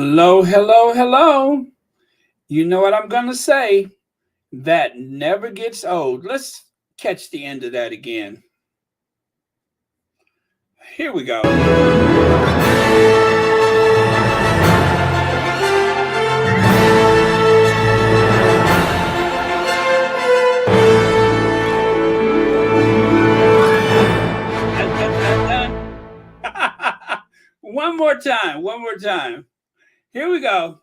Hello, hello, hello. You know what I'm going to say? That never gets old. Let's catch the end of that again. Here we go. One more time. One more time. Here we go.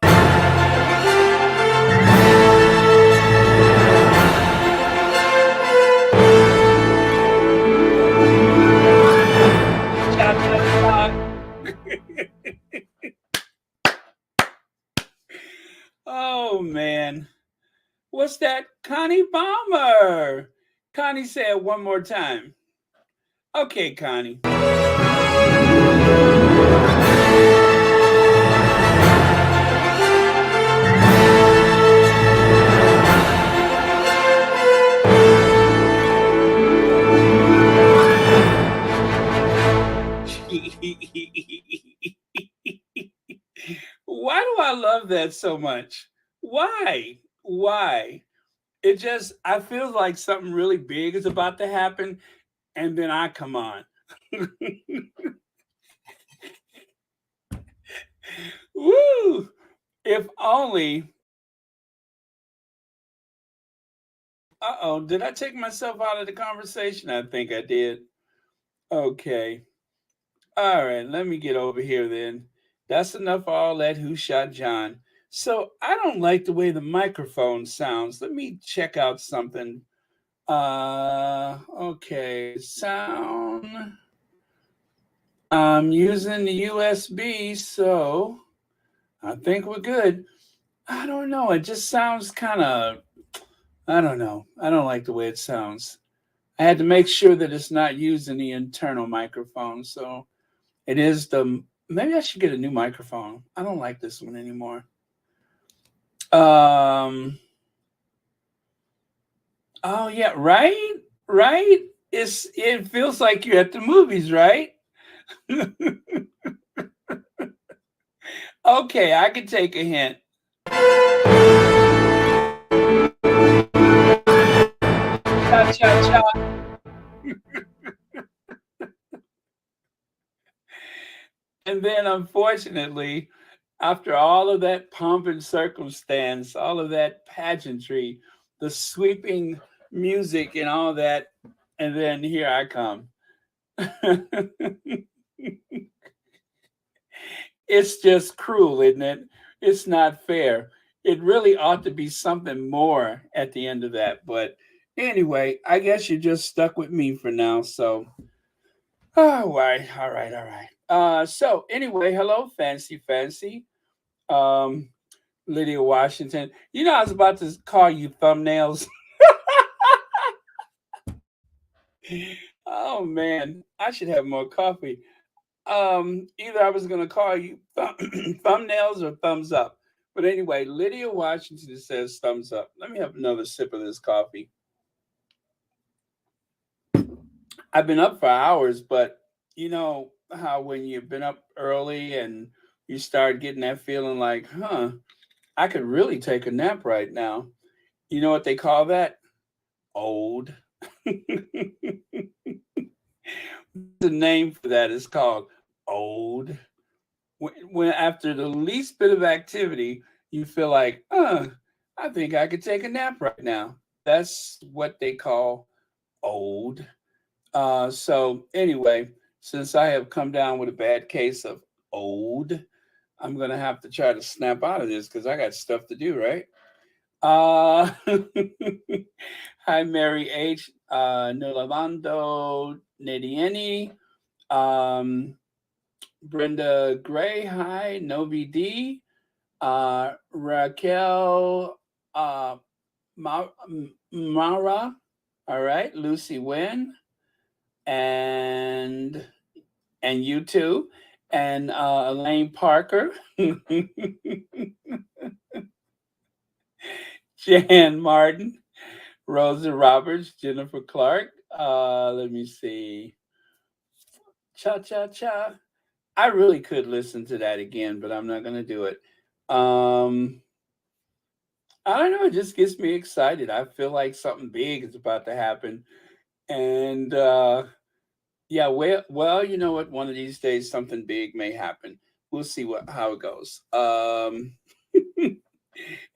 Oh, man. What's that? Connie Palmer. Connie said one more time. Okay, Connie. Why do I love that so much? Why? Why? It just, I feel like something really big is about to happen, and then I come on. Woo! If only. Uh-oh, did I take myself out of the conversation? I think I did. Okay. All right, let me get over here then. That's enough of all that Who Shot John. So I don't like the way the microphone sounds. Let me check out something. Okay, sound. I'm using the USB, so I think we're good. I don't know. It just sounds kind of, I don't know. I don't like the way it sounds. I had to make sure that it's not using the internal microphone. So it is maybe I should get a new microphone. I don't like this one anymore. Oh yeah, right? Right? It feels like you're at the movies, right? Okay, I can take a hint. Cha cha cha. And then unfortunately, after all of that pomp and circumstance, all of that pageantry, the sweeping music and all that, and then here I come. It's just cruel, isn't it? It's not fair. It really ought to be something more at the end of that. But anyway, I guess you're just stuck with me for now. So, all right, all right, all right. So anyway, hello, Fancy. Um, Lydia Washington. You know, I was about to call you thumbnails. Oh man, I should have more coffee. Either I was gonna call you thumbnails or thumbs up. But anyway, Lydia Washington says thumbs up. Let me have another sip of this coffee. I've been up for hours, but you know how when you've been up early and you start getting that feeling like, I could really take a nap right now. You know what they call that? Old. The name for that is called old. When after the least bit of activity, you feel like, I think I could take a nap right now. That's what they call old. So anyway, since I have come down with a bad case of old, I'm gonna have to try to snap out of this because I got stuff to do, right? Uh, Hi, Mary H. Nolavando Nedieni. Brenda Gray. Hi, Novi D. Raquel Mara. All right, Lucy Wynn. And you too. And Elaine Parker. Jan Martin. Rosa Roberts, Jennifer Clark. Let me see. Cha cha cha. I really could listen to that again, but I'm not going to do it. Um, I don't know. It just gets me excited. I feel like something big is about to happen. And yeah, well, you know what? One of these days, something big may happen. We'll see how it goes.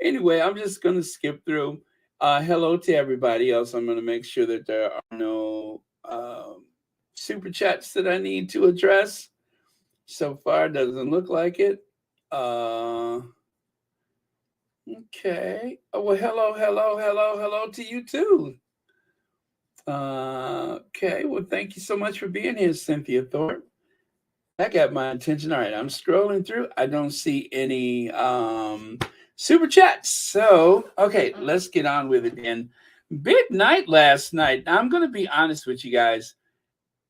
Anyway, I'm just gonna skip through. Hello to everybody else. I'm gonna make sure that there are no super chats that I need to address. So far, doesn't look like it. Uh, okay. Oh well, hello to you too. Okay. Well, thank you so much for being here, Cynthia Thorpe. That got my attention. All right, I'm scrolling through. I don't see any super chats. So, okay, let's get on with it then. Big night last night. Now, I'm going to be honest with you guys.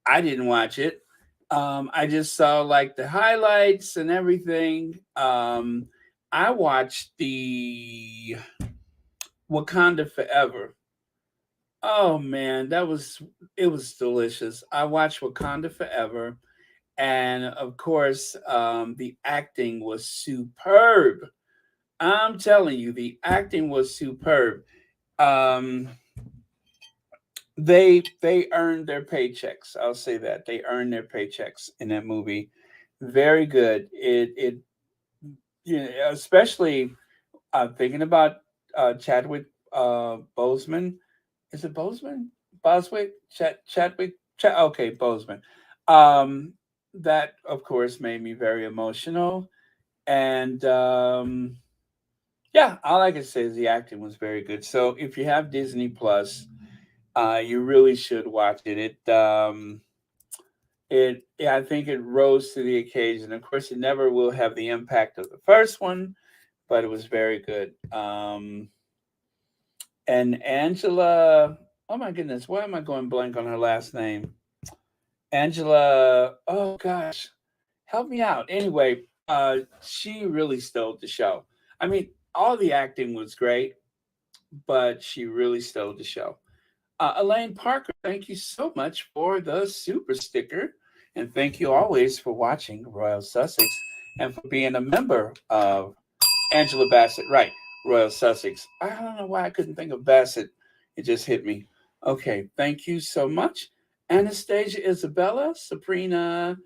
I didn't watch it. I just saw like the highlights and everything. I watched the Wakanda Forever. Oh man, it was delicious. I watched Wakanda Forever. And of course, the acting was superb. I'm telling you, the acting was superb. Um, they earned their paychecks. I'll say that they earned their paychecks in that movie. Very good. It you know, especially thinking about Chadwick Boseman. Is it Boseman? Boswick? Chadwick? Okay, Boseman. Um, that of course made me very emotional. And yeah, all I can say is the acting was very good. So if you have Disney Plus, you really should watch it. Yeah, I think it rose to the occasion. Of course, it never will have the impact of the first one, but it was very good. And Angela, oh my goodness, why am I going blank on her last name? Angela, oh gosh, help me out. Anyway, she really stole the show. I mean, all the acting was great, but she really stole the show. Elaine Parker, thank you so much for the super sticker. And thank you always for watching Royal Sussex and for being a member of Angela Bassett. Right, Royal Sussex. I don't know why I couldn't think of Bassett. It just hit me. Okay, thank you so much. Anastasia Isabella, Sabrina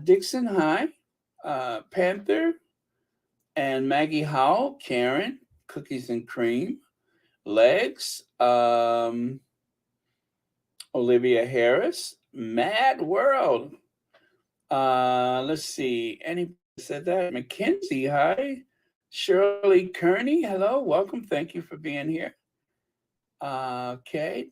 Dixon, hi. Panther and Maggie Howell, Karen, Cookies and Cream, Legs, Olivia Harris, Mad World. Let's see. Anybody said that? Mackenzie, hi. Shirley Kearney, hello. Welcome. Thank you for being here. Okay.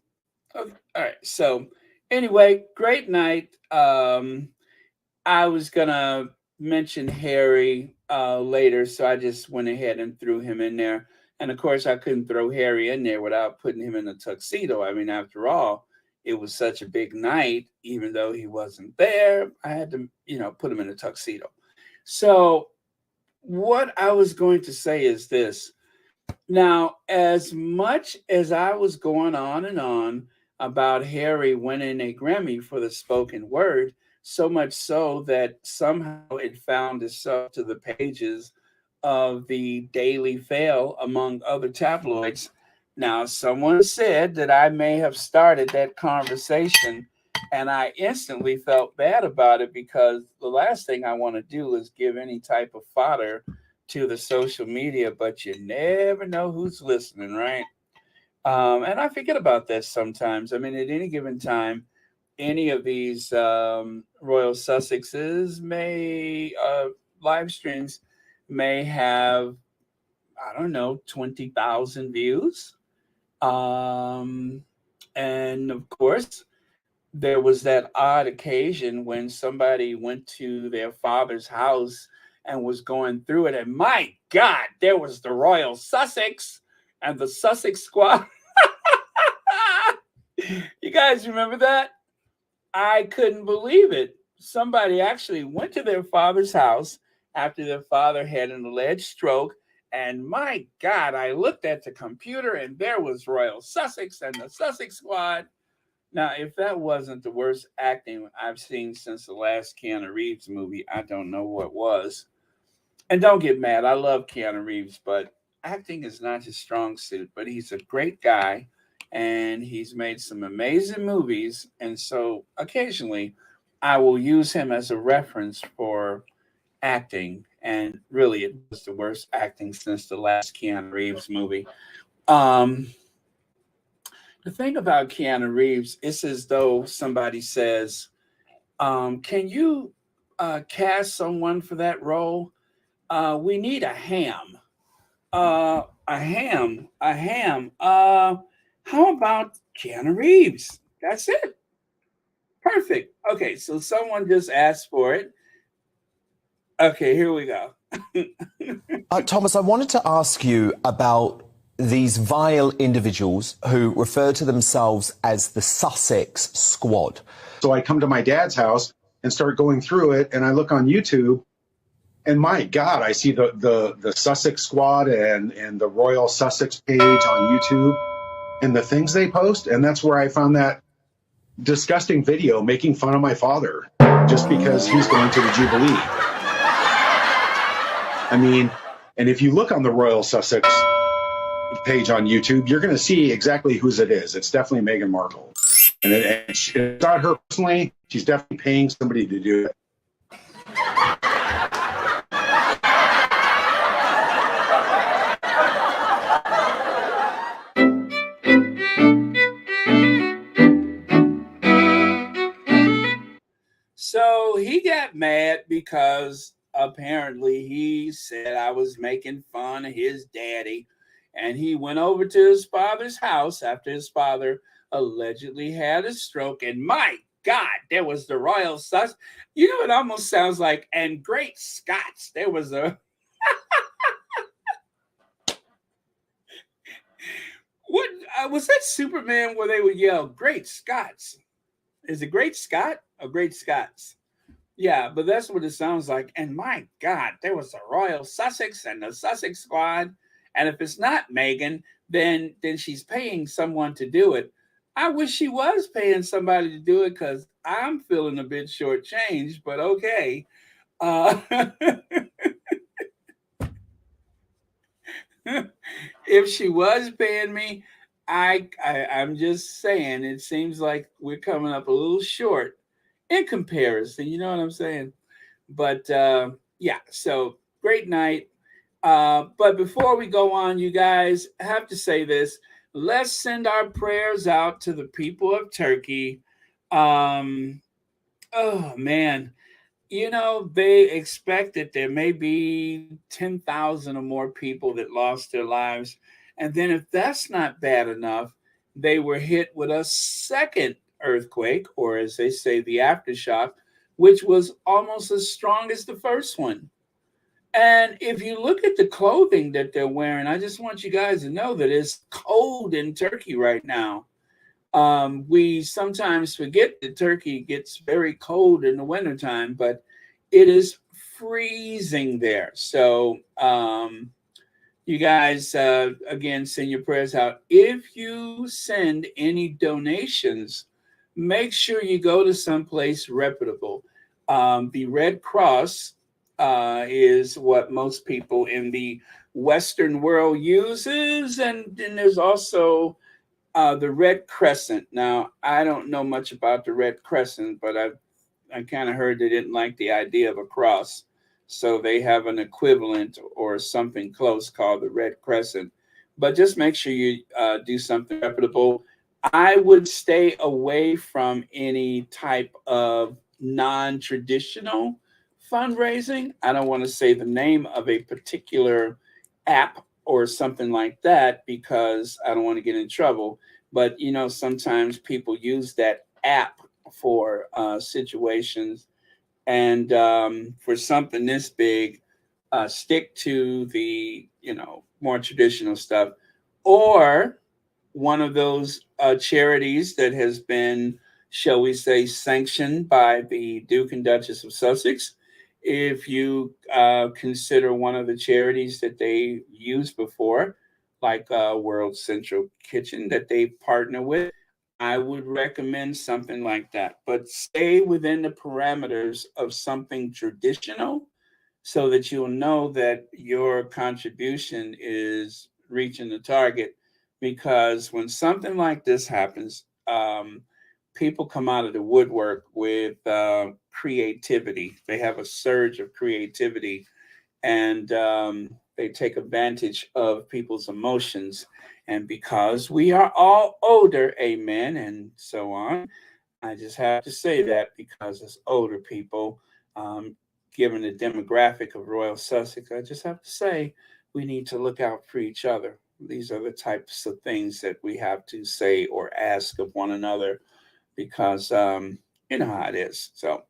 All right. So, anyway, great night. I was gonna mention Harry later, so I just went ahead and threw him in there. And of course, I couldn't throw Harry in there without putting him in a tuxedo. I mean, after all, it was such a big night. Even though he wasn't there, I had to, put him in a tuxedo. So, what I was going to say is this. Now, as much as I was going on and on about Harry winning a Grammy for the spoken word, so much so that somehow it found itself to the pages of the Daily Fail, among other tabloids. Now, someone said that I may have started that conversation, and I instantly felt bad about it because the last thing I want to do is give any type of fodder to the social media, but you never know who's listening, right? And I forget about that sometimes. I mean, at any given time, any of these Royal Sussexes live streams may have, I don't know, 20,000 views. Um, and of course, there was that odd occasion when somebody went to their father's house and was going through it. And my God, there was the Royal Sussex and the Sussex Squad. You guys remember that? I couldn't believe it. Somebody actually went to their father's house after their father had an alleged stroke. And my God, I looked at the computer and there was Royal Sussex and the Sussex Squad. Now, if that wasn't the worst acting I've seen since the last Keanu Reeves movie, I don't know what was. And don't get mad, I love Keanu Reeves, but acting is not his strong suit. But he's a great guy, and he's made some amazing movies. And so occasionally, I will use him as a reference for acting. And really, it was the worst acting since the last Keanu Reeves movie. Um, the thing about Keanu Reeves is as though somebody says, "Can you cast someone for that role? We need a ham. A ham. A ham. How about Keanu Reeves? That's it. Perfect. Okay, so someone just asked for it. Okay, here we go." Thomas, I wanted to ask you about these vile individuals who refer to themselves as the Sussex Squad. So I come to my dad's house and start going through it, and I look on YouTube, and my God, I see the Sussex Squad and the Royal Sussex page on YouTube and the things they post, and that's where I found that disgusting video making fun of my father just because he's going to the Jubilee. I mean, and if you look on the Royal Sussex page on YouTube, you're going to see exactly whose it is. It's definitely Meghan Markle. And it's not her personally. She's definitely paying somebody to do it. So he got mad because apparently he said I was making fun of his daddy. And he went over to his father's house after his father allegedly had a stroke. And my God, there was the Royal Sus. You know, it almost sounds like, and great Scots. There was a. What was that Superman where they would yell, "Great Scots"? Is it Great Scott or Great Scots? Yeah, but that's what it sounds like. And my God, there was the Royal Sussex and the Sussex Squad. And if it's not Meghan, then she's paying someone to do it. I wish she was paying somebody to do it because I'm feeling a bit shortchanged. But okay, uh, if she was paying me, I'm just saying it seems like we're coming up a little short in comparison. You know what I'm saying? But yeah, so great night. But before we go on, you guys I have to say this. Let's send our prayers out to the people of Turkey. Um, oh man, you know, they expect that there may be 10,000 or more people that lost their lives. And then, if that's not bad enough, they were hit with a second earthquake, or as they say, the aftershock, which was almost as strong as the first one. And if you look at the clothing that they're wearing, I just want you guys to know that it's cold in Turkey right now. We sometimes forget that Turkey gets very cold in the wintertime, but it is freezing there. So, you guys, again, send your prayers out. If you send any donations, make sure you go to someplace reputable. The Red Cross is what most people in the Western world uses, and then there's also the Red Crescent. Now, I don't know much about the Red Crescent, but I kind of heard they didn't like the idea of a cross. So they have an equivalent or something close called the Red Crescent. But just make sure you do something reputable. I would stay away from any type of non-traditional fundraising. I don't want to say the name of a particular app or something like that because I don't want to get in trouble. But you know, sometimes people use that app for situations, and for something this big, stick to the more traditional stuff, or one of those charities that has been, shall we say, sanctioned by the Duke and Duchess of Sussex. If you consider one of the charities that they used before, like World Central Kitchen, that they partner with, I would recommend something like that, but stay within the parameters of something traditional so that you'll know that your contribution is reaching the target. Because when something like this happens, people come out of the woodwork with creativity. They have a surge of creativity, and they take advantage of people's emotions. And because we are all older, amen, and so on, I just have to say that because as older people, um, given the demographic of Royal Sussex, I just have to say we need to look out for each other. These are the types of things that we have to say or ask of one another because you know how it is. So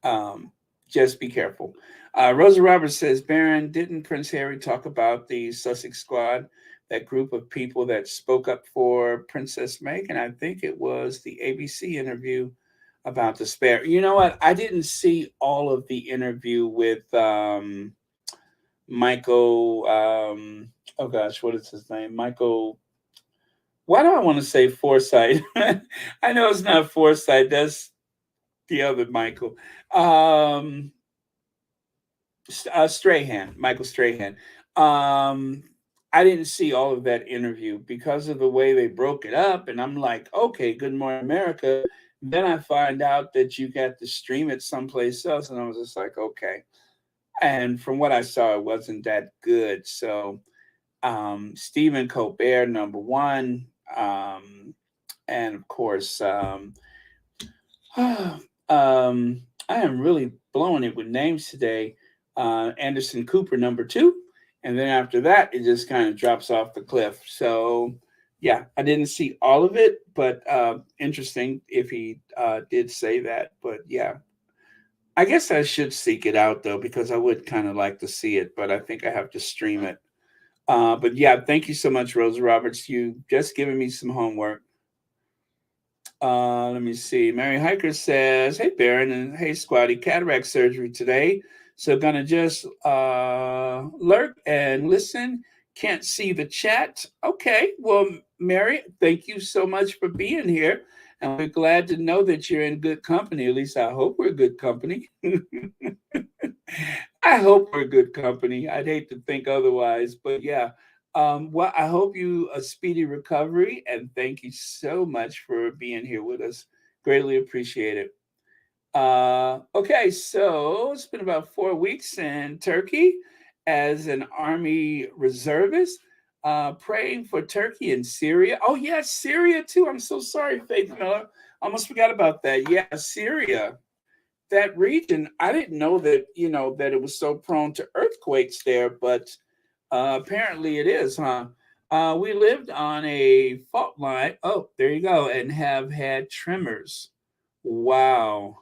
um, just be careful. Rosa Roberts says, Baron, didn't Prince Harry talk about the Sussex Squad, that group of people that spoke up for Princess Meghan? I think it was the ABC interview about the spare. You know what? I didn't see all of the interview with Michael. Oh gosh, what is his name? Michael. Why do I want to say Forsyth? I know it's not Forsyth. That's the other Michael. Strahan, Michael Strahan. I didn't see all of that interview because of the way they broke it up. And I'm like, okay, Good Morning America. Then I find out that you got to stream it someplace else. And I was just like, okay. And from what I saw, it wasn't that good. So Stephen Colbert, number one. And of course, I am really blowing it with names today. Anderson Cooper, number two. And then after that, it just kind of drops off the cliff. So, yeah, I didn't see all of it, but interesting if he did say that. But yeah, I guess I should seek it out, though, because I would kind of like to see it, but I think I have to stream it. But yeah, thank you so much, Rosa Roberts. You just given me some homework. Let me see. Mary Hiker says, hey, Baron, and hey, Squatty, cataract surgery today. So gonna just lurk and listen. Can't see the chat. Okay, well, Mary, thank you so much for being here. And we're glad to know that you're in good company. At least I hope we're good company. I hope we're good company. I'd hate to think otherwise, but yeah. Well, I hope you a speedy recovery, and thank you so much for being here with us. Greatly appreciate it. Okay, so it's been about 4 weeks in Turkey as an Army reservist, praying for Turkey and Syria. Oh, yeah, Syria too. I'm so sorry, Faith Miller. Almost forgot about that. Yeah, Syria. That region, I didn't know that, that it was so prone to earthquakes there, but apparently it is, huh? We lived on a fault line. Oh, there you go. And have had tremors. Wow.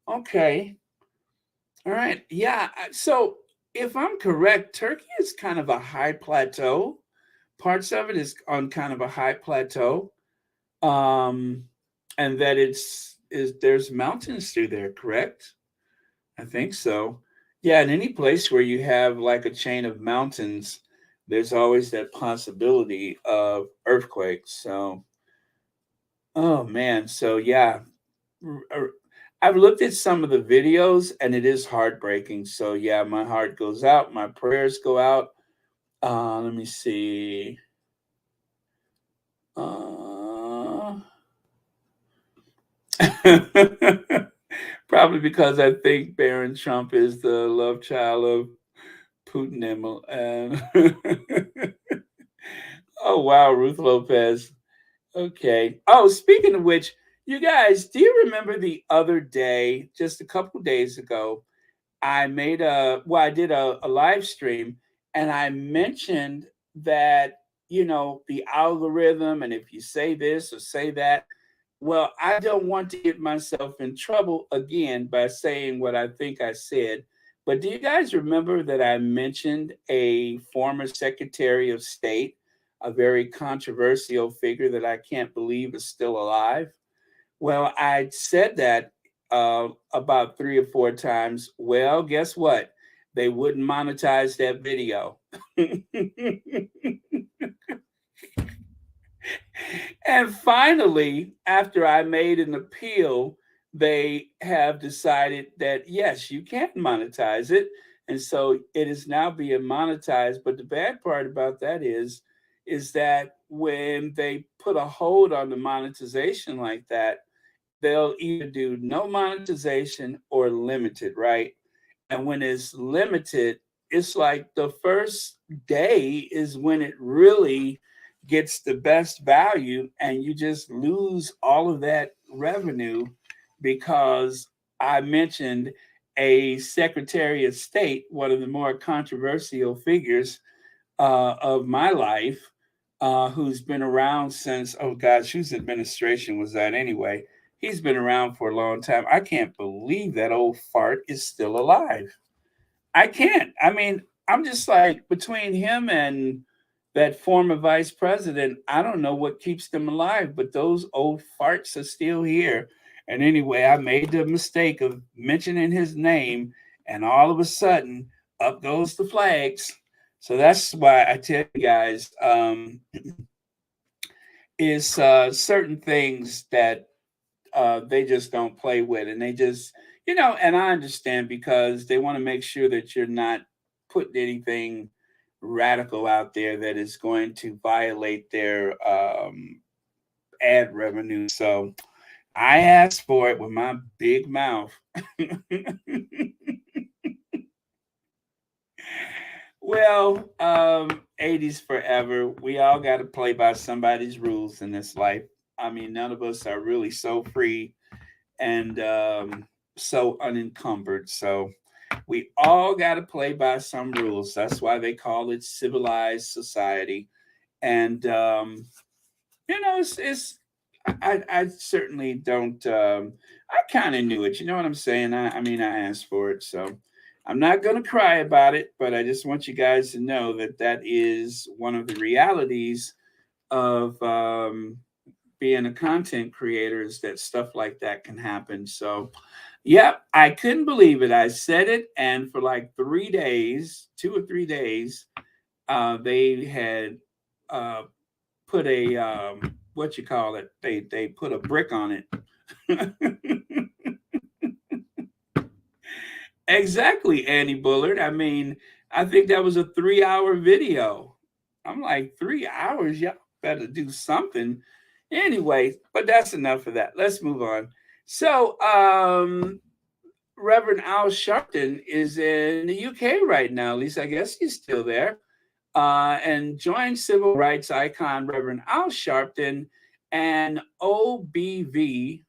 Okay. All right. Yeah. So if I'm correct, Turkey is kind of a high plateau. Parts of it is on kind of a high plateau. And that there's mountains through there, correct? I think so. Yeah, in any place where you have like a chain of mountains, there's always that possibility of earthquakes. So, oh man. So yeah, I've looked at some of the videos and it is heartbreaking. So yeah, my heart goes out. My prayers go out. Let me see. Probably because I think Barron Trump is the love child of Putin and oh wow, Ruth Lopez. Okay. Oh, speaking of which, you guys, do you remember the other day, just a couple days ago, I did a live stream and I mentioned that, the algorithm, and if you say this or say that, well, I don't want to get myself in trouble again by saying what I think I said. But do you guys remember that I mentioned a former Secretary of State, a very controversial figure that I can't believe is still alive? Well, I said that about 3 or 4 times. Well, guess what? They wouldn't monetize that video. And finally, after I made an appeal, they have decided that yes, you can monetize it. And so it is now being monetized. But the bad part about that is that when they put a hold on the monetization like that, they'll either do no monetization or limited, right? And when it's limited, it's like the first day is when it really gets the best value, and you just lose all of that revenue because I mentioned a Secretary of State, one of the more controversial figures of my life, who's been around since, oh gosh, whose administration was that anyway? He's been around for a long time. I can't believe that old fart is still alive. I can't. I mean, I'm just like between him and that former vice president, I don't know what keeps them alive, but those old farts are still here. And anyway, I made the mistake of mentioning his name, and all of a sudden, up goes the flags. So that's why I tell you guys, is certain things that they just don't play with, and they just, and I understand because they want to make sure that you're not putting anything radical out there that is going to violate their ad revenue. So I asked for it with my big mouth. Well, 80s forever. We all got to play by somebody's rules in this life. I mean, none of us are really so free and so unencumbered. So we all got to play by some rules. That's why they call it civilized society. And it's I certainly don't. I kind of knew it. You know what I'm saying? I mean, I asked for it, so I'm not going to cry about it. But I just want you guys to know that that is one of the realities of being a content creator, is that stuff like that can happen. So, yep, I couldn't believe it. I said it, and for like 3 days, 2 or 3 days, they had uh, put a what you call it? They put a brick on it. Exactly, Annie Bullard. I mean, I think that was a 3 hour video. I'm like, 3 hours? Y'all better do something. Anyway, but that's enough of that. Let's move on. So, Reverend Al Sharpton is in the UK right now. At least I guess he's still there. And joined civil rights icon Reverend Al Sharpton and OBV,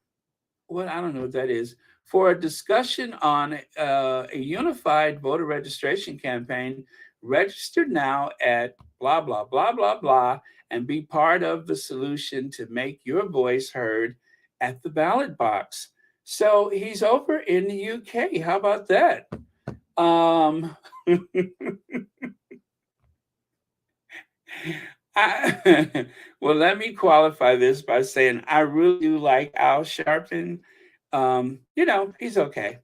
what, I don't know what that is, for a discussion on a unified voter registration campaign. Register now at blah, blah, blah, blah, blah, and be part of the solution to make your voice heard at the ballot box. So he's over in the UK. How about that? Um, well, let me qualify this by saying I really do like Al Sharpton. He's okay,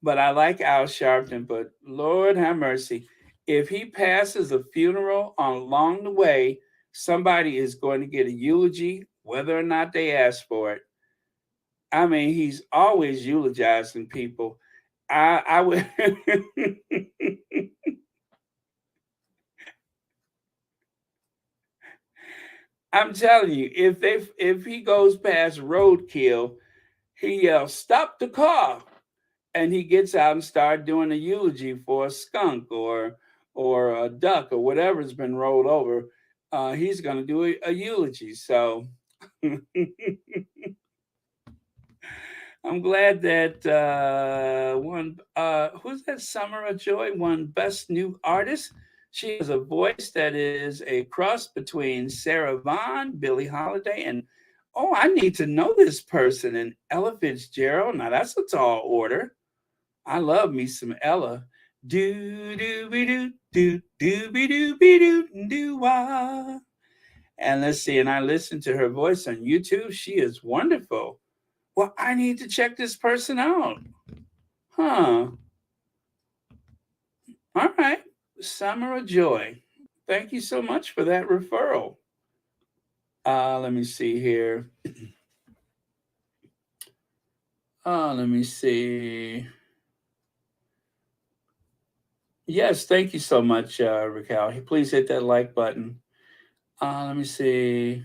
but I like Al Sharpton. But Lord have mercy, if he passes a funeral on along the way, somebody is going to get a eulogy, whether or not they ask for it. I mean, he's always eulogizing people. I would. I'm telling you, if he goes past roadkill, he yells, "Stop the car!" And he gets out and start doing a eulogy for a skunk or a duck or whatever's been rolled over. He's going to do a eulogy. So I'm glad that who's that? Summer of Joy won Best New Artist. She has a voice that is a cross between Sarah Vaughan, Billie Holiday, and oh, I need to know this person, and Ella Fitzgerald. Now that's a tall order. I love me some Ella. Do do be do do do be do do wah. And let's see, and I listened to her voice on YouTube. She is wonderful. Well, I need to check this person out. Huh. All right. Summer of Joy. Thank you so much for that referral. Let me see here. Let me see. Yes, thank you so much, Raquel. Please hit that like button. Let me see.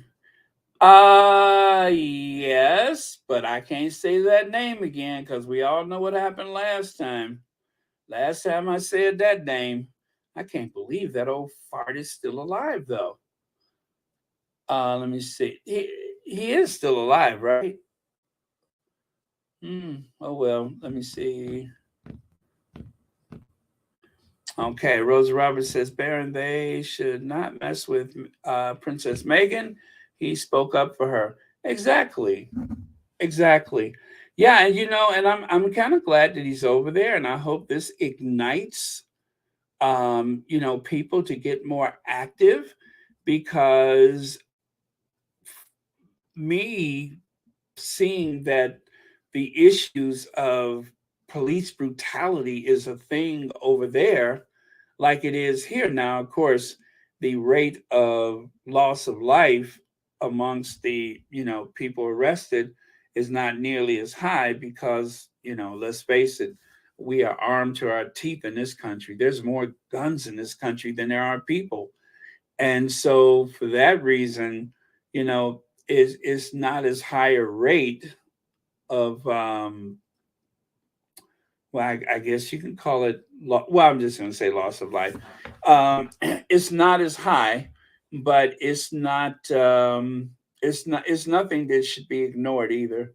Yes, but I can't say that name again because we all know what happened last time. Last time I said that name, I can't believe that old fart is still alive, though. Let me see. He is still alive, right? Oh well. Let me see. Okay, Rosa Roberts says, Baron, they should not mess with Princess Meghan. He spoke up for her. Exactly. Exactly. Yeah, and and I'm kind of glad that he's over there, and I hope this ignites people to get more active because me seeing that the issues of police brutality is a thing over there like it is here. Now, of course, the rate of loss of life amongst the people arrested is not nearly as high because let's face it, we are armed to our teeth in this country. There's more guns in this country than there are people, and so for that reason, it's not as high a rate of well, I guess you can call it. Well, I'm just going to say loss of life. It's not as high, but it's not. It's not. It's nothing that should be ignored either,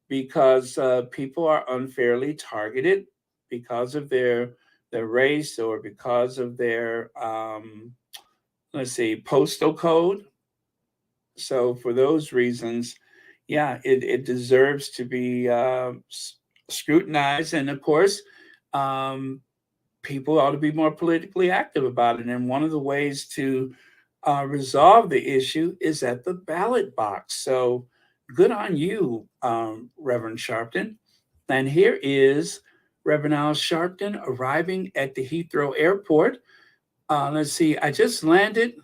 because people are unfairly targeted because of their race or because of their let's see, postal code. So for those reasons, yeah, it deserves to be scrutinized, and of course, um, people ought to be more politically active about it. And one of the ways to resolve the issue is at the ballot box. So good on you, Reverend Sharpton. And here is Reverend Al Sharpton arriving at the Heathrow Airport. Let's see, I just landed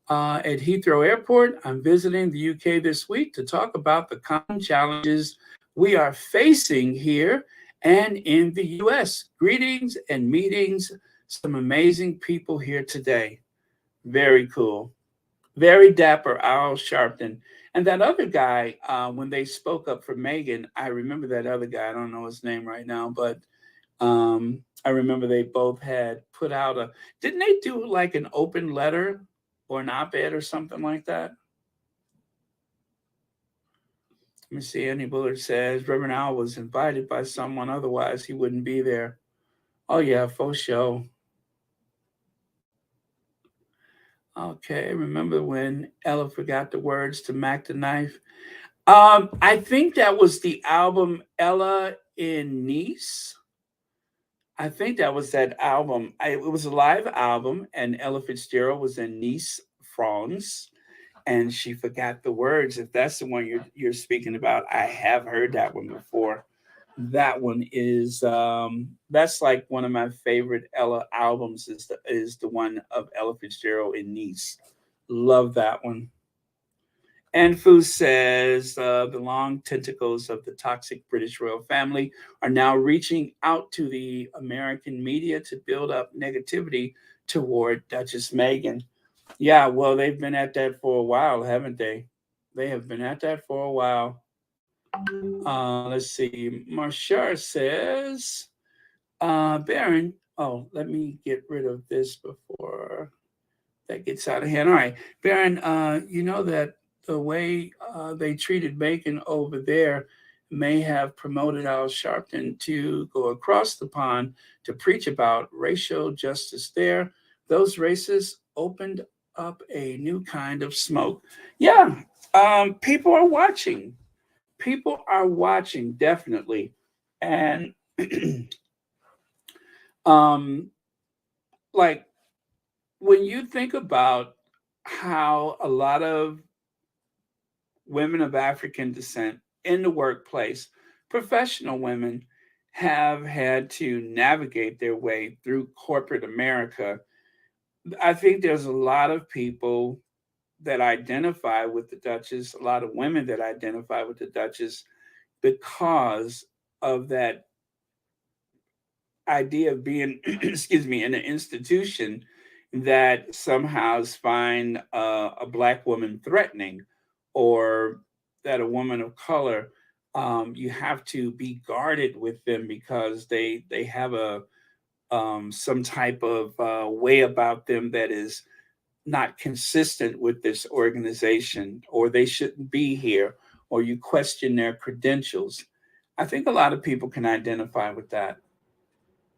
at Heathrow Airport. I'm visiting the UK this week to talk about the common challenges we are facing here and in the US. Greetings and meetings. Some amazing people here today. Very cool. Very dapper, Al Sharpton. And that other guy, when they spoke up for Meghan, I remember that other guy. I don't know his name right now, but I remember they both had put out didn't they do like an open letter or an op-ed or something like that? Let me see. Annie Bullard says Reverend Al was invited by someone, otherwise he wouldn't be there. Oh yeah, for sure. Okay, remember when Ella forgot the words to Mac the Knife? I think that was the album Ella in Nice. I think that was that album. It was a live album, and Ella Fitzgerald was in Nice, France, and she forgot the words. If that's the one you're speaking about, I have heard that one before. That one is that's like one of my favorite Ella albums. Is the one of Ella Fitzgerald in Nice. Love that one. And Fu says the long tentacles of the toxic British royal family are now reaching out to the American media to build up negativity toward Duchess Meghan. Yeah, well, they've been at that for a while, haven't they? They have been at that for a while. Let's see. Marshar says, Baron, oh, let me get rid of this before that gets out of hand. All right, Baron, you know that the way they treated Bacon over there may have promoted Al Sharpton to go across the pond to preach about racial justice there. Those races opened up a new kind of smoke. Yeah, people are watching. People are watching, definitely. And like when you think about how a lot of women of African descent in the workplace, professional women, have had to navigate their way through corporate America, I think there's a lot of people that identify with the Duchess, a lot of women that identify with the Duchess because of that idea of being, excuse me, in an institution that somehow find a black woman threatening, or that a woman of color, you have to be guarded with them because they have a some type of way about them that is not consistent with this organization, or they shouldn't be here, or you question their credentials. I think a lot of people can identify with that.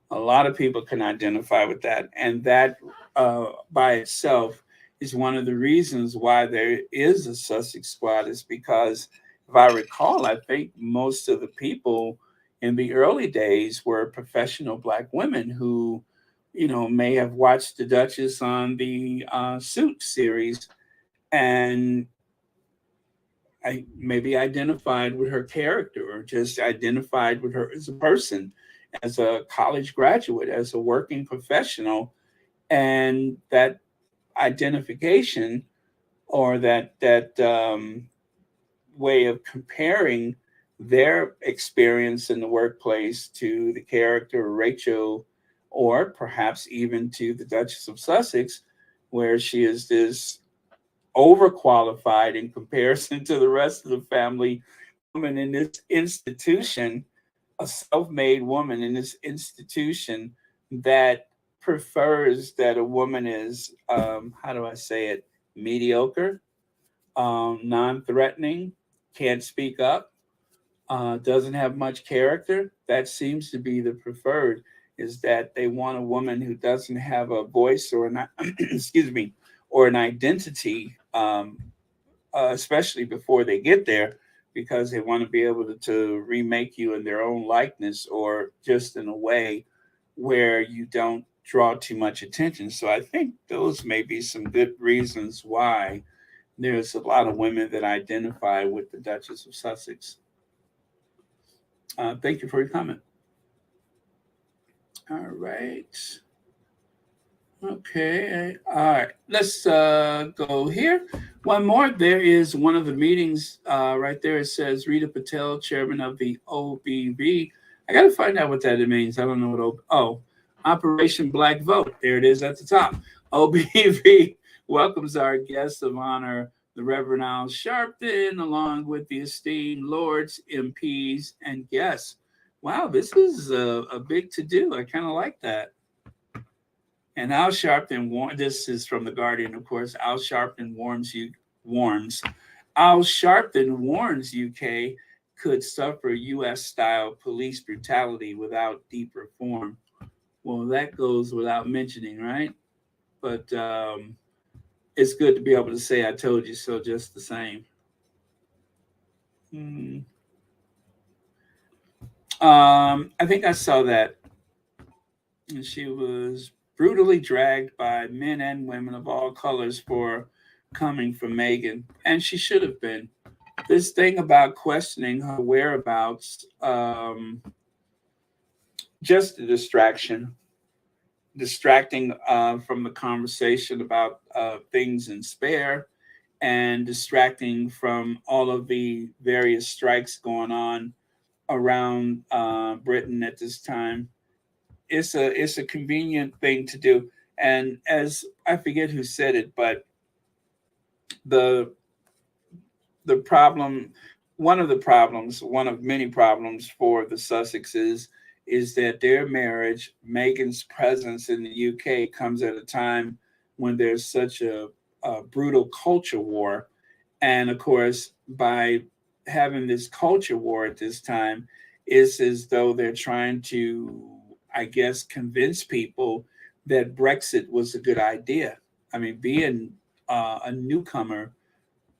A lot of people can identify with that. And that by itself is one of the reasons why there is a Sussex squad, is because if I recall, I think most of the people in the early days were professional black women who, may have watched the Duchess on the Suit series, and I maybe identified with her character, or just identified with her as a person, as a college graduate, as a working professional. And that identification, or that way of comparing their experience in the workplace to the character of Rachel, or perhaps even to the Duchess of Sussex, where she is this overqualified in comparison to the rest of the family woman in this institution, a self-made woman in this institution that prefers that a woman is, how do I say it, mediocre, non-threatening, can't speak up, doesn't have much character. That seems to be the preferred, is that they want a woman who doesn't have a voice, or not, excuse me, or an identity, especially before they get there, because they want to be able to remake you in their own likeness, or just in a way where you don't draw too much attention. So I think those may be some good reasons why there's a lot of women that identify with the Duchess of Sussex. Thank you for your comment. All right. Okay. All right. Let's go here. One more. There is one of the meetings right there. It says Rita Patel, chairman of the OBV. I got to find out what that means. I don't know what Operation Black Vote. There it is at the top. OBV welcomes our guest of honor, the Reverend Al Sharpton, along with the esteemed lords, MPs, and guests. Wow, this is a big to-do. I kind of like that. And Al Sharpton this is from The Guardian, of course. Al Sharpton Al Sharpton warns UK could suffer US-style police brutality without deep reform. Well, that goes without mentioning, right? But it's good to be able to say, I told you so, just the same. I think I saw that. And she was brutally dragged by men and women of all colors for coming for Meghan. And she should have been. This thing about questioning her whereabouts, just a distracting from the conversation about things in Spare, and distracting from all of the various strikes going on around Britain at this time. It's a convenient thing to do. And as I forget who said it, but the problem, one of many problems for the Sussexes, is that their marriage, Meghan's presence in the UK, comes at a time when there's such a brutal culture war. And of course, by having this culture war at this time, it's as though they're trying to, I guess, convince people that Brexit was a good idea. I mean, being a newcomer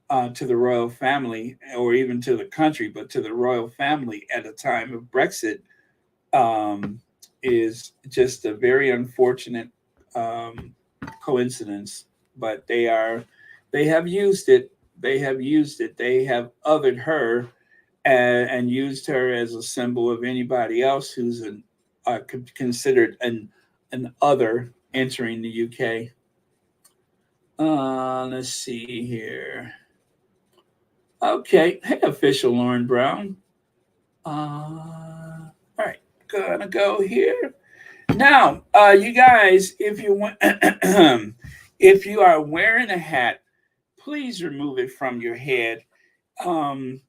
to the royal family, or even to the country, but to the royal family at a time of Brexit, is just a very unfortunate coincidence. But they have used it. They have othered her and used her as a symbol of anybody else who's considered an other entering the UK. Let's see here. Okay. Hey, official Lauren Brown. All right. Gonna go here. Now, you guys, if you want, if you are wearing a hat, please remove it from your head. Um,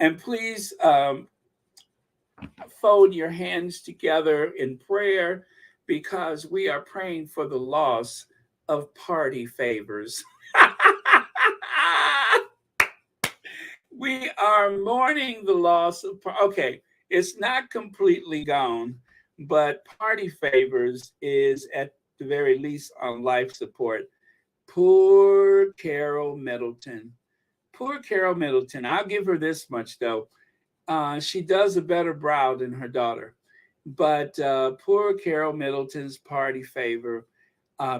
and please fold your hands together in prayer because we are praying for the loss of party favors. We are mourning the loss of, okay, it's not completely gone, but party favors is at the very least on life support. Poor Carol Middleton. Poor Carol Middleton. I'll give her this much though. She does a better brow than her daughter. But poor Carol Middleton's party favor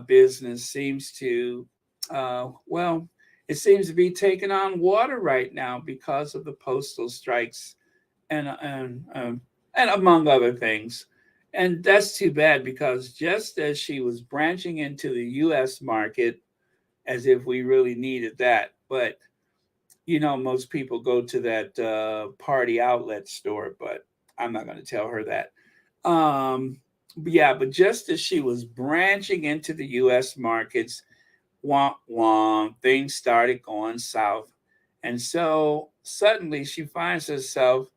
business seems to, well, it seems to be taking on water right now because of the postal strikes and among other things. And that's too bad because just as she was branching into the U.S. market, as if we really needed that, but you know, most people go to that party outlet store, but I'm not going to tell her that. Yeah, but just as she was branching into the U.S. markets, womp womp, things started going south. And so suddenly she finds herself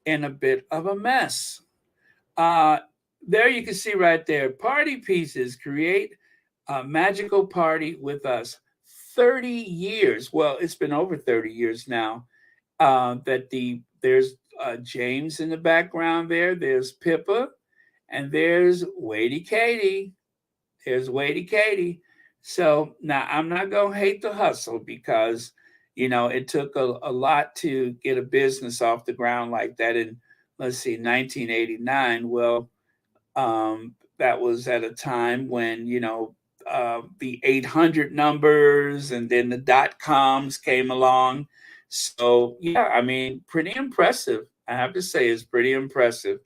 in a bit of a mess. Uh, there you can see right there, party pieces create a magical party with us. 30 years. Well, it's been over 30 years now. There's James in the background there. There's Pippa, and there's Wadey Katie. There's Wadey Katie. So now I'm not gonna hate the hustle because you know it took a lot to get a business off the ground like that in, let's see, 1989. Well, that was at a time when you know the 800 numbers and then the dot coms came along. So yeah, I mean, pretty impressive. I have to say, it's pretty impressive.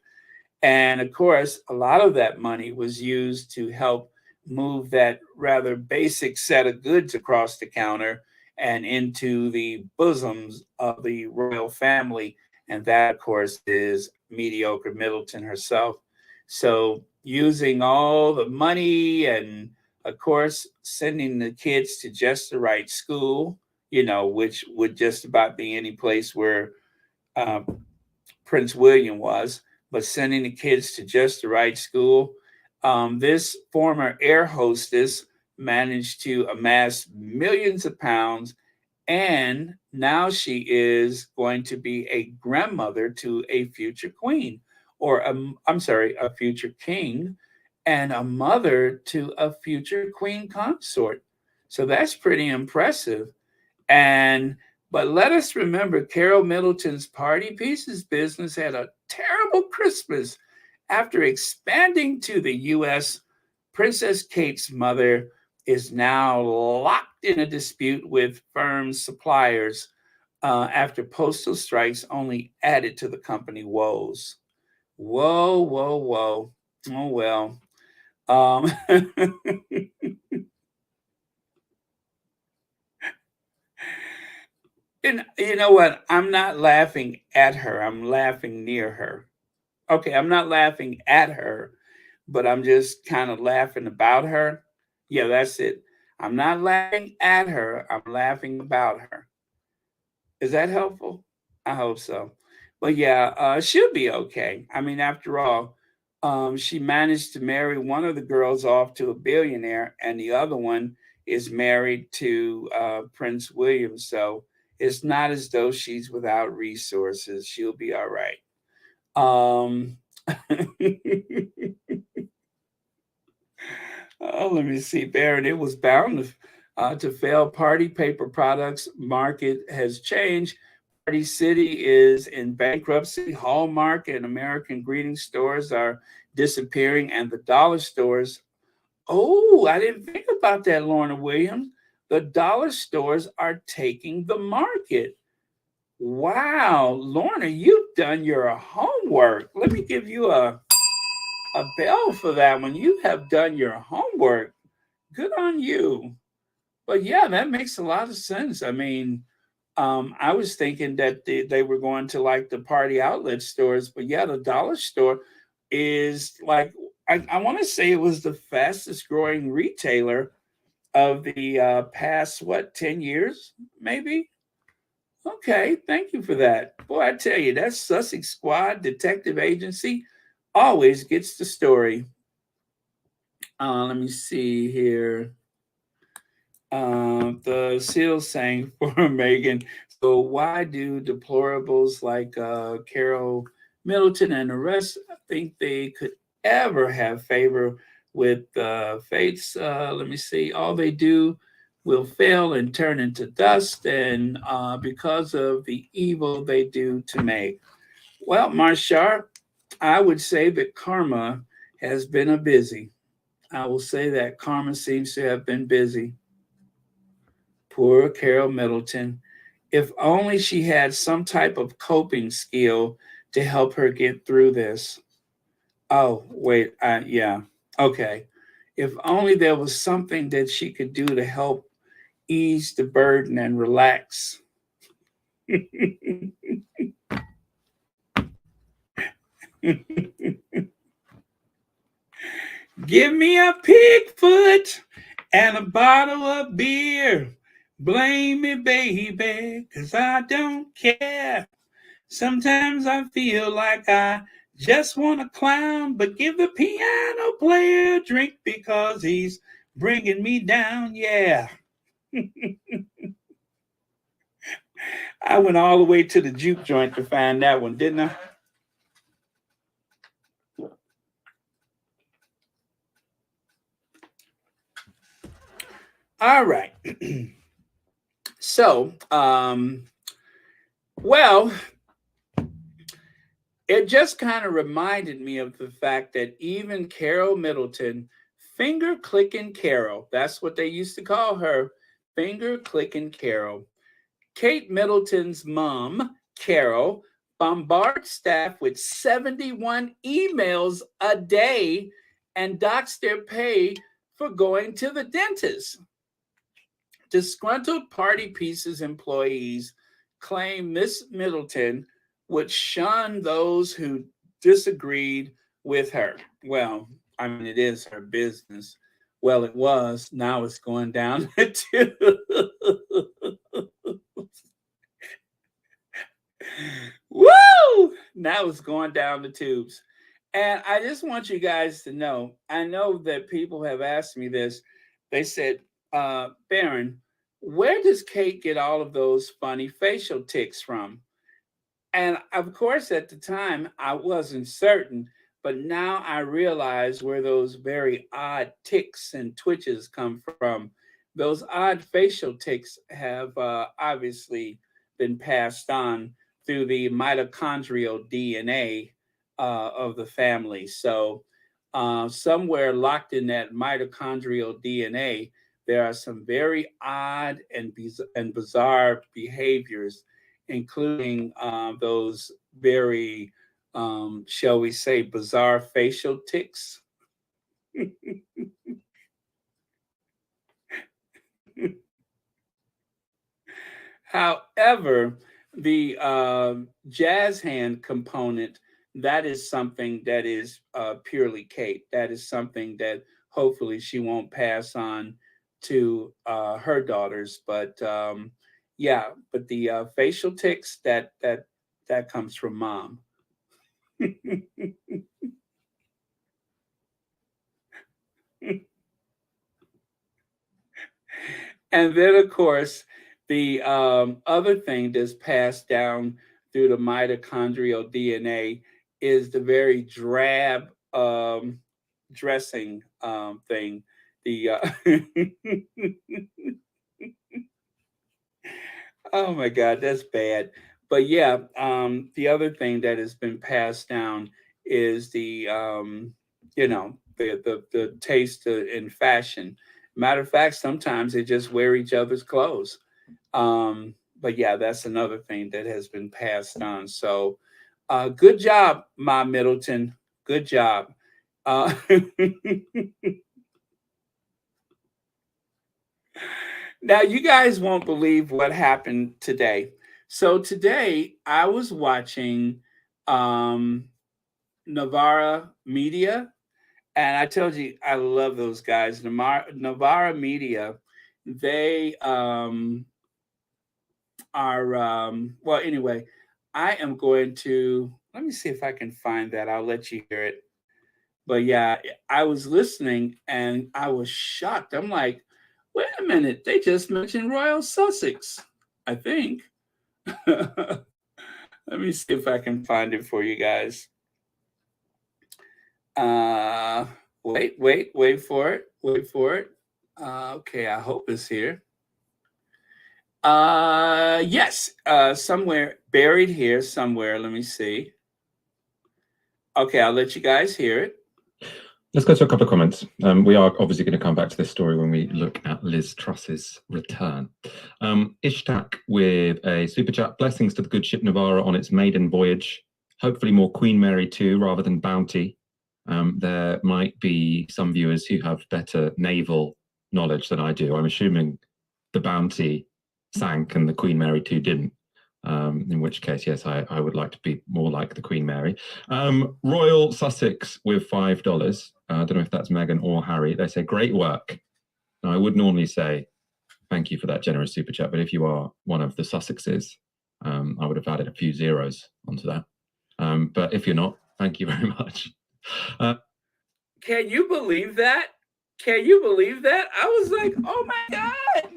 And of course, a lot of that money was used to help move that rather basic set of goods across the counter and into the bosoms of the royal family. And that, of course, is mediocre Middleton herself. So, using all the money and, of course, sending the kids to just the right school, you know, which would just about be any place where uh, Prince William was, but sending the kids to just the right school. This former air hostess managed to amass millions of pounds, and now she is going to be a grandmother to a future queen, or I'm sorry, a future king, and a mother to a future queen consort. So that's pretty impressive. And but let us remember Carol Middleton's party pieces business had a terrible Christmas after expanding to the US. Princess Kate's mother is now locked in a dispute with firm's suppliers after postal strikes only added to the company woes. Whoa, whoa, whoa. Oh, well. Um, and you know what? I'm not laughing at her. I'm laughing near her. Okay, I'm not laughing at her, but I'm just kind of laughing about her. Yeah, that's it. I'm not laughing at her. I'm laughing about her. Is that helpful? I hope so. But yeah, she'll be okay. I mean, after all, she managed to marry one of the girls off to a billionaire, and the other one is married to Prince William. So it's not as though she's without resources. She'll be all right. Um, oh, let me see, Barrett. It was bound to fail. Party paper products market has changed. Party City is in bankruptcy. Hallmark and American greeting stores are disappearing, and the dollar stores. Oh, I didn't think about that, Lorna Williams. The dollar stores are taking the market. Wow, Lorna, you've done your homework. Let me give you a bell for that one. You have done your homework. Good on you. But yeah, that makes a lot of sense. I mean, I was thinking that they were going to like the party outlet stores, but yeah, the dollar store is like, I want to say it was the fastest growing retailer of the past, what, 10 years, maybe? Okay, thank you for that. Boy, I tell you, that Sussex Squad Detective Agency always gets the story. Let me see here. The seal saying for Meghan. So why do deplorables like Carol Middleton and the rest think they could ever have favor with fates? Let me see. All they do will fail and turn into dust, and because of the evil they do to Meg. Well, Marshar, I would say that karma has been a busy. I will say that karma seems to have been busy. Poor Carol Middleton. If only she had some type of coping skill to help her get through this. Oh, wait, yeah, okay. If only there was something that she could do to help ease the burden and relax. Give me a pig foot and a bottle of beer. Blame me, baby, 'cause I don't care. Sometimes I feel like I just want to clown, but give the piano player a drink because he's bringing me down. Yeah. I went all the way to the juke joint to find that one, didn't I? All right. So, well, it just kind of reminded me of the fact that even Carol Middleton, finger clicking Carol, that's what they used to call her, finger clicking Carol. Kate Middleton's mom, Carol, bombards staff with 71 emails a day and docks their pay for going to the dentist. Disgruntled Party Pieces employees claim Miss Middleton would shun those who disagreed with her. Well, I mean, it is her business. Well, it was. Now it's going down to. Woo! Now it's going down the tubes. And I just want you guys to know, I know that people have asked me this. They said, Baron, where does Kate get all of those funny facial tics from? And of course, at the time, I wasn't certain, but now I realize where those very odd tics and twitches come from. Those odd facial tics have obviously been passed on through the mitochondrial DNA of the family. So, somewhere locked in that mitochondrial DNA, there are some very odd and bizarre behaviors, including those very, shall we say, bizarre facial tics. However, the jazz hand component, that is something that is purely Kate. That is something that hopefully she won't pass on to her daughters. But yeah, but the facial tics, that comes from mom. And then, of course, the other thing that's passed down through the mitochondrial DNA is the very drab dressing thing. The oh my God, that's bad. But yeah, the other thing that has been passed down is the the taste in fashion. Matter of fact, sometimes they just wear each other's clothes. But yeah, that's another thing that has been passed on. So, good job, Ma Middleton. Good job. Uh, Now, you guys won't believe what happened today. So today I was watching um, Navara Media, and I told you I love those guys. Navara Media, they are well. Anyway, I am going to let me see if I can find that. I'll let you hear it. But yeah, I was listening and I was shocked. I'm like, wait a minute, they just mentioned Royal Sussex, I think. Let me see if I can find it for you guys. Uh, wait for it. Wait for it. Okay, I hope it's here. Yes, somewhere buried here somewhere. Let me see. Okay, I'll let you guys hear it. Let's go to a couple of comments. We are obviously going to come back to this story when we look at Liz Truss's return. Ishtak with a super chat. Blessings to the good ship Navara on its maiden voyage. Hopefully more Queen Mary 2 rather than Bounty. There might be some viewers who have better naval knowledge than I do. I'm assuming the Bounty sank and the Queen Mary 2 didn't. In which case, yes, I would like to be more like the Queen Mary. Royal Sussex with $5. I don't know if that's Meghan or Harry. They say, great work. Now, I would normally say, thank you for that generous super chat, but if you are one of the Sussexes, I would have added a few zeros onto that. But if you're not, thank you very much. Can you believe that? Can you believe that? I was like, oh my God.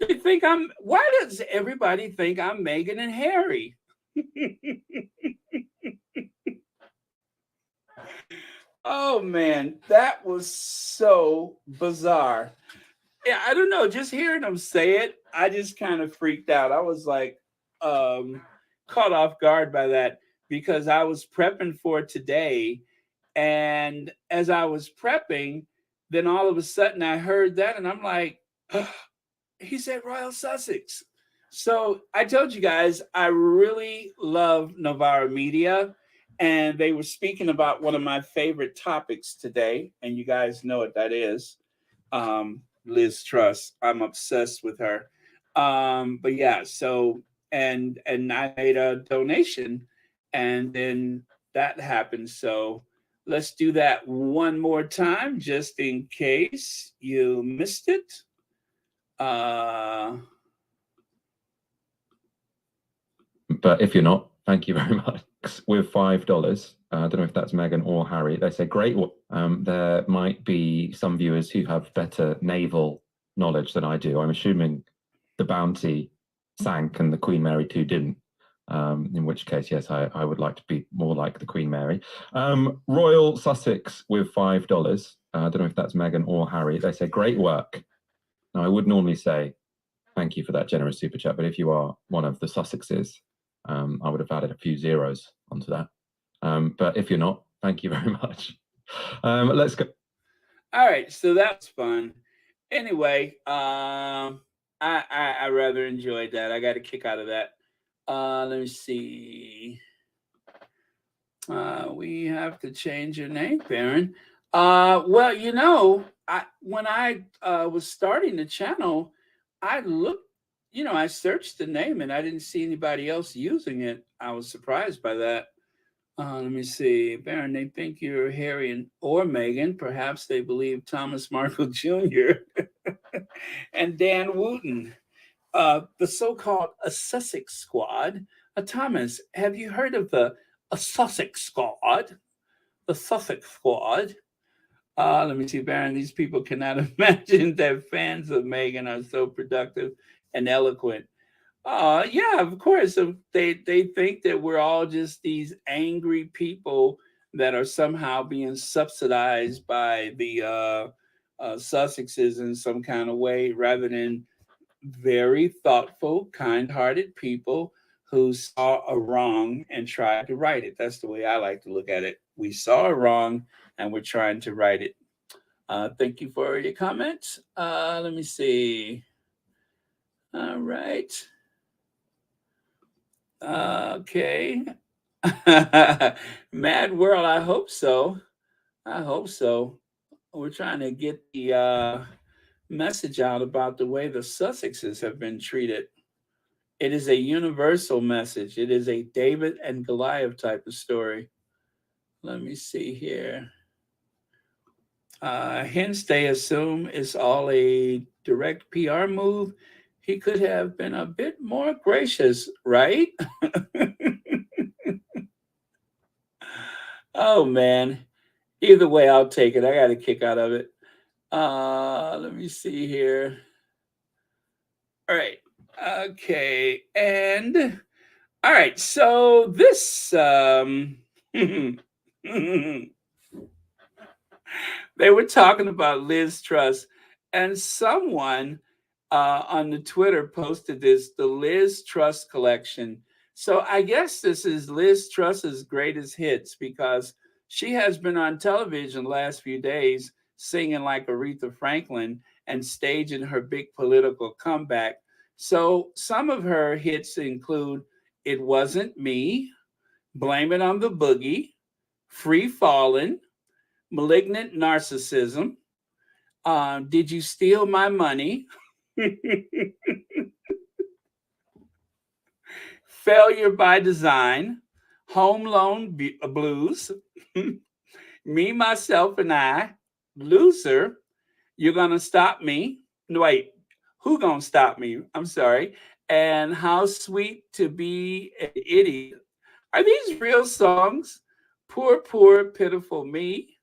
They think why does everybody think I'm Meghan and Harry? Oh man, that was so bizarre. Yeah, I don't know. Just hearing them say it, I just kind of freaked out. I was like caught off guard by that because I was prepping for today. And as I was prepping, then all of a sudden I heard that and I'm like, he said Royal Sussex. So I told you guys, I really love Navara Media. And they were speaking about one of my favorite topics today. And you guys know what that is. Liz Truss. I'm obsessed with her. But yeah, so and I made a donation and then that happened. So let's do that one more time just in case you missed it. But if you're not, thank you very much. With $5, I don't know if that's Meghan or Harry. They say, great. There might be some viewers who have better naval knowledge than I do. I'm assuming the Bounty sank and the Queen Mary 2 didn't. In which case, yes, I would like to be more like the Queen Mary. Royal Sussex with $5. I don't know if that's Meghan or Harry. They say, great work. Now, I would normally say, thank you for that generous super chat, but if you are one of the Sussexes, I would have added a few zeros onto that. But if you're not, thank you very much. Let's go. All right, so that's fun. Anyway, I rather enjoyed that. I got a kick out of that. Let me see. We have to change your name, Baron. Well, you know, when I was starting the channel, I looked, you know, I searched the name and I didn't see anybody else using it. I was surprised by that. Let me see. Baron, they think you're Harry or Meghan. Perhaps they believe Thomas Markle Jr. and Dan Wooten. The so-called a Sussex squad. Thomas, have you heard of a Sussex squad? The Sussex squad. Let me see, Baron. These people cannot imagine that fans of Meghan are so productive and eloquent. Yeah, of course. They think that we're all just these angry people that are somehow being subsidized by the Sussexes in some kind of way, rather than very thoughtful, kind-hearted people who saw a wrong and tried to right it. That's the way I like to look at it. We saw a wrong and we're trying to right it. Thank you for your comments. Let me see. All right. Okay. Mad World, I hope so. I hope so. We're trying to get the message out about the way the Sussexes have been treated. It is a universal message. It is a David and Goliath type of story. Let me see here. Hence, they assume it's all a direct PR move. He could have been a bit more gracious, right? Oh, man. Either way, I'll take it. I got a kick out of it. Let me see here. All right. Okay. And all right. So this they were talking about Liz Truss, and someone on the Twitter posted this, the Liz Truss collection. So I guess this is Liz Truss's greatest hits because she has been on television the last few days singing like Aretha Franklin and staging her big political comeback. So some of her hits include It Wasn't Me, Blame It on the Boogie, Free Fallin', Malignant Narcissism, Did You Steal My Money, Failure by Design, Home Loan Blues, Me, Myself, and I, Loser, You're Gonna Stop Me. No, wait, Who Gonna Stop Me? I'm sorry. And How Sweet to Be an Idiot. Are these real songs? Poor, poor, pitiful me.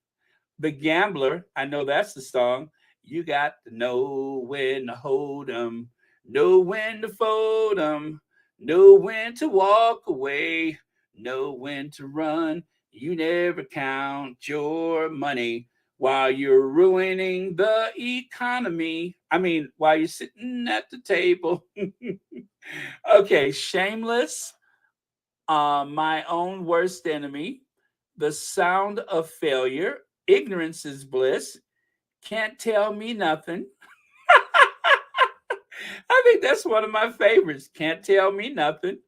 The Gambler, I know that's the song. You got to know when to hold 'em, know when to fold 'em, know when to walk away, know when to run. You never count your money while you're ruining the economy. I mean, while you're sitting at the table. Okay, Shameless, My Own Worst Enemy, The Sound of Failure, Ignorance is Bliss, Can't Tell Me Nothing. I think that's one of my favorites. Can't Tell Me Nothing.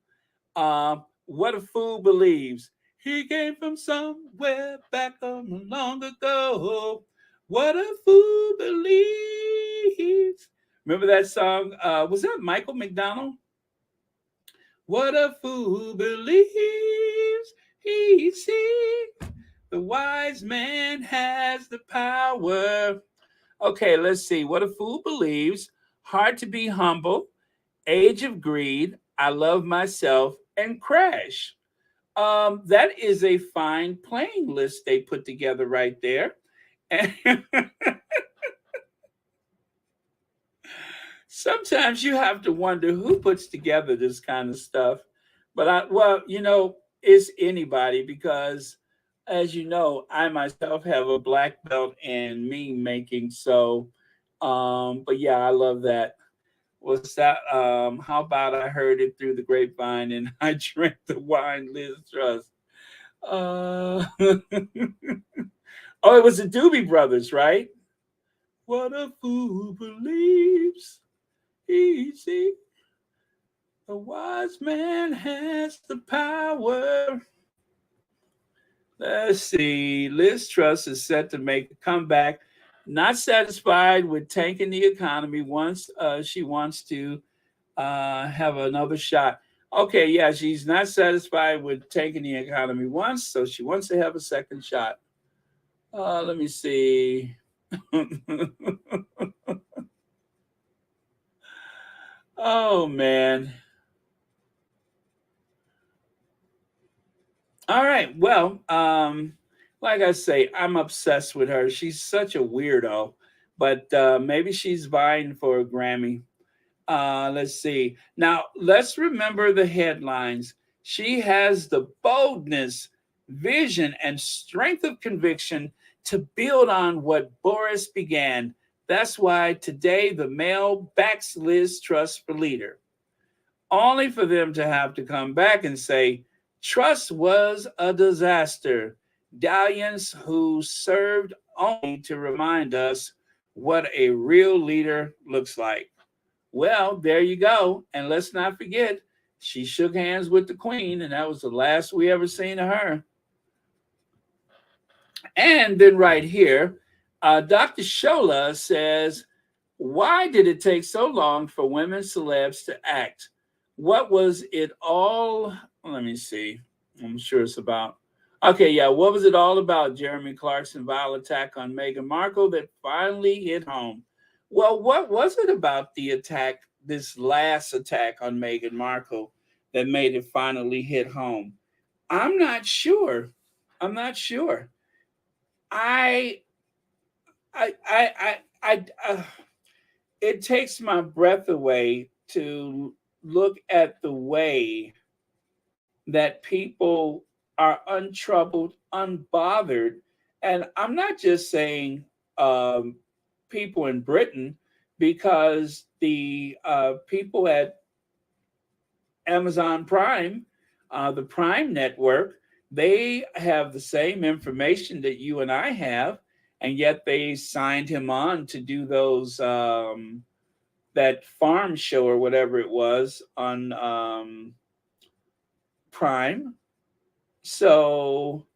What a Fool Believes. He came from somewhere back long ago. What a fool believes. Remember that song? Was that Michael McDonald? What a fool believes he sees. The wise man has the power. Okay, let's see. What a Fool Believes. Hard to Be Humble. Age of Greed. I Love Myself. And Crash. That is a fine playing list they put together right there. And sometimes you have to wonder who puts together this kind of stuff. But it's anybody because, as you know, I myself have a black belt in meme making. So, but yeah, I love that. What's that? How about I heard it through the grapevine and I drank the wine, Liz Truss. Oh, it was the Doobie Brothers, right? What a fool believes. Easy. A wise man has the power. Let's see. Liz Truss is set to make a comeback. Not satisfied with tanking the economy once she wants to have another shot. Okay, yeah, she's not satisfied with taking the economy once, so she wants to have a second shot. Let me see. Oh, man. All right. Well, like I say, I'm obsessed with her. She's such a weirdo, but maybe she's vying for a Grammy. Let's see. Now, let's remember the headlines. She has the boldness, vision, and strength of conviction to build on what Boris began. That's why today the Mail backs Liz Truss for leader, only for them to have to come back and say, Truss was a disaster. Dalliance who served only to remind us what a real leader looks like. Well, there you go. And let's not forget, she shook hands with the Queen, and that was the last we ever seen of her. And then right here, Dr. Shola says, Why did it take so long for women celebs to act? What was it all? Let me see. I'm sure it's about. Okay, yeah. What was it all about? Jeremy Clarkson vile attack on Meghan Markle that finally hit home. Well, what was it about the attack, this last attack on Meghan Markle, that made it finally hit home? I'm not sure. I'm not sure. I it takes my breath away to look at the way that people are untroubled, unbothered. And I'm not just saying people in Britain, because the people at Amazon Prime, the Prime network, they have the same information that you and I have, and yet they signed him on to do those that farm show or whatever it was on Prime. So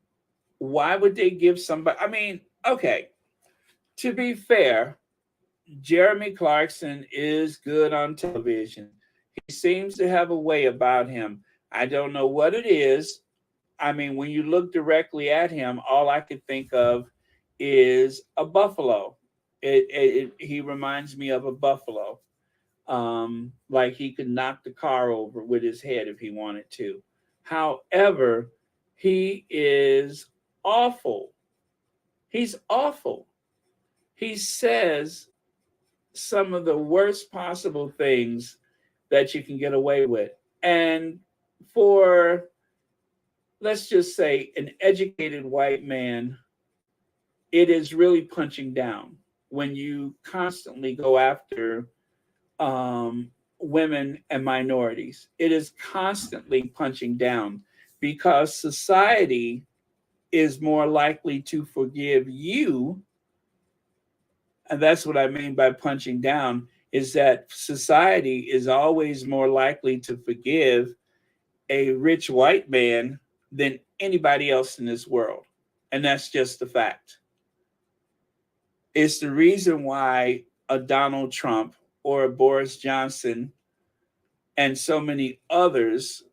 why would they give somebody? I mean, okay, to be fair, Jeremy Clarkson is good on television. He seems to have a way about him. I don't know what it is. I mean, when you look directly at him, all I could think of is a buffalo. He reminds me of a buffalo. Like he could knock the car over with his head if he wanted to. However, he is awful. He's awful. He says some of the worst possible things that you can get away with. And for, let's just say, an educated white man, it is really punching down when you constantly go after women and minorities. It is constantly punching down because society is more likely to forgive you. And that's what I mean by punching down, is that society is always more likely to forgive a rich white man than anybody else in this world. And that's just the fact. It's the reason why a Donald Trump or a Boris Johnson and so many others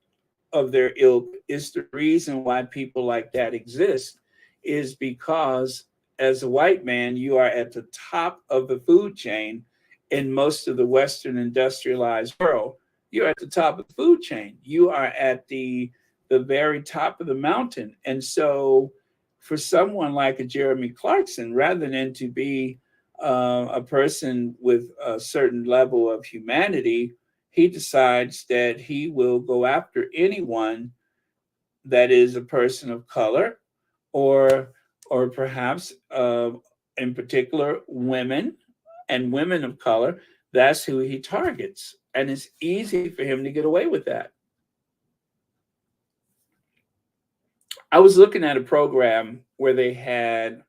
of their ilk, is the reason why people like that exist, is because as a white man, you are at the top of the food chain in most of the Western industrialized world. You're at the top of the food chain. You are at the very top of the mountain. And so for someone like a Jeremy Clarkson, rather than to be a person with a certain level of humanity, he decides that he will go after anyone that is a person of color, or perhaps in particular women and women of color. That's who he targets, and it's easy for him to get away with that. I was looking at a program where they had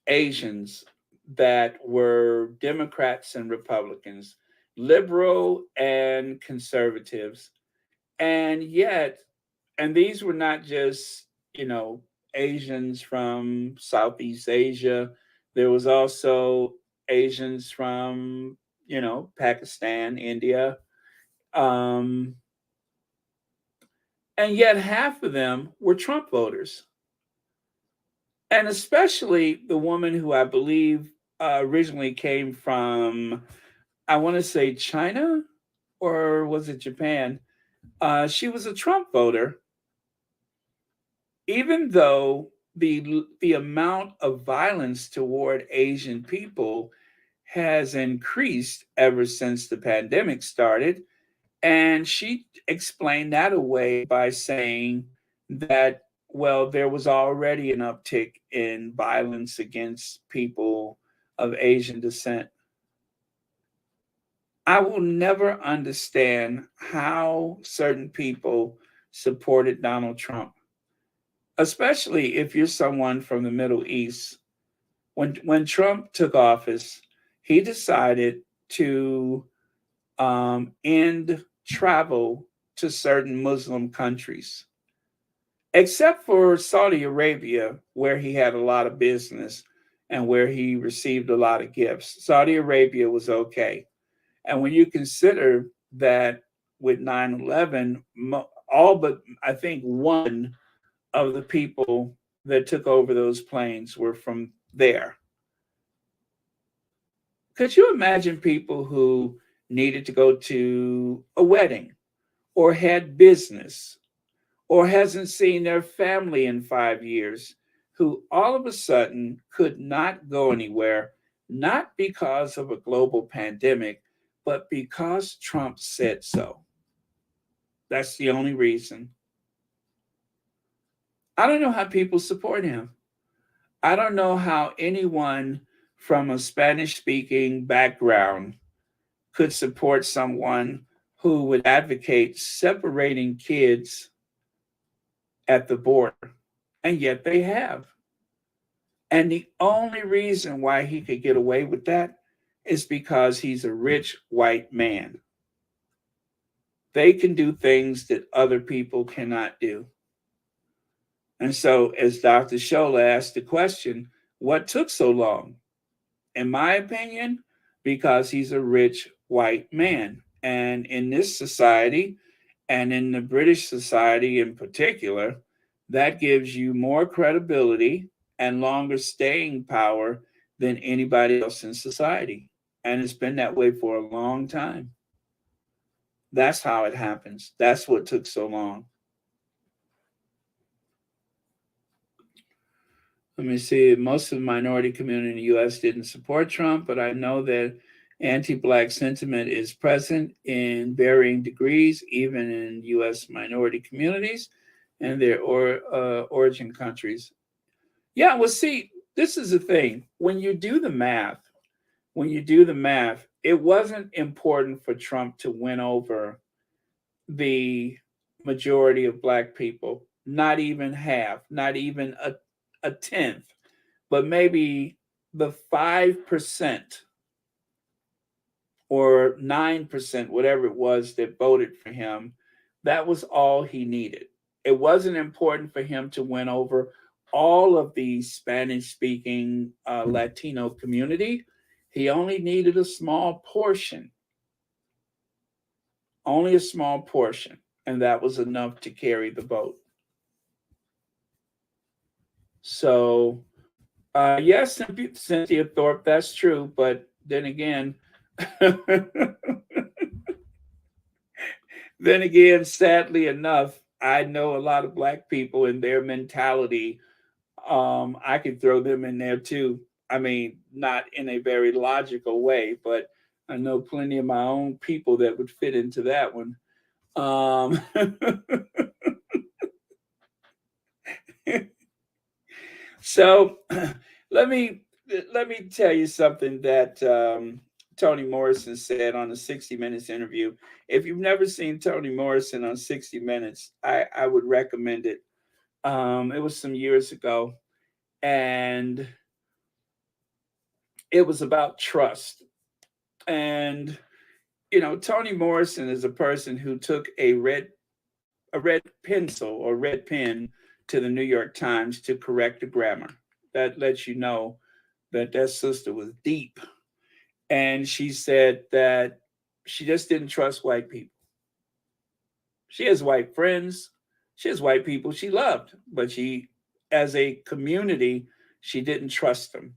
Asians that were Democrats and Republicans, liberal and conservatives, and yet, and these were not just, Asians from Southeast Asia. There was also Asians from, Pakistan, India. And yet half of them were Trump voters. And especially the woman who I believe originally came from, I want to say China, or was it Japan? She was a Trump voter, even though the amount of violence toward Asian people has increased ever since the pandemic started. And she explained that away by saying that, well, there was already an uptick in violence against people of Asian descent. I will never understand how certain people supported Donald Trump, especially if you're someone from the Middle East. When Trump took office, he decided to end travel to certain Muslim countries, except for Saudi Arabia, where he had a lot of business. and where he received a lot of gifts. Saudi Arabia was okay. And when you consider that with 9/11, all but I think one of the people that took over those planes were from there. Could you imagine people who needed to go to a wedding or had business or hasn't seen their family in 5 years, who all of a sudden could not go anywhere, not because of a global pandemic, but because Trump said so? That's the only reason. I don't know how people support him. I don't know how anyone from a Spanish speaking background could support someone who would advocate separating kids at the border. And yet they have. And the only reason why he could get away with that is because he's a rich white man. They can do things that other people cannot do. And so, as Dr. Shola asked the question, what took so long? In my opinion, because he's a rich white man. And in this society, and in the British society in particular, that gives you more credibility and longer staying power than anybody else in society. And it's been that way for a long time. That's how it happens. That's what took so long. Let me see. Most of the minority community in the U.S. didn't support Trump, but I know that anti-Black sentiment is present in varying degrees, even in U.S. minority communities and their origin countries. Yeah, well, see, this is the thing. When you do the math, it wasn't important for Trump to win over the majority of Black people, not even half, not even a tenth, but maybe the 5% or 9%, whatever it was that voted for him. That was all he needed. It wasn't important for him to win over all of the Spanish speaking Latino community. He only needed a small portion, only a small portion, and that was enough to carry the vote. So, yes, Cynthia Thorpe, that's true. But then again, sadly enough, I know a lot of Black people and their mentality. I could throw them in there too. I mean, not in a very logical way, but I know plenty of my own people that would fit into that one. So let me tell you something that Toni Morrison said on the 60 Minutes interview. If you've never seen Toni Morrison on 60 Minutes, I would recommend it. It was some years ago, and it was about trust. And Toni Morrison is a person who took a red pencil or red pen to the New York Times to correct the grammar. That lets you know that sister was deep. And she said that she just didn't trust white people. She has white friends. She has white people she loved, but as a community, she didn't trust them.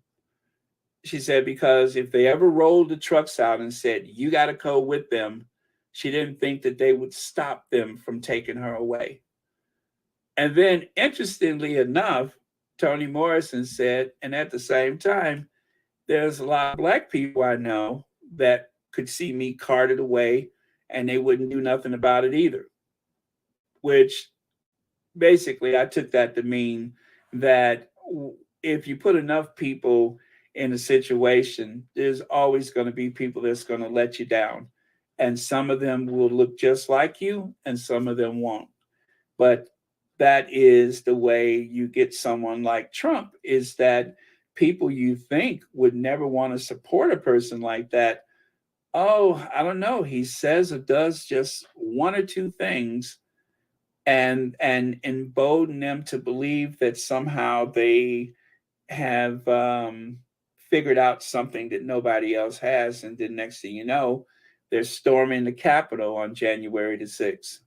She said because if they ever rolled the trucks out and said, you got to go with them, she didn't think that they would stop them from taking her away. And then, interestingly enough, Toni Morrison said, and at the same time, there's a lot of Black people I know that could see me carted away and they wouldn't do nothing about it either. Which basically I took that to mean that if you put enough people in a situation, there's always going to be people that's going to let you down. And some of them will look just like you and some of them won't. But that is the way you get someone like Trump, is that people you think would never want to support a person like that. Oh, I don't know. He says or does just one or two things and embolden them to believe that somehow they have figured out something that nobody else has, and then next thing you know, they're storming the Capitol on January the 6th.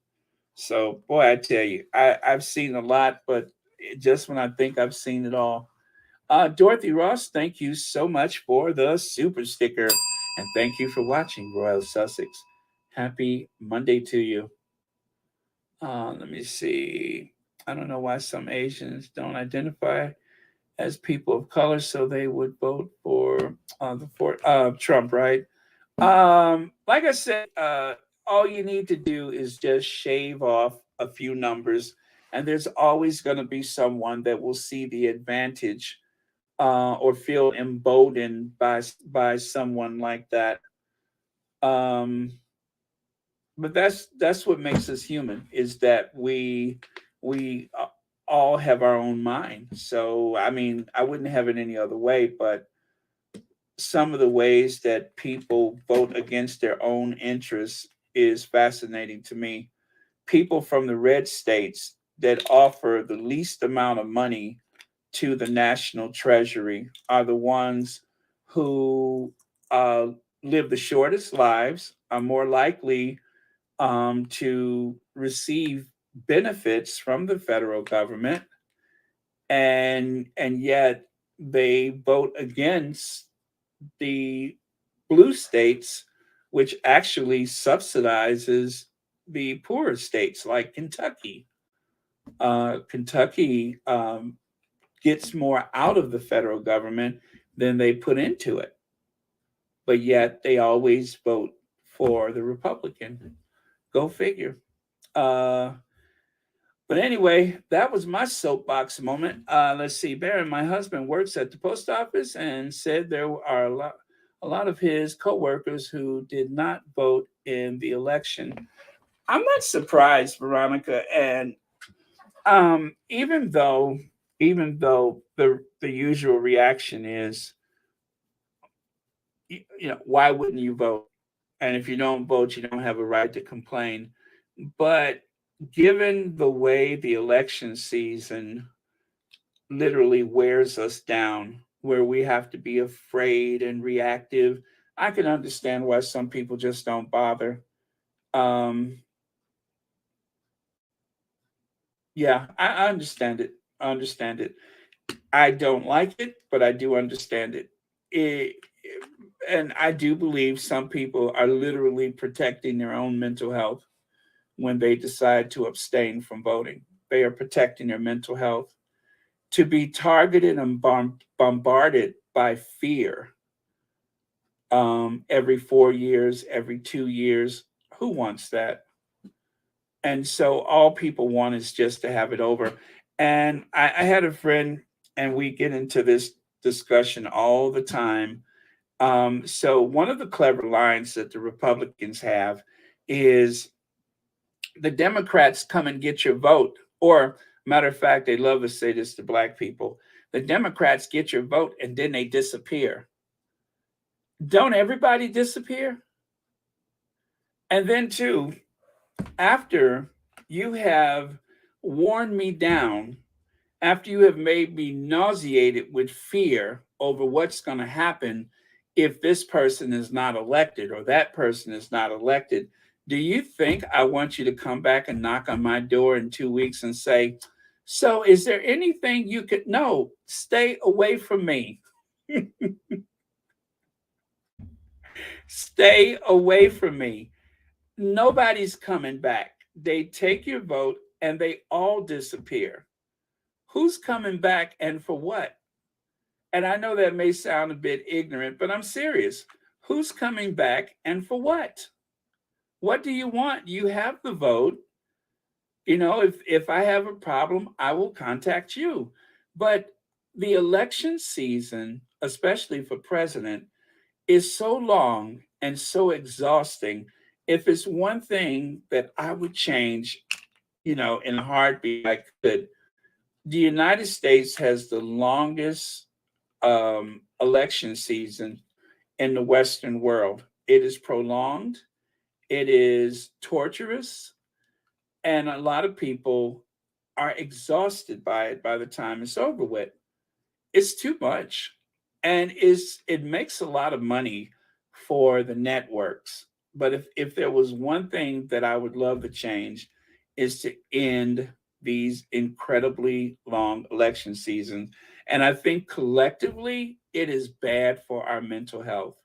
So, boy, I tell you, I've seen a lot, but just when I think I've seen it all. Dorothy Ross, thank you so much for the super sticker. And thank you for watching Royal Sussex. Happy Monday to you. Let me see. I don't know why some Asians don't identify as people of color, so they would vote for Trump, right? Like I said, all you need to do is just shave off a few numbers, and there's always going to be someone that will see the advantage or feel emboldened by someone like that. But that's what makes us human, is that we all have our own mind. So I mean, I wouldn't have it any other way, but some of the ways that people vote against their own interests is fascinating to me. People from the red states that offer the least amount of money to the national treasury are the ones who uh, live the shortest lives, are more likely to receive benefits from the federal government, and yet they vote against the blue states, which actually subsidizes the poorer states like Kentucky. Kentucky gets more out of the federal government than they put into it, but yet they always vote for the Republican. Go figure. Uh, but anyway, that was my soapbox moment. Let's see. Barron, my husband, works at the post office and said there are a lot of his coworkers who did not vote in the election. I'm not surprised, Veronica. And even though the usual reaction is, why wouldn't you vote? And if you don't vote, you don't have a right to complain. But given the way the election season literally wears us down, where we have to be afraid and reactive, I can understand why some people just don't bother. Um, yeah, I understand it. I understand it. I don't like it, but I do understand it. it. And I do believe some people are literally protecting their own mental health when they decide to abstain from voting. They are protecting their mental health. To be targeted and bombarded by fear every 4 years, every 2 years, who wants that? And so all people want is just to have it over. And I had a friend, and we get into this discussion all the time. So one of the clever lines that the Republicans have is, the Democrats come and get your vote. Or, matter of fact, they love to say this to Black people: the Democrats get your vote and then they disappear. Don't everybody disappear? And then, too, after you have worn me down, after you have made me nauseated with fear over what's going to happen if this person is not elected or that person is not elected, do you think I want you to come back and knock on my door in 2 weeks and say, so is there anything you could? No, stay away from me. Stay away from me. Nobody's coming back. They take your vote and they all disappear. Who's coming back and for what? And I know that may sound a bit ignorant, but I'm serious. Who's coming back and for what? What do you want? You have the vote. If I have a problem, I will contact you. But the election season, especially for president, is so long and so exhausting. If it's one thing that I would change, in a heartbeat, I could. The United States has the longest election season in the Western world. It is prolonged, it is torturous, and a lot of people are exhausted by it by the time it's over with. it's too much. And it makes a lot of money for the networks. But if there was one thing that I would love to change is to end these incredibly long election seasons. And I think collectively it is bad for our mental health.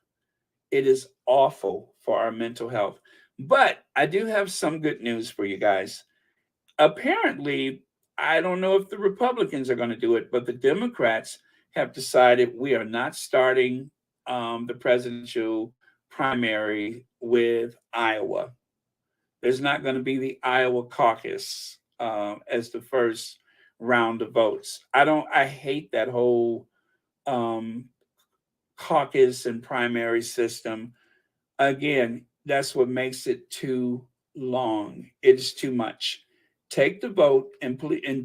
It is awful for our mental health. But I do have some good news for you guys. Apparently, I don't know if the Republicans are going to do it, but the Democrats have decided we are not starting the presidential primary with Iowa. There's not going to be the Iowa caucus as the first round of votes. I hate that whole um, caucus and primary system. Again, that's what makes it too long. It is too much. Take the vote and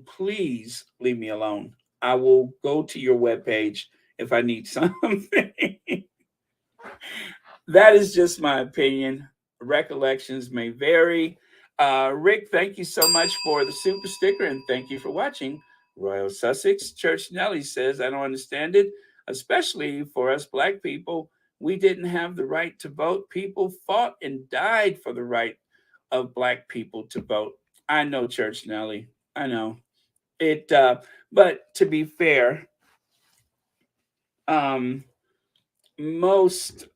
please leave me alone. I will go to your webpage if I need something. That is just my opinion. Recollections may vary. Rick, thank you so much for the super sticker and thank you for watching. Royal Sussex Church Nellie says, I don't understand it, especially for us Black people. We didn't have the right to vote. People fought and died for the right of Black people to vote. I know, Church Nellie. I know it. But to be fair, most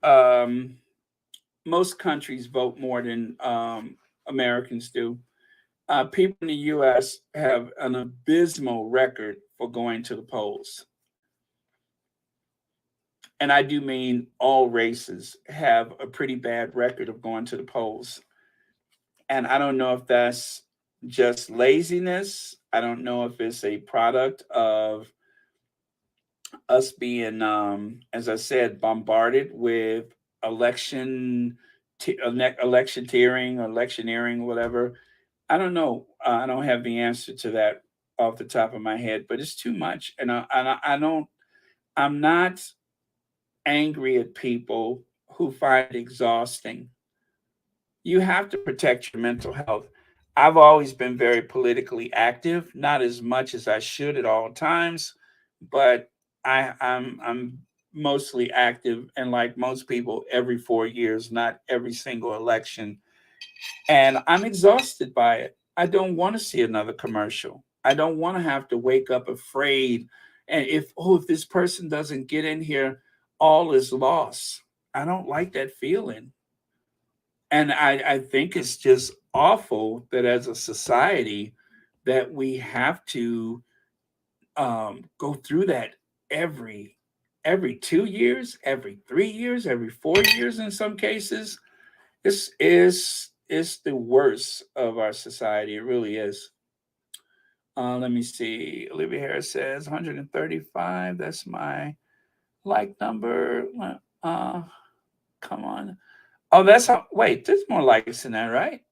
countries vote more than Americans do. People in the U.S. have an abysmal record for going to the polls. And I do mean all races have a pretty bad record of going to the polls. And I don't know if that's just laziness. I don't know if it's a product of us being, as I said, bombarded with electioneering, whatever. I don't know. I don't have the answer to that off the top of my head, but it's too much. And I'm not angry at people who find it exhausting. You have to protect your mental health. I've always been very politically active, not as much as I should at all times, but I'm mostly active, and like most people, every 4 years, not every single election. And I'm exhausted by it. I don't want to see another commercial. I don't want to have to wake up afraid. And if this person doesn't get in here, all is lost. I don't like that feeling. And I think it's just awful that as a society that we have to go through that every 2 years, every 3 years, every 4 years in some cases. This is the worst of our society. It really is. Let me see. Olivia Harris says 135. That's my like number. Come on. Oh, that's how. Wait, there's more likes than that, right?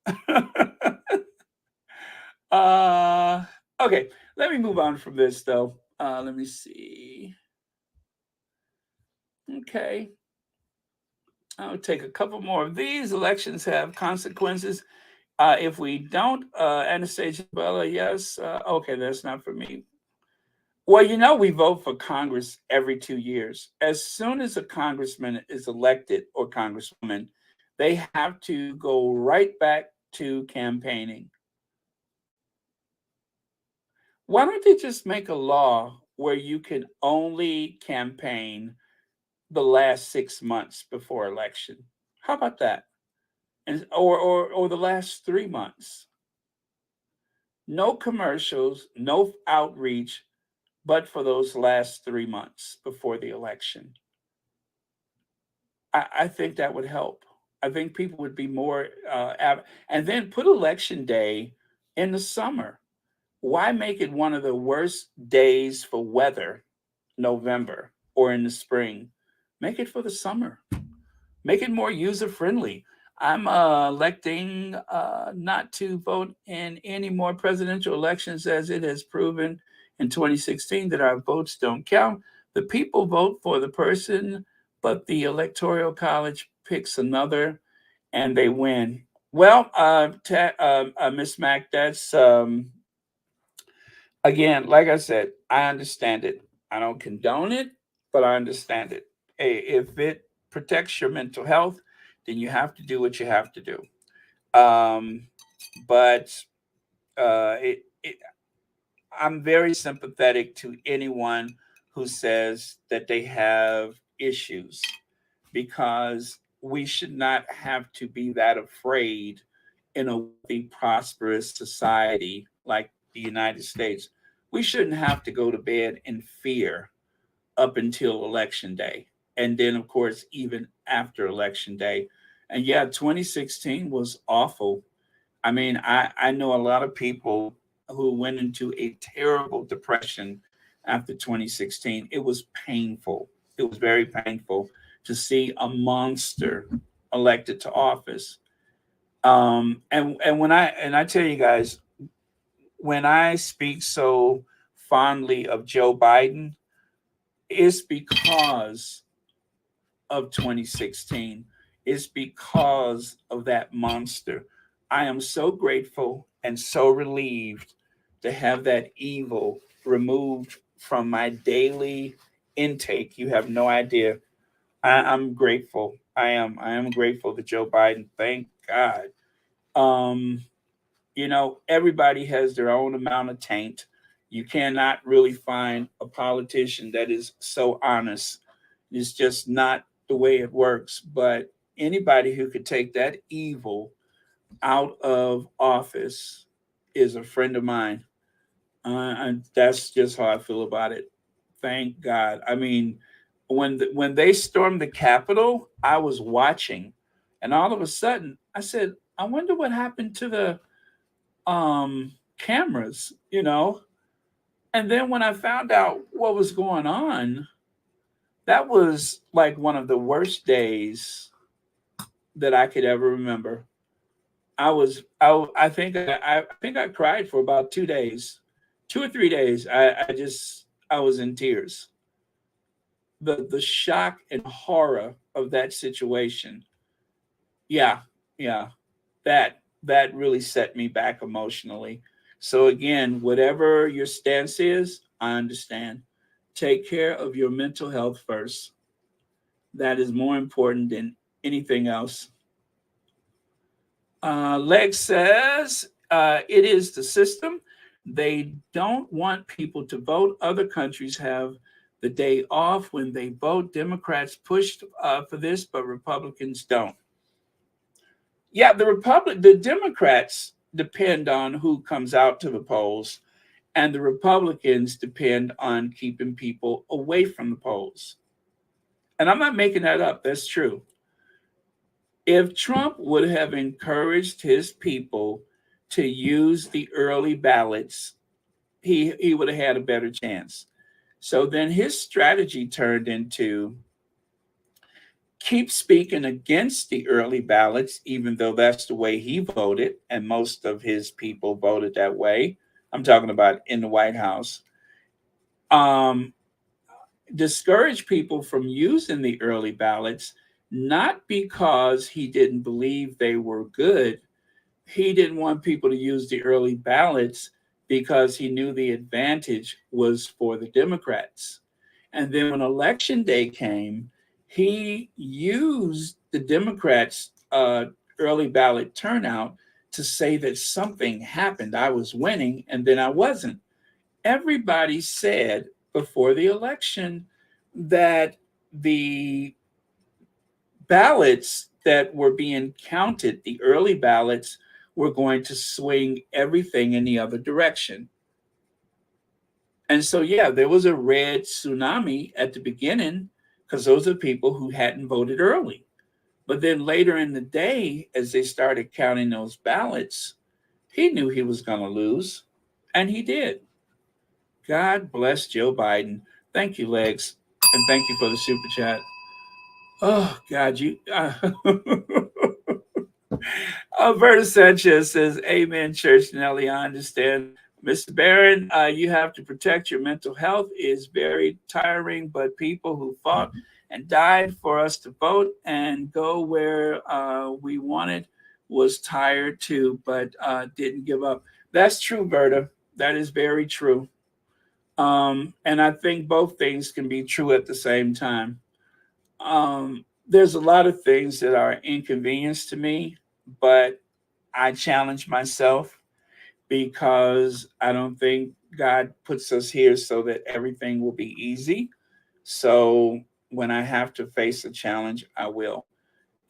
Okay. Let me move on from this, though. Let me see. Okay. I'll take a couple more of these. Elections have consequences. If we don't, Anastasia Bella, yes. Okay, that's not for me. Well, we vote for Congress every 2 years. As soon as a congressman is elected or congresswoman, they have to go right back to campaigning. Why don't they just make a law where you can only campaign the last 6 months before election? How about that? And or the last 3 months. No commercials, no outreach, but for those last 3 months before the election. I think that would help. I think people would be more and then put election day in the summer. Why make it one of the worst days for weather, November, or in the spring? Make it for the summer. Make it more user friendly. I'm electing not to vote in any more presidential elections, as it has proven in 2016 that our votes don't count. The people vote for the person, but the Electoral College picks another and they win. Well, Miss Mac, that's again, like I said, I understand it. I don't condone it, but I understand it. Hey, if it protects your mental health, then you have to do what you have to do. But I'm very sympathetic to anyone who says that they have issues, because we should not have to be that afraid in a wealthy, prosperous society like the United States. We shouldn't have to go to bed in fear up until election day. And then, of course, even after election day. And yeah, 2016 was awful. I mean, I know a lot of people who went into a terrible depression after 2016. It was painful. It was very painful to see a monster elected to office. And when I tell you guys, when I speak so fondly of Joe Biden, it's because of 2016. It's because of that monster. I am so grateful and so relieved to have that evil removed from my daily intake. You have no idea. I'm grateful. I am grateful to Joe Biden. Thank God. Um, everybody has their own amount of taint. You cannot really find a politician that is so honest. It's just not the way it works. But anybody who could take that evil out of office is a friend of mine. And that's just how I feel about it. Thank God. I mean, when they stormed the Capitol, I was watching, and all of a sudden, I said, "I wonder what happened to the cameras." And then when I found out what was going on, that was like one of the worst days that I could ever remember. I think I cried for about 2 days, 2 or 3 days. I was in tears. The shock and horror of that situation. Yeah, yeah. That really set me back emotionally. So again, whatever your stance is, I understand. Take care of your mental health first. That is more important than anything else. Lex says it is the system. They don't want people to vote. Other countries have the day off when they vote. Democrats pushed for this, but Republicans don't. Yeah, the Democrats depend on who comes out to the polls, and the Republicans depend on keeping people away from the polls. And I'm not making that up. That's true. If Trump would have encouraged his people to use the early ballots, he would have had a better chance. So then his strategy turned into keep speaking against the early ballots, even though that's the way he voted, and most of his people voted that way. I'm talking about in the White House. Discourage people from using the early ballots, not because he didn't believe they were good. He didn't want people to use the early ballots because he knew the advantage was for the Democrats. And then when election day came, he used the Democrats' early ballot turnout to say that something happened. I was winning, and then I wasn't. Everybody said before the election that the ballots that were being counted, the early ballots, were going to swing everything in the other direction. And so, yeah, there was a red tsunami at the beginning because those are people who hadn't voted early. But then later in the day, as they started counting those ballots, he knew he was going to lose, and he did. God bless Joe Biden. Thank you, Legs, and thank you for the super chat. Oh, God, you. Alberta Sanchez says, Amen, Church Nelly. I understand. Mr. Barron, you have to protect your mental health. It is very tiring, but people who fought and died for us to vote and go where we wanted was tired too, but didn't give up. That's true, Berta. That is very true. And I think both things can be true at the same time. There's a lot of things that are inconvenience to me, but I challenge myself because I don't think God puts us here so that everything will be easy. So when I have to face a challenge, I will.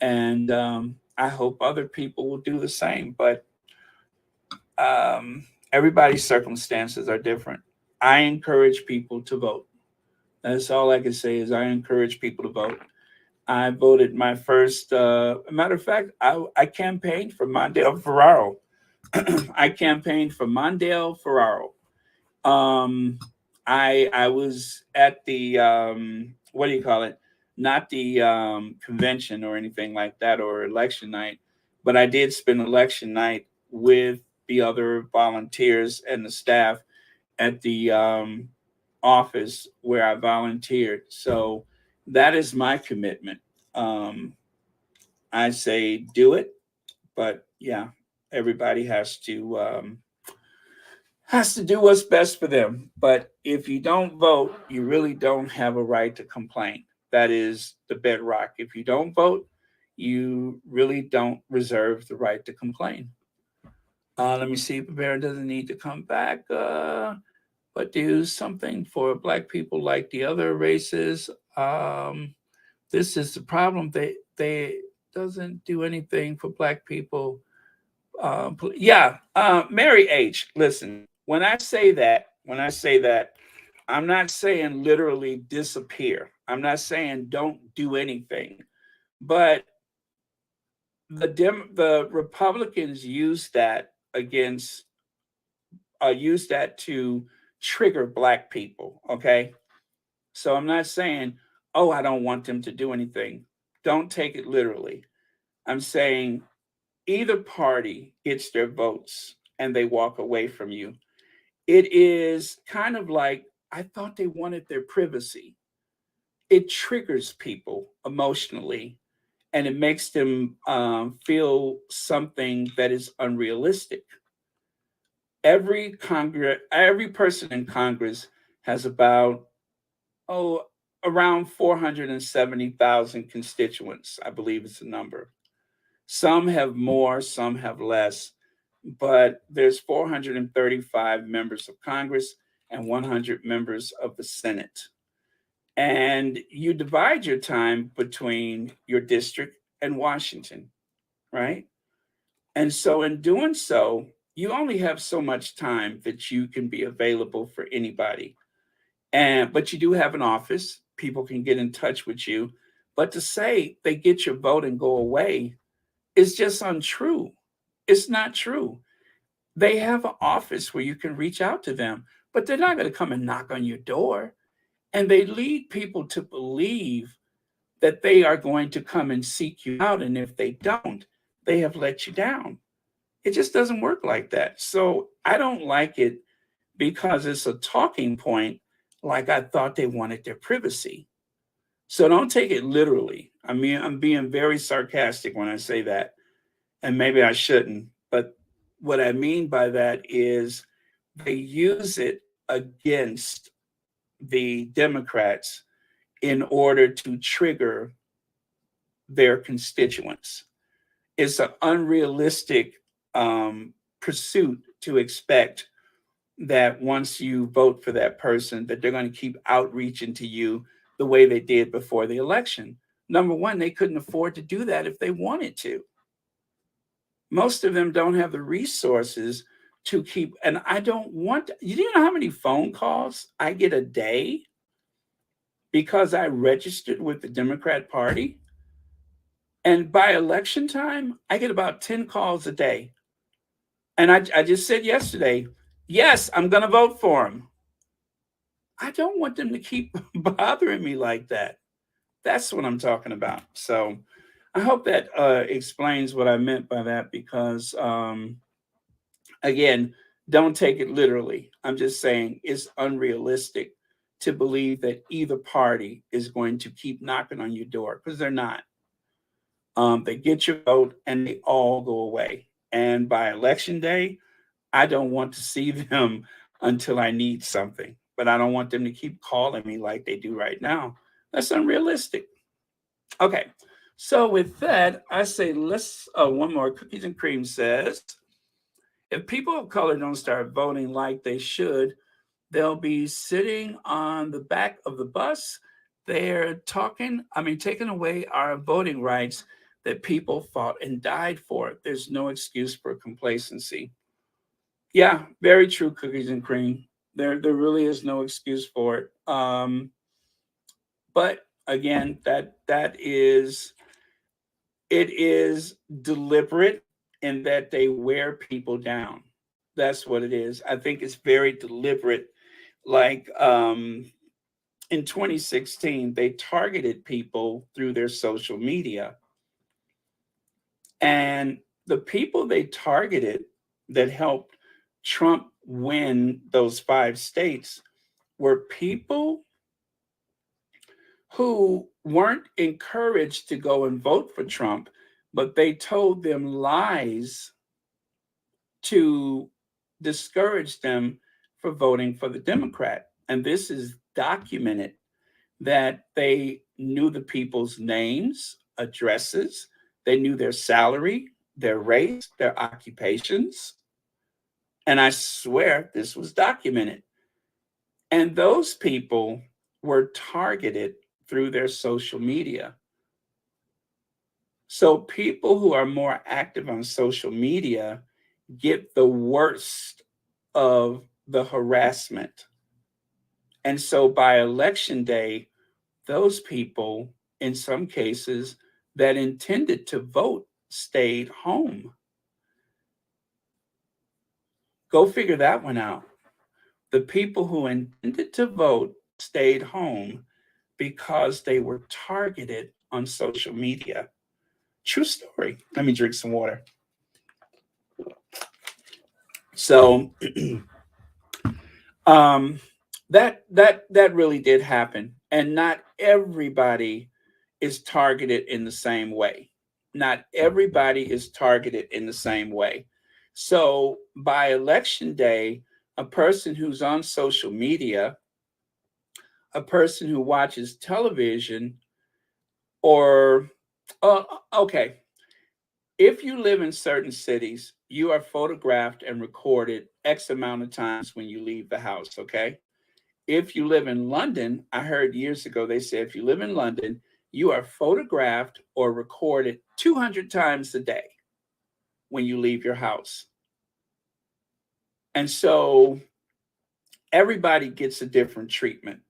And I hope other people will do the same. But everybody's circumstances are different. I encourage people to vote. That's all I can say is I encourage people to vote. I voted my first, matter of fact, I campaigned for Mondale Ferraro. I campaigned for Mondale Ferraro. I was at the what do you call it? Not the convention or anything like that or election night, but I did spend election night with the other volunteers and the staff at the office where I volunteered. So that is my commitment. I say do it, but yeah, everybody has to do what's best for them. But if you don't vote, you really don't have a right to complain. That is the bedrock. If you don't vote, you really don't reserve the right to complain. Let me see if Bear doesn't need to come back, but do something for Black people like the other races. This is the problem. They doesn't do anything for Black people. Mary H. Listen, when I say that, I'm not saying literally disappear. I'm not saying don't do anything, but the Republicans use that to trigger Black people. Okay, so I'm not saying, oh, I don't want them to do anything. Don't take it literally. I'm saying either party gets their votes and they walk away from you. It is kind of like, I thought they wanted their privacy. It triggers people emotionally and it makes them feel something that is unrealistic. Every person in Congress has around 470,000 constituents, I believe is the number. Some have more, some have less, but there's 435 members of Congress and 100 members of the Senate. And you divide your time between your district and Washington, right? And so in doing so, you only have so much time that you can be available for anybody. But you do have an office, people can get in touch with you. But to say they get your vote and go away, it's just untrue. It's not true. They have an office where you can reach out to them, but they're not going to come and knock on your door. And they lead people to believe that they are going to come and seek you out. And if they don't, they have let you down. It just doesn't work like that. So I don't like it because it's a talking point, like I thought they wanted their privacy. So don't take it literally. I mean, I'm being very sarcastic when I say that, and maybe I shouldn't. But what I mean by that is they use it against the Democrats in order to trigger their constituents. It's an unrealistic pursuit to expect that once you vote for that person, that they're going to keep outreaching to you the way they did before the election. Number one, they couldn't afford to do that if they wanted to. Most of them don't have the resources to keep, and I don't want, you know how many phone calls I get a day because I registered with the Democrat Party? And by election time, I get about 10 calls a day. And I just said yesterday, yes, I'm going to vote for him. I don't want them to keep bothering me like that. That's what I'm talking about. So I hope that explains what I meant by that because, again, don't take it literally. I'm just saying it's unrealistic to believe that either party is going to keep knocking on your door because they're not. They get your vote and they all go away. And by election day, I don't want to see them until I need something. but I don't want them to keep calling me like they do right now. That's unrealistic. Okay, so with that, I say let's, one more. Cookies and Cream says, if people of color don't start voting like they should, they'll be sitting on the back of the bus. They're taking away our voting rights that people fought and died for. There's no excuse for complacency. Yeah, very true, Cookies and Cream. There really is no excuse for it. But again, it is deliberate in that they wear people down. That's what it is. I think it's very deliberate. Like in 2016, they targeted people through their social media. And the people they targeted that helped Trump win those 5 states were people who weren't encouraged to go and vote for Trump, but they told them lies to discourage them for voting for the Democrat. And this is documented, that they knew the people's names, addresses, they knew their salary, their race, their occupations. And I swear this was documented. And those people were targeted through their social media. So people who are more active on social media get the worst of the harassment. And so by election day, those people, in some cases, that intended to vote stayed home. Go figure that one out. The people who intended to vote stayed home because they were targeted on social media. True story. Let me drink some water. So that really did happen, and not everybody is targeted in the same way. Not everybody is targeted in the same way. So by election day, a person who's on social media, a person who watches television, or okay, if you live in certain cities, you are photographed and recorded X amount of times when you leave the house, okay? If you live in London, I heard years ago, they said if you live in London, you are photographed or recorded 200 times a day when you leave your house. And so everybody gets a different treatment.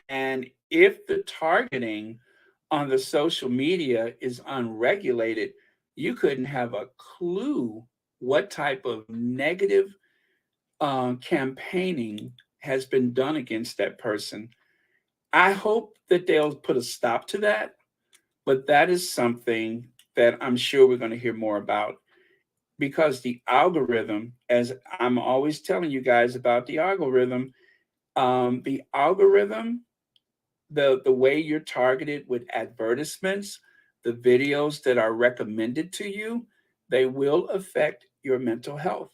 And if the targeting on the social media is unregulated, you couldn't have a clue what type of negative campaigning has been done against that person. I hope that they'll put a stop to that, but that is something that I'm sure we're going to hear more about, because the algorithm, as I'm always telling you guys about the algorithm, the way you're targeted with advertisements, the videos that are recommended to you, they will affect your mental health.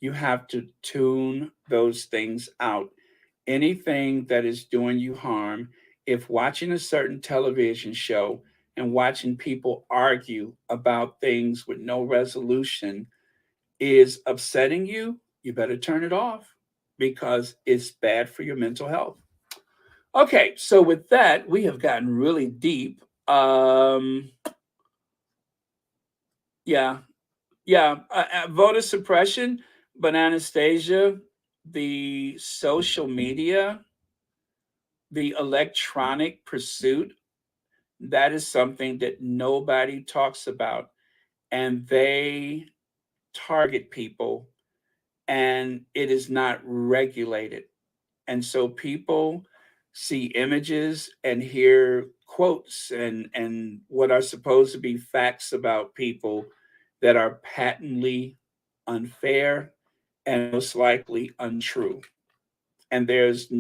You have to tune those things out. Anything that is doing you harm, if watching a certain television show and watching people argue about things with no resolution is upsetting you, you better turn it off, because it's bad for your mental health. Okay, so with that, we have gotten really deep. Voter suppression, but Anastasia, the social media, the electronic pursuit, that is something that nobody talks about. And they target people, and it is not regulated. And so people see images and hear quotes and what are supposed to be facts about people that are patently unfair and most likely untrue. And there's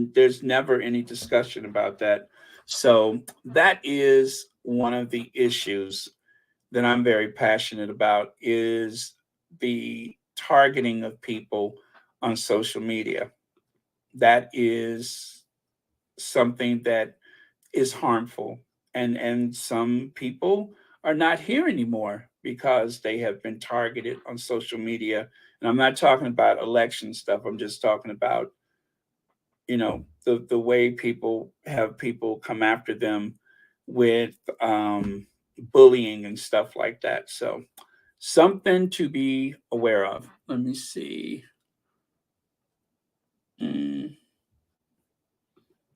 never any discussion about that. So that is one of the issues that I'm very passionate about, is the targeting of people on social media. that is something that is harmful. And some people are not here anymore because they have been targeted on social media. And I'm not talking about election stuff. I'm just talking about, the way people have people come after them with bullying and stuff like that. So something to be aware of. Let me see.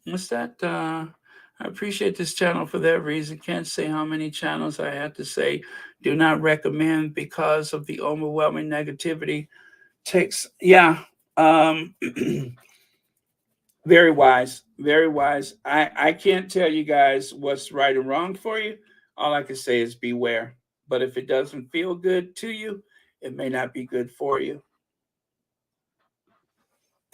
What's that? I appreciate this channel for that reason. Can't say how many channels I have to say. Do not recommend because of the overwhelming negativity. Takes, yeah. Very wise, very wise. I can't tell you guys what's right or wrong for you. All I can say is beware. But if it doesn't feel good to you, it may not be good for you.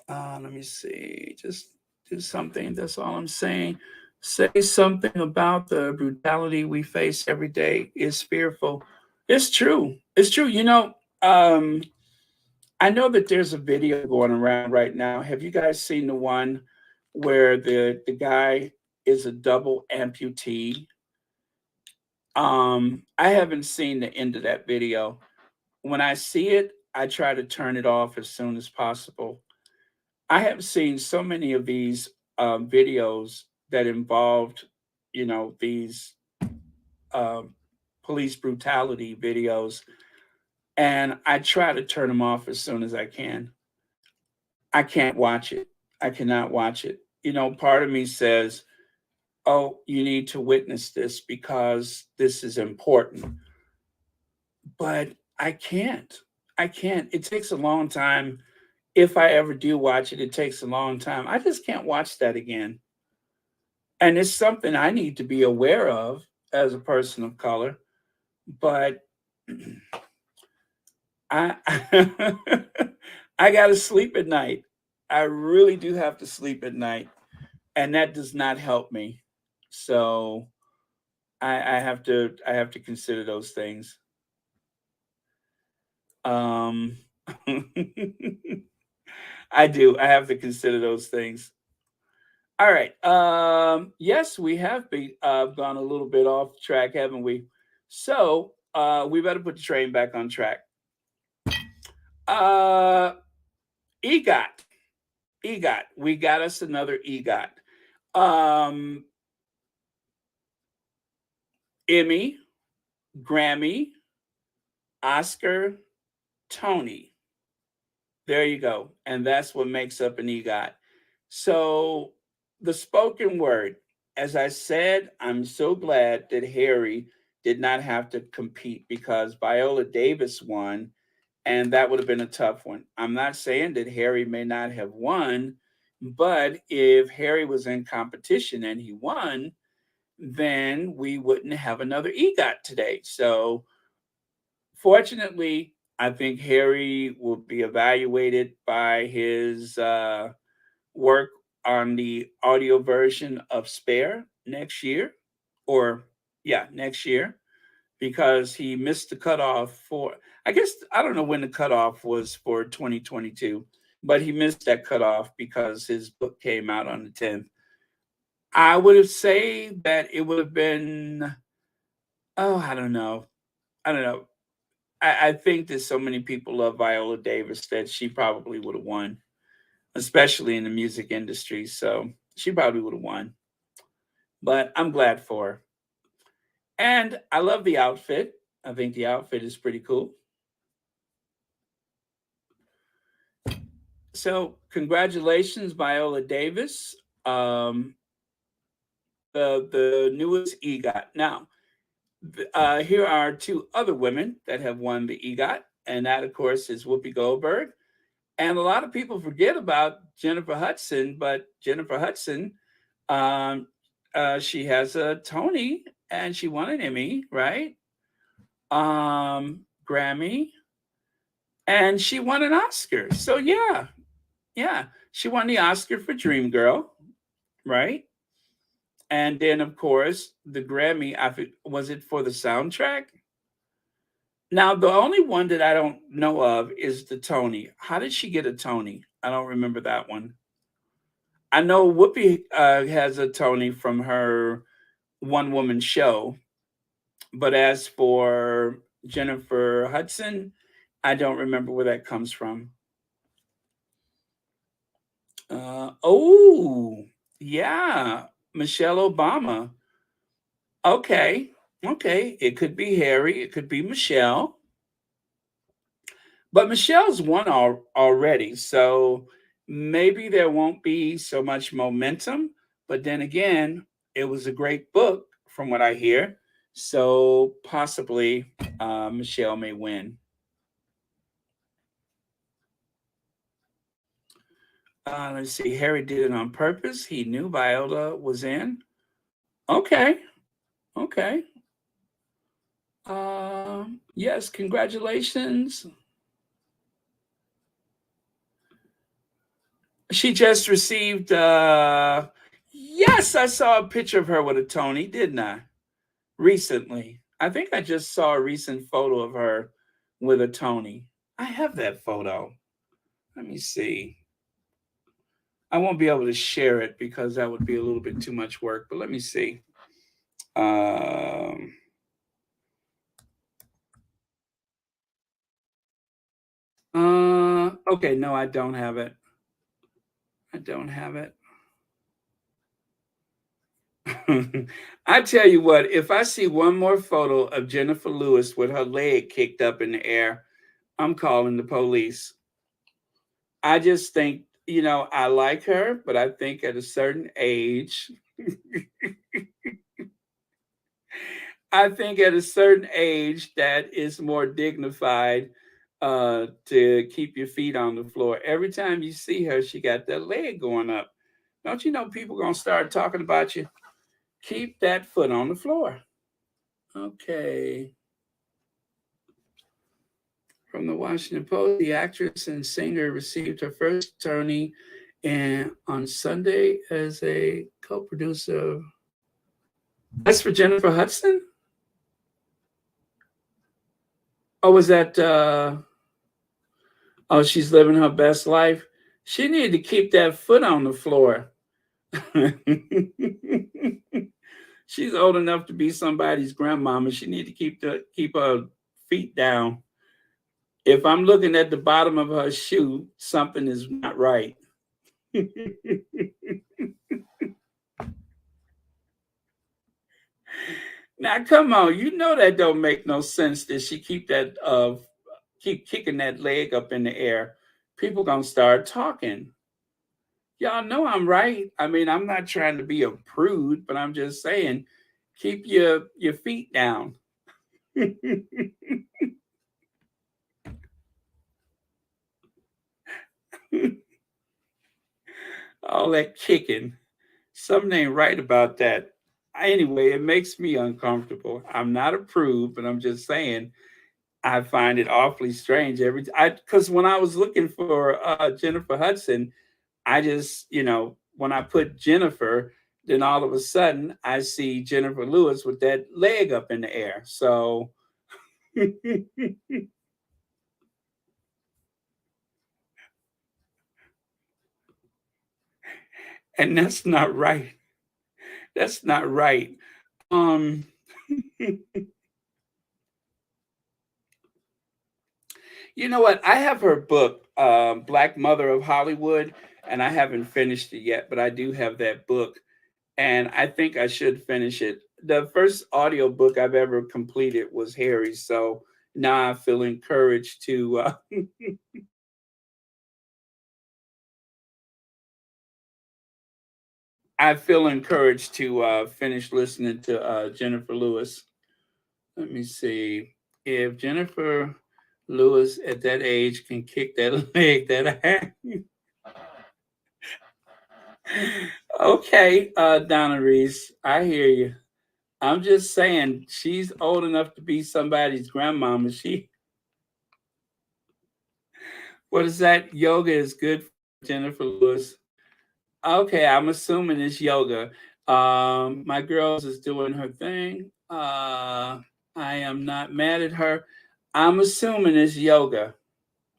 Let me see. Just do something. That's all I'm saying. Say something about the brutality we face every day is fearful. It's true. It's true. I know that there's a video going around right now. Have you guys seen the one where the guy is a double amputee? I haven't seen the end of that video. When I see it, I try to turn it off as soon as possible. I have seen so many of these videos that involved, these police brutality videos, and I try to turn them off as soon as I can. I can't watch it. I cannot watch it. Part of me says, oh, you need to witness this because this is important. But I can't. I can't. It takes a long time. If I ever do watch it, it takes a long time. I just can't watch that again. And it's something I need to be aware of as a person of color. But I I got to sleep at night. I really do have to sleep at night. And that does not help me. So I have to consider those things. I do. I have to consider those things. All right. Yes, we have gone a little bit off track, haven't we? So we better put the train back on track. EGOT. EGOT. We got us another EGOT. Emmy, Grammy, Oscar, Tony. There you go. And that's what makes up an EGOT. So the spoken word, as I said, I'm so glad that Harry did not have to compete because Viola Davis won, and that would have been a tough one. I'm not saying that Harry may not have won, but if Harry was in competition and he won, then we wouldn't have another EGOT today. So fortunately, I think Harry will be evaluated by his work on the audio version of Spare next year, next year, because he missed the cutoff for, I guess, I don't know when the cutoff was for 2022, but he missed that cutoff because his book came out on the 10th. I would have said that it would have been, I don't know. I think that so many people love Viola Davis that she probably would have won, especially in the music industry. So she probably would have won. But I'm glad for her. And I love the outfit. I think the outfit is pretty cool. So congratulations, Viola Davis. The newest EGOT. Now, here are two other women that have won the EGOT. And that, of course, is Whoopi Goldberg. And a lot of people forget about Jennifer Hudson, but Jennifer Hudson, she has a Tony and she won an Emmy, right? Grammy, and she won an Oscar. So yeah, she won the Oscar for Dreamgirl, right? And then of course the Grammy, was it for the soundtrack? Now the only one that I don't know of is the Tony. How did she get a Tony? I don't remember that one. I know Whoopi has a Tony from her one-woman show, but as for Jennifer Hudson, I don't remember where that comes from. Oh, yeah, Michelle Obama. Okay, okay. It could be Harry. It could be Michelle. But Michelle's won already, so maybe there won't be so much momentum. But then again, it was a great book from what I hear. So possibly Michelle may win. Let's see. Harry did it on purpose. He knew Viola was in. Okay. Okay. Yes, congratulations. She just received yes, I saw a picture of her with a Tony, didn't I? Recently. I think I just saw a recent photo of her with a Tony. I have that photo. Let me see. I won't be able to share it because that would be a little bit too much work, but let me see. Okay, no, I don't have it. I don't have it. I tell you what, if I see one more photo of Jennifer Lewis with her leg kicked up in the air, I'm calling the police. I just think, you know, I like her, but I think at a certain age, I think at a certain age that is more dignified to keep your feet on the floor. Every time you see her, she got that leg going up. Don't you know people gonna start talking about you? Keep that foot on the floor. Okay. From the Washington Post, the actress and singer received her first Tony on Sunday as a co-producer. That's for Jennifer Hudson? Oh, was that oh, she's living her best life? She needed to keep that foot on the floor. She's old enough to be somebody's grandmama. She need to keep her feet down. If I'm looking at the bottom of her shoe, something is not right. Now, come on, you know that don't make no sense that she keep kicking that leg up in the air. People gonna start talking. Y'all know I'm right. I mean, I'm not trying to be a prude, but I'm just saying, keep your feet down. All that kicking. Something ain't right about that. Anyway, it makes me uncomfortable. I'm not a prude, but I'm just saying I find it awfully strange because when I was looking for Jennifer Hudson, I just, you know, when I put Jennifer, then all of a sudden I see Jennifer Lewis with that leg up in the air. So and that's not right. That's not right. Um You know what? I have her book, Black Mother of Hollywood, and I haven't finished it yet, but I do have that book, and I think I should finish it. The first audio book I've ever completed was Harry's, so now I feel encouraged to. I feel encouraged to finish listening to Jennifer Lewis. Let me see if Jennifer Lewis at that age can kick that leg that I. Okay, Donna Reese, I hear you. I'm just saying she's old enough to be somebody's grandmama. What is that? Yoga is good for Jennifer Lewis. Okay, I'm assuming it's yoga. My girls is doing her thing. I am not mad at her. I'm assuming it's yoga.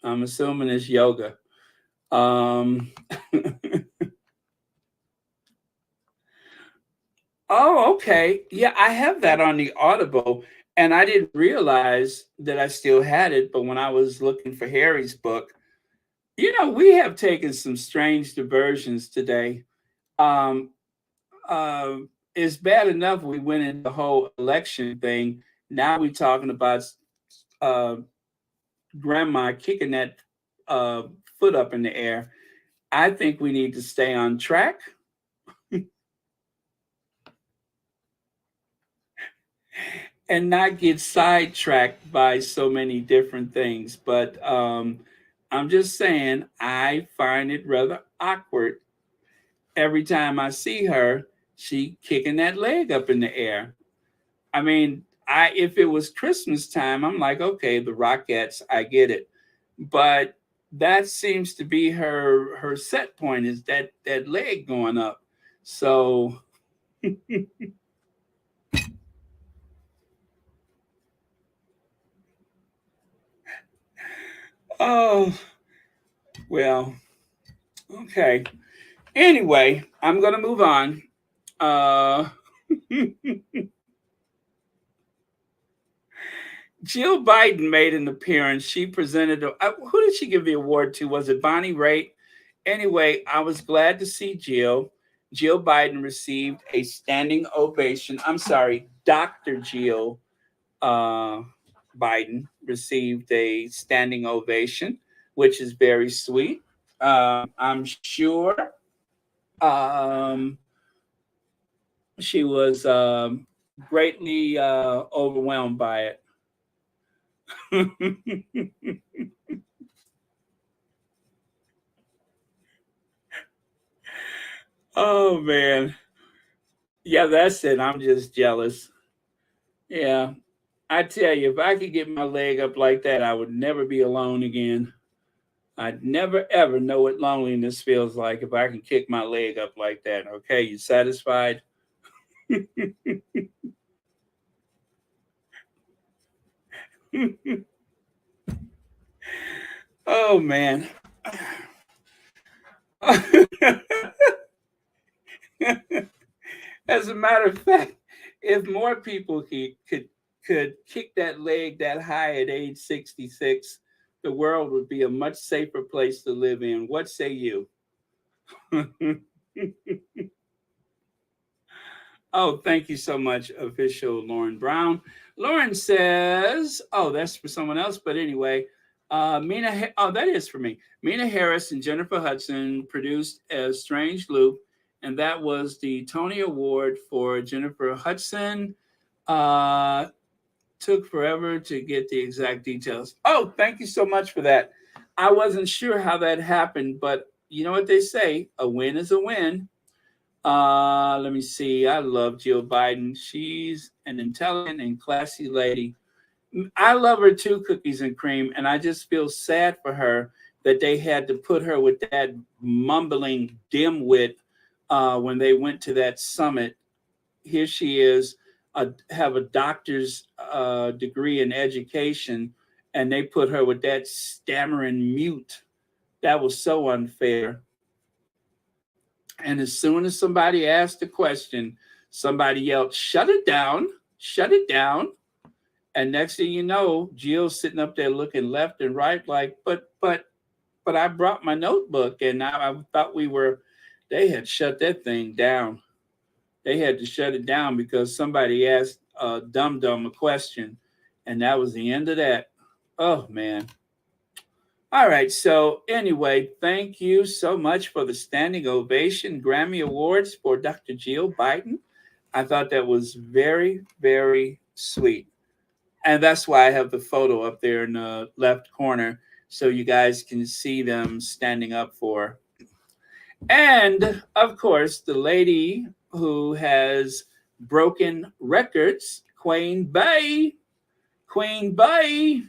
I'm assuming it's yoga. Oh, okay. Yeah, I have that on the Audible, and I didn't realize that I still had it. But when I was looking for Harry's book, we have taken some strange diversions today. Um, uh, it's bad enough we went into the whole election thing. Now we're talking about uh, grandma kicking that uh, foot up in the air. I think we need to stay on track and not get sidetracked by so many different things. But I'm just saying, I find it rather awkward every time I see her. She kicking that leg up in the air. I mean, I if it was Christmas time, I'm like, okay, the Rockettes, I get it. But that seems to be her set point is that leg going up. So oh well, okay. Anyway, I'm gonna move on. Uh Jill Biden made an appearance. She presented who did she give the award to? Was it Bonnie Raitt? Anyway, I was glad to see Jill. Jill Biden received a standing ovation. I'm sorry, Dr. Jill uh, Biden received a standing ovation, which is very sweet. I'm sure um, she was greatly overwhelmed by it. Oh man. Yeah, that's it. I'm just jealous. Yeah. I tell you, if I could get my leg up like that, I would never be alone again. I'd never ever know what loneliness feels like if I can kick my leg up like that. Okay, you satisfied? Oh man. As a matter of fact, if more people could kick that leg that high at age 66, the world would be a much safer place to live in. What say you? Oh, thank you so much, official Lauren Brown. Lauren says, oh, that's for someone else, but anyway, oh, that is for me. Mina Harris and Jennifer Hudson produced a Strange Loop, and that was the Tony Award for Jennifer Hudson. Uh, Took forever to get the exact details. Oh, thank you so much for that. I wasn't sure how that happened, but you know what they say, a win is a win. Let me see. I love Jill Biden. She's an intelligent and classy lady. I love her too, cookies and cream, and I just feel sad for her that they had to put her with that mumbling dimwit when they went to that summit. Here she is, have a doctor's degree in education, and they put her with that stammering mute. That was so unfair. And as soon as somebody asked a question, somebody yelled, "Shut it down, shut it down." And next thing you know, Jill's sitting up there looking left and right, like, but I brought my notebook, and I thought they had shut that thing down. They had to shut it down because somebody asked Dum Dum a question, and that was the end of that. Oh man. All right. So, anyway, thank you so much for the standing ovation Grammy Awards for Dr. Jill Biden. I thought that was very, very sweet. And that's why I have the photo up there in the left corner so you guys can see them standing up for her. And of course, the lady who has broken records, Queen Bey. Queen Bey.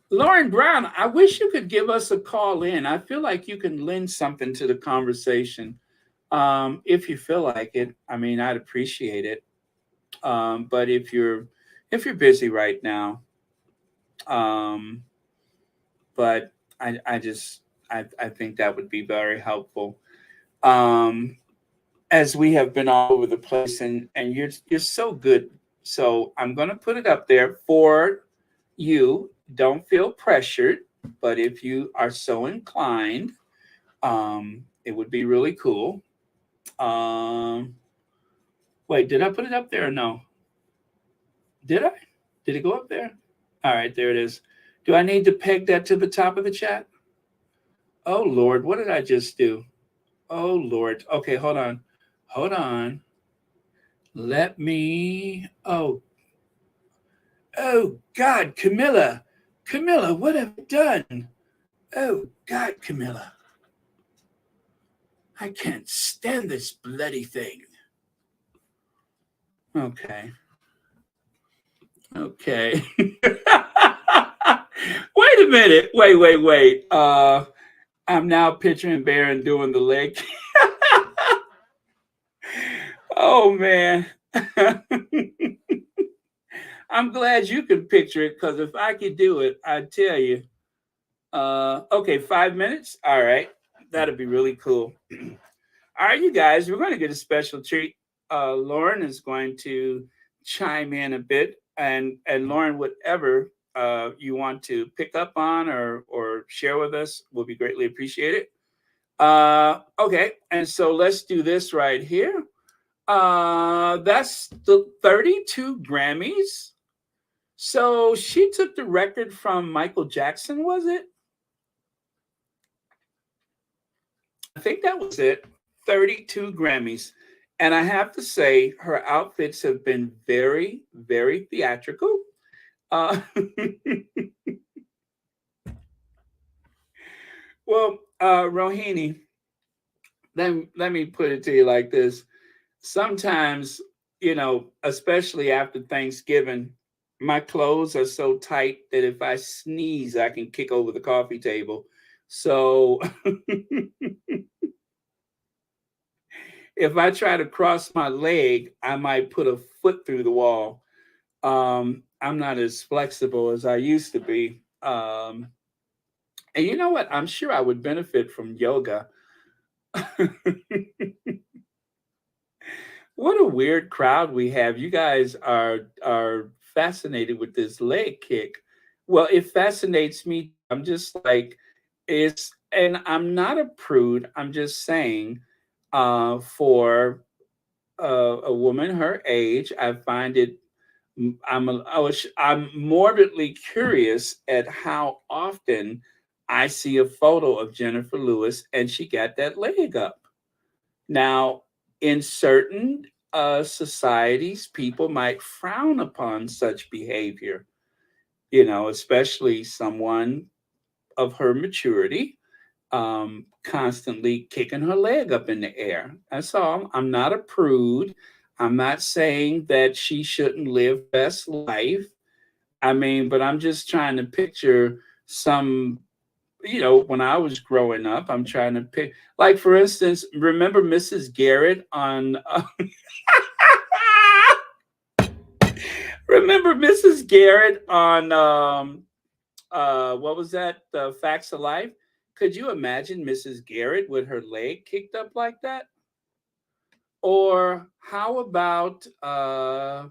Lauren Brown, I wish you could give us a call in. I feel like you can lend something to the conversation if you feel like it. I mean, I'd appreciate it. But if you're busy right now, um, but I think that would be very helpful. as we have been all over the place, and you're so good. So I'm going to put it up there for you. Don't feel pressured, but if you are so inclined, it would be really cool. Wait, did I put it up there or no? Did I? Did it go up there? All right, there it is. Do I need to peg that to the top of the chat? Oh, Lord, what did I just do? Oh, Lord. Okay, hold on. Hold on. Let me. Oh, God, Camilla. Camilla, what have I done? Oh, God, Camilla. I can't stand this bloody thing. Okay. Okay. Wait a minute. Wait. I'm now picturing Baron doing the leg. Oh, man. I'm glad you can picture it, because if I could do it, I'd tell you. Okay, 5 minutes. All right. That'd be really cool. All right, you guys, we're going to get a special treat. Lauren is going to chime in a bit, and Lauren, whatever you want to pick up on or share with us will be greatly appreciated. Okay, and so let's do this right here. That's the 32 Grammys. So she took the record from Michael Jackson, was it? I think that was it. 32 Grammys. And I have to say, her outfits have been very, very theatrical. Well, Rohini, let me put it to you like this. Sometimes, especially after Thanksgiving, my clothes are so tight that if I sneeze, I can kick over the coffee table. So if I try to cross my leg, I might put a foot through the wall. I'm not as flexible as I used to be. And you know what? I'm sure I would benefit from yoga. What a weird crowd we have. You guys are fascinated with this leg kick. Well, it fascinates me. I'm just like, and I'm not a prude. I'm just saying, for a woman her age, I find it. I'm morbidly curious at how often I see a photo of Jennifer Lewis and she got that leg up. Now, in certain societies, people might frown upon such behavior, especially someone of her maturity, constantly kicking her leg up in the air. That's all. I'm not a prude. I'm not saying that she shouldn't live best life. I mean, but I'm just trying to picture some, when I was growing up, I'm trying to pick, like, for instance, remember Mrs. Garrett on, remember Mrs. Garrett on, what was that? The Facts of Life? Could you imagine Mrs. Garrett with her leg kicked up like that? Or how about, I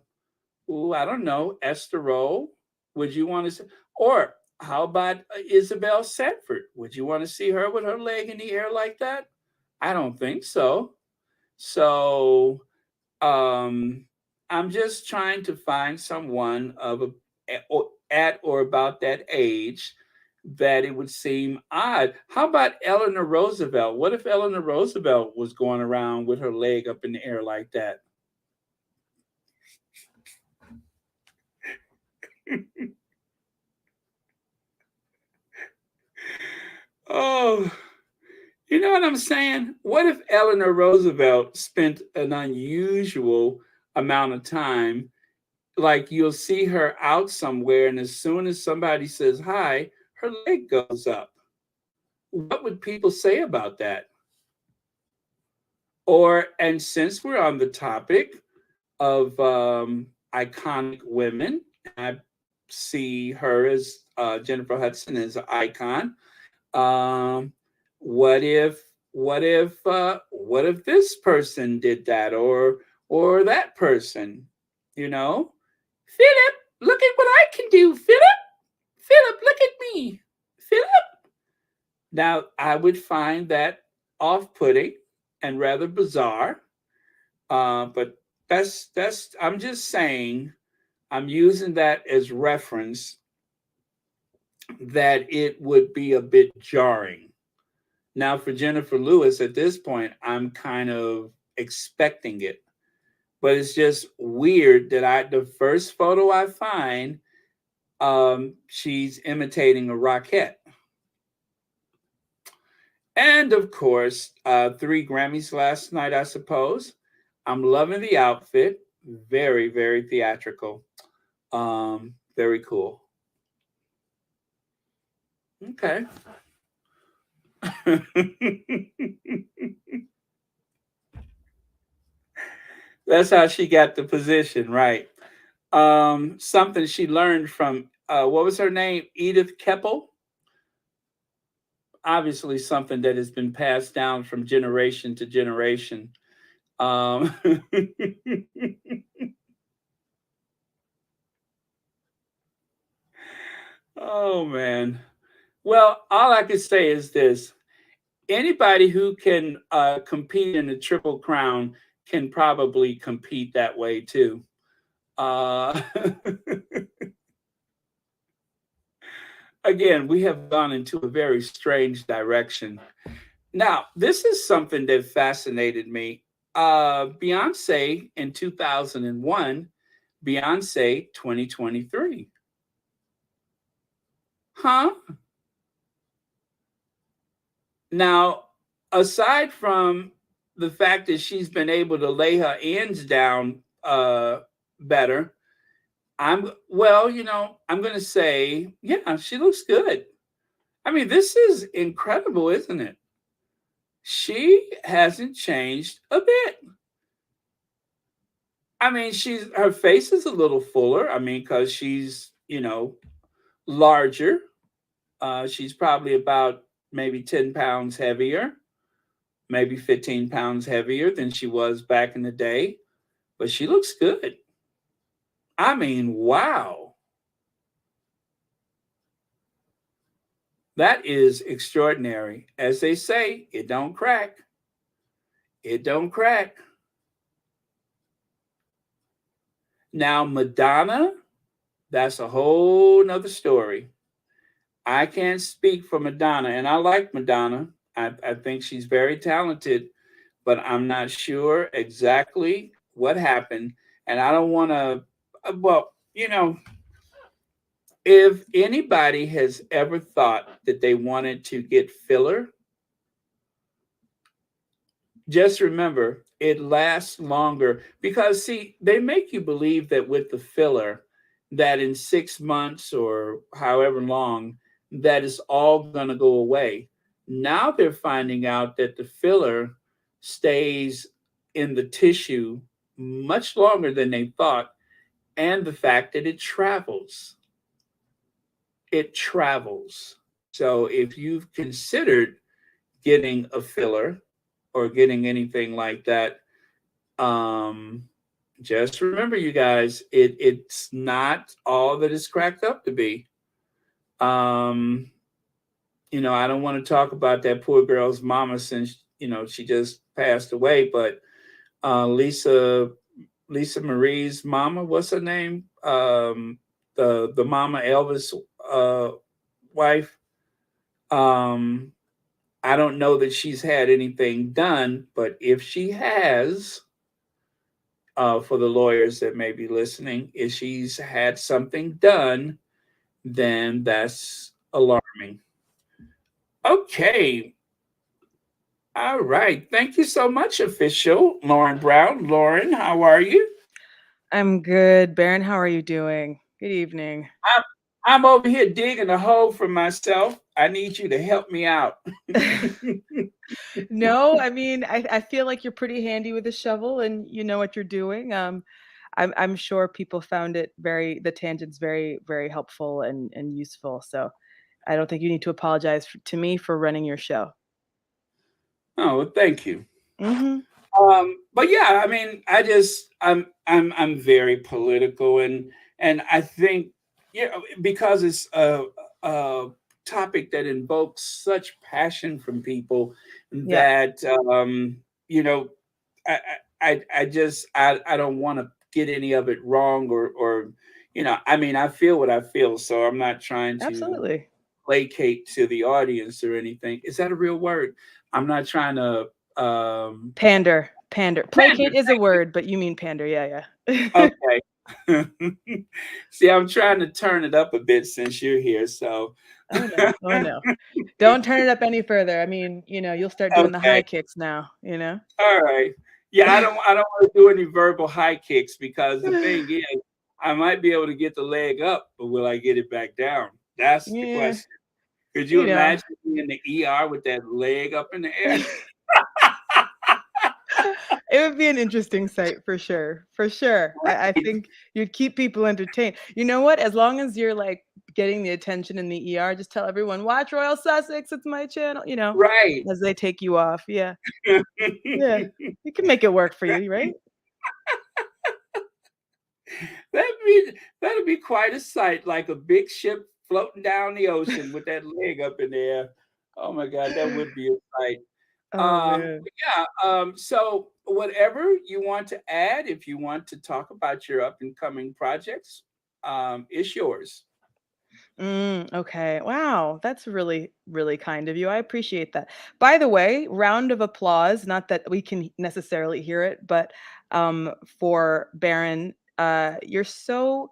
don't know, Esther Rolle? Would you want to see? Or how about Isabel Sanford? Would you want to see her with her leg in the air like that? I don't think so. So I'm just trying to find someone at or about that age that it would seem odd. How about Eleanor Roosevelt? What if Eleanor Roosevelt was going around with her leg up in the air like that? Oh, you know what I'm saying? What if Eleanor Roosevelt spent an unusual amount of time, like you'll see her out somewhere, and as soon as somebody says hi, her leg goes up? What would people say about that? And since we're on the topic of iconic women, I see her as Jennifer Hudson as an icon. What if what if this person did that, or that person, you know? Philip, look at what I can do. Philip, look at me. Philip. Now, I would find that off-putting and rather bizarre, but that's I'm just saying, I'm using that as reference, that it would be a bit jarring. Now, for Jennifer Lewis, at this point, I'm kind of expecting it, but it's just weird that the first photo I find, she's imitating a rockette. And of course, 3 Grammys last night, I suppose. I'm loving the outfit. Very, very theatrical. Very cool. Okay. That's how she got the position, right? Something she learned from, what was her name? Edith Keppel. Obviously, something that has been passed down from generation to generation. Oh man. Well, all I can say is this: anybody who can compete in the Triple Crown can probably compete that way too. Again, we have gone into a very strange direction. Now, this is something that fascinated me. Beyonce in 2001, Beyonce 2023. Huh? Now, aside from the fact that she's been able to lay her ends down better, I'm going to say, yeah, she looks good. I mean, this is incredible, isn't it? She hasn't changed a bit. I mean, her face is a little fuller. I mean, because she's, larger. She's probably about maybe 10 pounds heavier, maybe 15 pounds heavier than she was back in the day. But she looks good. I mean, wow. That is extraordinary. As they say, it don't crack. It don't crack. Now, Madonna, that's a whole nother story. I can't speak for Madonna, and I like Madonna. I think she's very talented, but I'm not sure exactly what happened. And I don't want to, if anybody has ever thought that they wanted to get filler, just remember it lasts longer, because see, they make you believe that with the filler, that in 6 months or however long, that is all going to go away. Now they're finding out that the filler stays in the tissue much longer than they thought, and the fact that it travels. It travels. So if you've considered getting a filler or getting anything like that, just remember, you guys, it's not all that it's cracked up to be. I don't want to talk about that poor girl's mama, since she just passed away, but Lisa Marie's mama, what's her name? The mama Elvis wife. I don't know that she's had anything done, but if she has, for the lawyers that may be listening, if she's had something done, then that's alarming. Okay. All right. Thank you so much, official Lauren Brown. Lauren, how are you? I'm good. Baron, how are you doing? Good evening. I'm over here digging a hole for myself. I need you to help me out. No, I mean, I feel like you're pretty handy with a shovel and you know what you're doing. I'm sure people found the tangents very, very helpful and useful. So I don't think you need to apologize to me for running your show. Oh, Oh, well, thank you. Hmm. But yeah, I mean, I'm very political, and I think, because it's a topic that invokes such passion from people Yeah, that, you know, I I don't want to get any of it wrong, or I mean, I feel what I feel, so I'm not trying to absolutely. placate to the audience or anything. Is that a real word? I'm not trying to Pander, pander. pander. Placate is a word, but you mean pander. Yeah, yeah. Okay. See, I'm trying to turn it up a bit since you're here. So, Oh no, oh no. Don't turn it up any further. I mean, you'll start doing the okay. high kicks now, All right. Yeah, I don't want to do any verbal high kicks, because the thing is, I might be able to get the leg up, but will I get it back down? That's the Yeah, question. Could you you know. imagine being in the ER with that leg up in the air? It would be an interesting sight for sure. For sure. I Right. think you'd keep people entertained. You know what? As long as you're like getting the attention in the ER, just tell everyone, watch Royal Sussex, it's my channel, Right. as they take you off. Yeah. Yeah. You can make it work for you, right? That'd be quite a sight, like a big ship floating down the ocean with that leg up in the air. Oh my God, that would be a sight. Oh man. But yeah, so whatever you want to add, if you want to talk about your up and coming projects, it's yours. Okay. Wow. That's really, really kind of you. I appreciate that. By the way, round of applause, not that we can necessarily hear it, but for Baron, you're so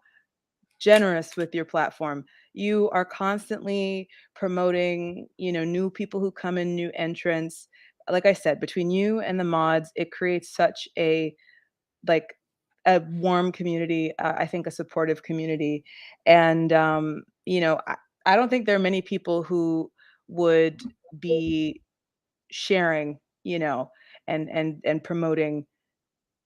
generous with your platform. You are constantly promoting, new people who come in, new entrants. Like I said, between you and the mods, it creates such like a warm community, I think a supportive community. And I don't think there are many people who would be sharing, and promoting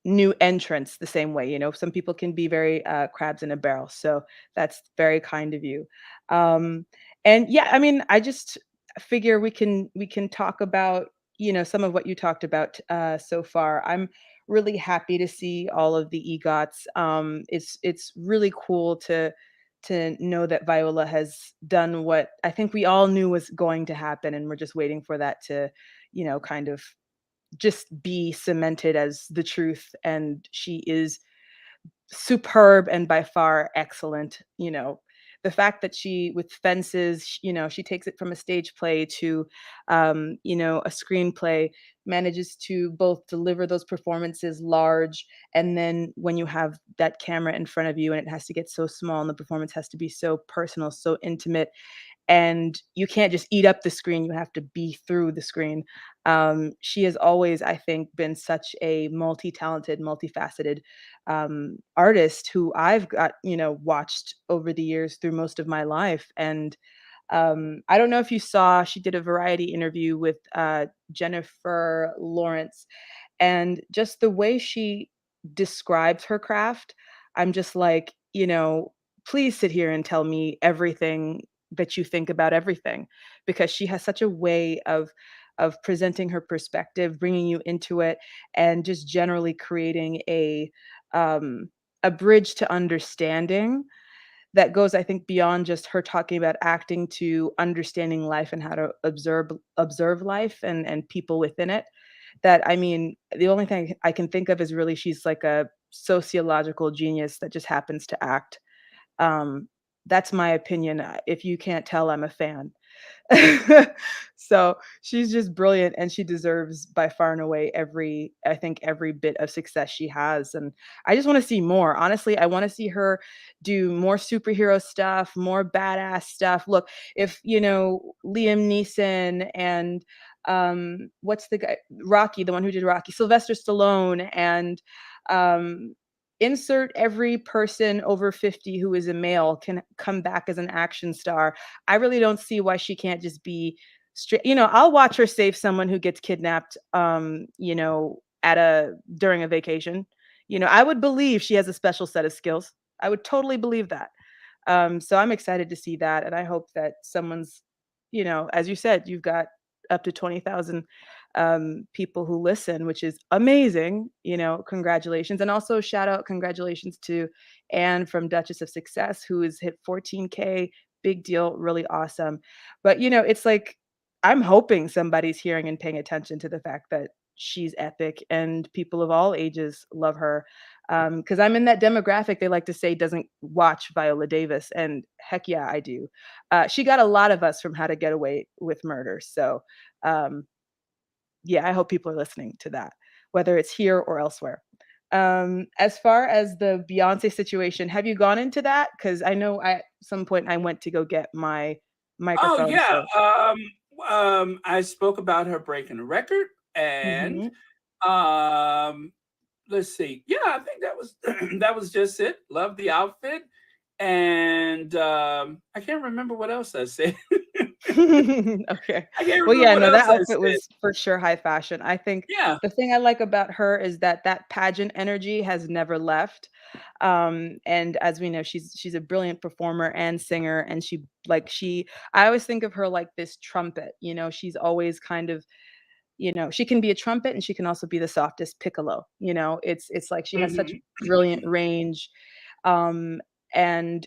new entrants the same way. Some people can be very crabs in a barrel. So that's very kind of you. Um, and yeah, I mean, I just figure we can talk about some of what you talked about so far. I'm really happy to see all of the EGOTs. It's really cool to know that Viola has done what I think we all knew was going to happen, and we're just waiting for that to kind of just be cemented as the truth. And she is superb and by far excellent. The fact that she, with Fences, she takes it from a stage play to a screenplay, manages to both deliver those performances large, and then when you have that camera in front of you and it has to get so small and the performance has to be so personal, so intimate, and you can't just eat up the screen, you have to be through the screen. She has always, I think, been such a multi-talented, multifaceted artist who I've got, watched over the years through most of my life. And I don't know if you saw, she did a Variety interview with Jennifer Lawrence, and just the way she describes her craft, I'm just like, please sit here and tell me everything that you think about everything, because she has such a way of presenting her perspective, bringing you into it, and just generally creating a bridge to understanding that goes, I think, beyond just her talking about acting to understanding life and how to observe life and people within it. That, I mean, the only thing I can think of is really she's like a sociological genius that just happens to act. Um, that's my opinion. If you can't tell, I'm a fan. So she's just brilliant, and she deserves by far and away I think every bit of success she has. And I just want to see more. Honestly, I want to see her do more superhero stuff, more badass stuff. Look, if Liam Neeson and what's the guy, Rocky, the one who did Rocky, Sylvester Stallone, and um insert every person over 50 who is a male can come back as an action star. I really don't see why she can't just be straight. I'll watch her save someone who gets kidnapped, during a vacation. I would believe she has a special set of skills. I would totally believe that. So I'm excited to see that. And I hope that someone's, as you said, you've got up to 20,000 people who listen, which is amazing. Congratulations. And also shout out, congratulations to Anne from Duchess of Success, who has hit 14K. Big deal, really awesome. But it's like, I'm hoping somebody's hearing and paying attention to the fact that she's epic and people of all ages love her. Because I'm in that demographic they like to say doesn't watch Viola Davis, and heck yeah, I do. She got a lot of us from How to Get Away with Murder. So yeah, I hope people are listening to that, whether it's here or elsewhere. As far as the Beyonce situation, have you gone into that? Because I know at some point I went to go get my Oh microphone. yeah. So. I spoke about her breaking a record, and Mhm. let's see. Yeah, I think that was that was just it. Love the outfit, and I can't remember what else I said. Okay. I can't Well, remember yeah, what no, else that I outfit said. was for sure high fashion. I think Yeah. the thing I like about her is that pageant energy has never left. And as we know, she's a brilliant performer and singer, and I always think of her like this trumpet. She's always kind of, she can be a trumpet and she can also be the softest piccolo. It's like she has such Mhm. brilliant range. Um, and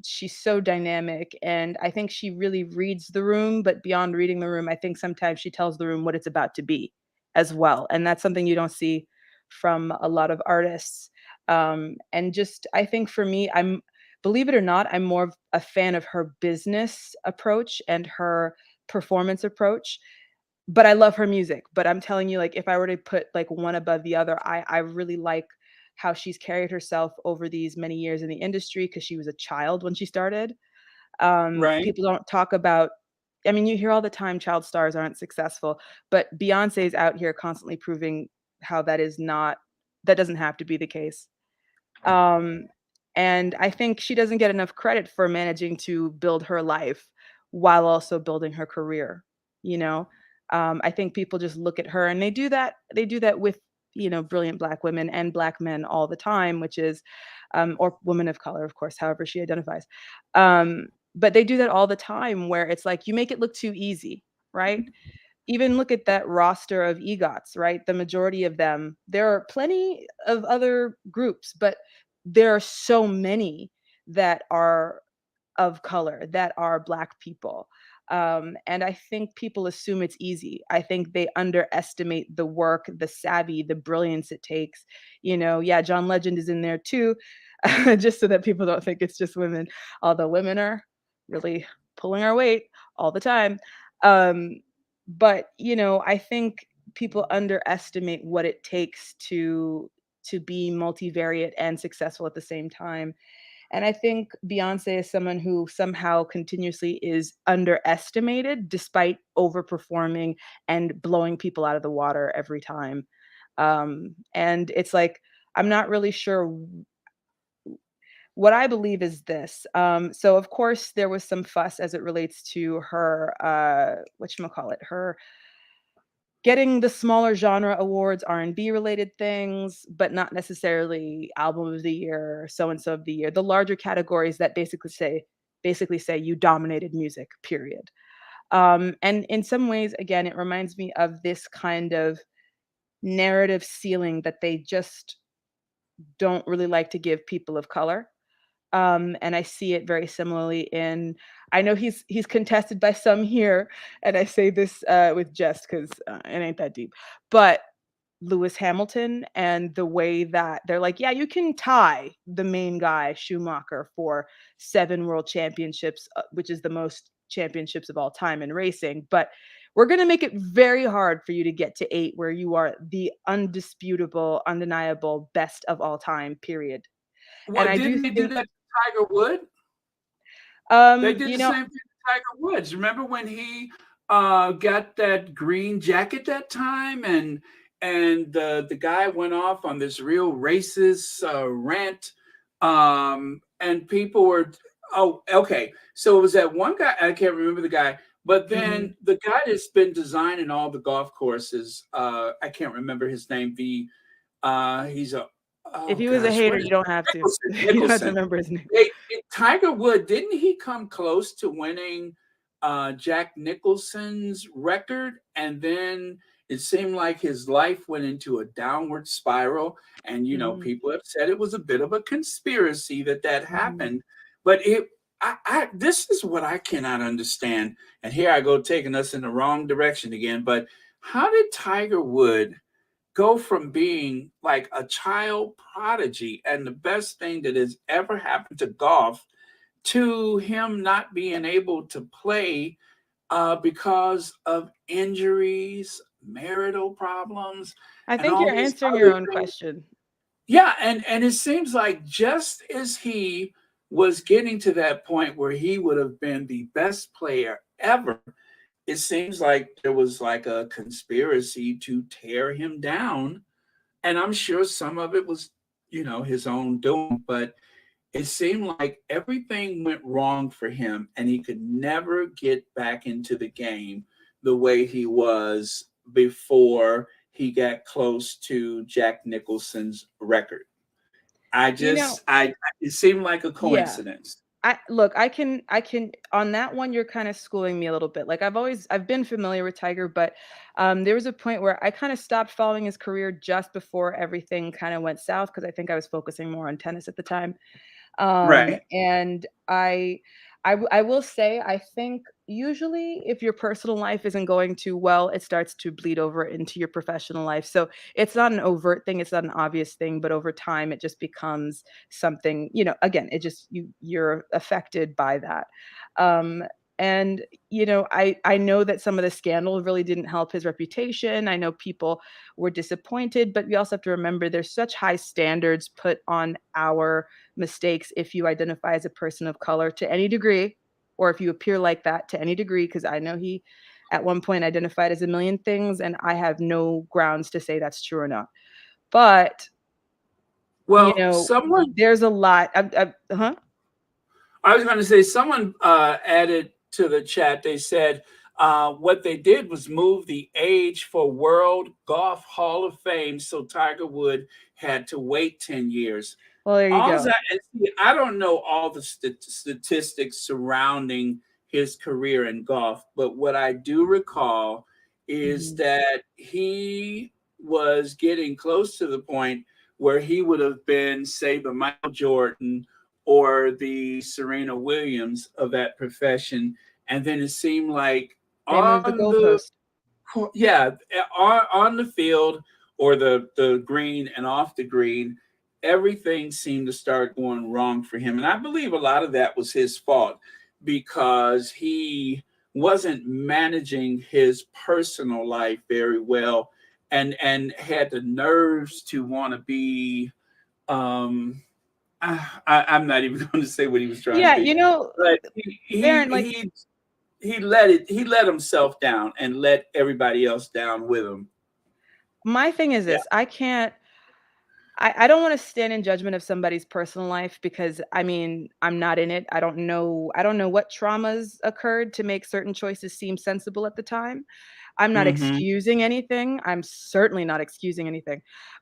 she's so dynamic, and I think she really reads the room, but beyond reading the room, I think sometimes she tells the room what it's about to be as well, and that's something you don't see from a lot of artists. And just, I think for me, believe it or not, I'm more of a fan of her business approach and her performance approach, but I love her music. But I'm telling you, like, if I were to put like one above the other, I really like how she's carried herself over these many years in the industry, because she was a child when she started. Right. People don't talk about, I mean, you hear all the time child stars aren't successful, but Beyonce's out here constantly proving how that doesn't have to be the case. Um, and I think she doesn't get enough credit for managing to build her life while also building her career. You know, I think people just look at her, and they do that. They do that with brilliant Black women and Black men all the time, which is, or women of color, of course, however she identifies. But they do that all the time, where it's like you make it look too easy, right? Even look at that roster of EGOTs, right? The majority of them, there are plenty of other groups, but there are so many that are of color, that are Black people. And I think people assume it's easy. I think they underestimate the work, the savvy, the brilliance it takes. Yeah, John Legend is in there too, just so that people don't think it's just women, although women are really pulling our weight all the time. Um, but I think people underestimate what it takes to be multivariate and successful at the same time. And I think Beyonce is someone who somehow continuously is underestimated despite overperforming and blowing people out of the water every time. And it's like, I'm not really sure. What I believe is this. So of course there was some fuss as it relates to her, whatchamacallit, her getting the smaller genre awards, R&B related things, but not necessarily album of the year, so and so of the year. The larger categories that basically say you dominated music, period. And in some ways, again, it reminds me of this kind of narrative ceiling that they just don't really like to give people of color. And I see it very similarly in. I know he's contested by some here, and I say this with jest because it ain't that deep. But Lewis Hamilton, and the way that they're like, yeah, you can tie the main guy Schumacher for 7 world championships, which is the most championships of all time in racing, but we're going to make it very hard for you to get to 8, where you are the undisputable, undeniable best of all time, period. And What I do didn't they do think, that to Tiger Woods? They did you the know, same thing to Tiger Woods. Remember when he got that green jacket that time, and the guy went off on this real racist rant, and people were, oh, okay, so it was that one guy, I can't remember the guy, but mhm. then the guy that's been designing all the golf courses, I can't remember his name. He's a, If oh he was a gosh, what hater, is you don't have to. Nicholson? You don't have to Nicholson. remember his name. Tiger Wood, didn't he come close to winning Jack Nicholson's record, and then it seemed like his life went into a downward spiral. And people have said it was a bit of a conspiracy that happened, but this is what I cannot understand. And here I go taking us in the wrong direction again. But how did Tiger Woods go from being like a child prodigy and the best thing that has ever happened to golf to him not being able to play because of injuries, marital problems, I and think all you're these answering other your own things? question. Yeah, and it seems like just as he was getting to that point where he would have been the best player ever, it seems like there was like a conspiracy to tear him down. And I'm sure some of it was, his own doing, but it seemed like everything went wrong for him and he could never get back into the game the way he was before he got close to Jack Nicholson's record. You know, It seemed like a yeah. coincidence. I can on that one you're kind of schooling me a little bit. Like I've been familiar with Tiger, but there was a point where I kind of stopped following his career just before everything kind of went south because I think I was focusing more on tennis at the time. Right. And I will say, I think usually if your personal life isn't going too well, it starts to bleed over into your professional life. So it's not an overt thing, it's not an obvious thing, but over time it just becomes something, again, it just you're affected by that. Um, and I know that some of the scandal really didn't help his reputation. I know people were disappointed, but we also have to remember there's such high standards put on our mistakes if you identify as a person of color to any degree, or if you appear like that to any degree, because I know he at one point identified as a million things, and I have no grounds to say that's true or not. But, Well, there's a lot. I was going to say, someone added to the chat, they said what they did was move the age for World Golf Hall of Fame, so Tiger Woods had to wait 10 years. Well, there you go. I don't know all the statistics surrounding his career in golf, but what I do recall is that he was getting close to the point where he would have been, say, the Michael Jordan or the Serena Williams of that profession. And then it seemed like They moved the on the goalpost. on the field or the green and off the green, everything seemed to start going wrong for him. And I believe a lot of that was his fault because he wasn't managing his personal life very well and had the nerves to want to be I'm not even going to say what he was trying to be. But Darren, he let himself down and let everybody else down with him. My thing is this, I don't want to stand in judgment of somebody's personal life because I'm not in it. I don't know what traumas occurred to make certain choices seem sensible at the time. I'm not excusing anything. I'm certainly not excusing anything.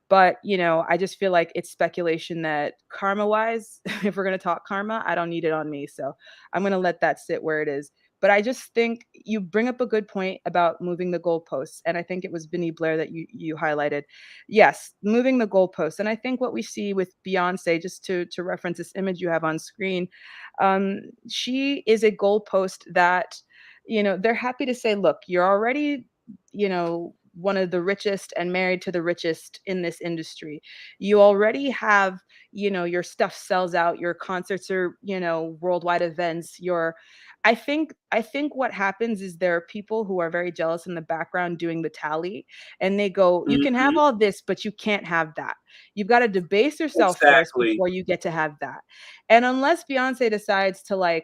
But, I just feel like it's speculation that karma-wise, if we're going to talk karma, I don't need it on me. So I'm going to let that sit where it is. But I just think you bring up a good point about moving the goalposts. And I think it was Vinny Blair that you highlighted. Yes, moving the goalposts. And I think what we see with Beyonce, just to reference this image you have on screen, she is a goalpost that, they're happy to say, look, you're already, one of the richest and married to the richest in this industry. You already have, your stuff sells out, your concerts are, worldwide events, I think what happens is there are people who are very jealous in the background doing the tally, and they go, you can have all this, but you can't have that. You've got to debase yourself first before you get to have that. And unless Beyonce decides to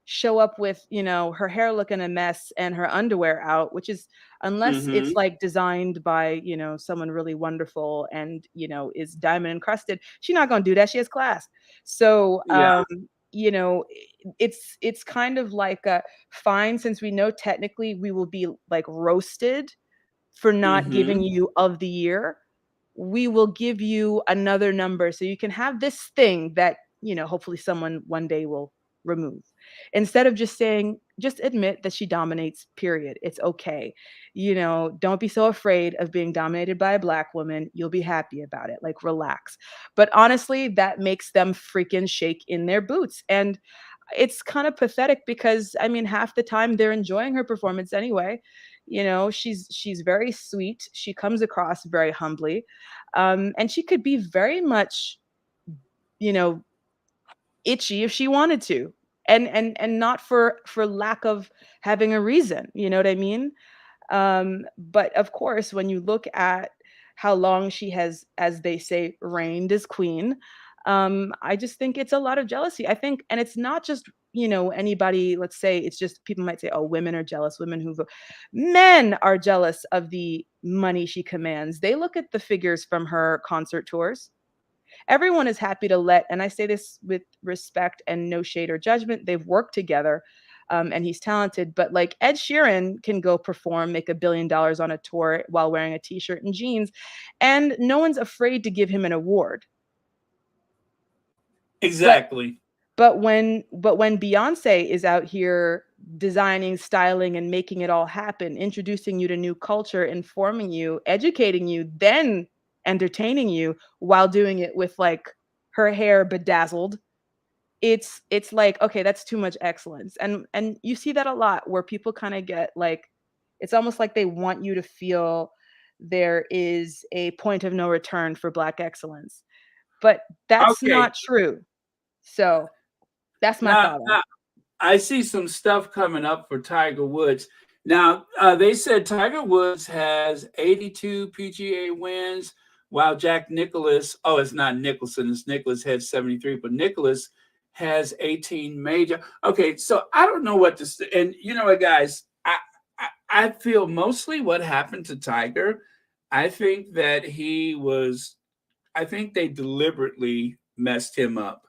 show up with, her hair looking a mess and her underwear out, which is, unless it's designed by, someone really wonderful and, is diamond encrusted, she's not going to do that. She has class. So, it's kind of like fine, since we know technically we will be roasted for not giving you of the year, we will give you another number so you can have this thing that hopefully someone one day will remove. Instead of just saying, just admit that she dominates, period. It's okay. Don't be so afraid of being dominated by a Black woman. You'll be happy about it. Like, relax. But honestly, that makes them freaking shake in their boots. And it's kind of pathetic because, I mean, half the time they're enjoying her performance anyway. She's very sweet. She comes across very humbly. And she could be very much, you know, itchy if she wanted to. And not for lack of having a reason, you know what I mean? But of course, when you look at how long she has, as they say, reigned as queen, I just think it's a lot of jealousy. I think, and it's not just, anybody, let's say it's just people might say, oh, women are jealous, women who vote. Men are jealous of the money she commands. They look at the figures from her concert tours. Everyone is happy to let, and I say this with respect and no shade or judgment, they've worked together. And he's talented, but like Ed Sheeran can go perform, make $1 billion on a tour while wearing a t-shirt and jeans, and no one's afraid to give him an award. Exactly. But when Beyonce is out here designing, styling, and making it all happen, introducing you to new culture, informing you, educating you, then entertaining you while doing it with like her hair bedazzled, it's like, okay, that's too much excellence. And you see that a lot where people kind of get like, it's almost like they want you to feel there is a point of no return for Black excellence. But that's Okay. not true. So that's my thought on it. I see some stuff coming up for Tiger Woods. Now, they said Tiger Woods has 82 PGA wins, while Jack Nicklaus, oh, it's not Nicholson, it's Nicklaus, had 73, but Nicklaus has 18 major. Okay, so I don't know what to say. And you know what, guys, I feel mostly what happened to Tiger, I think that I think they deliberately messed him up.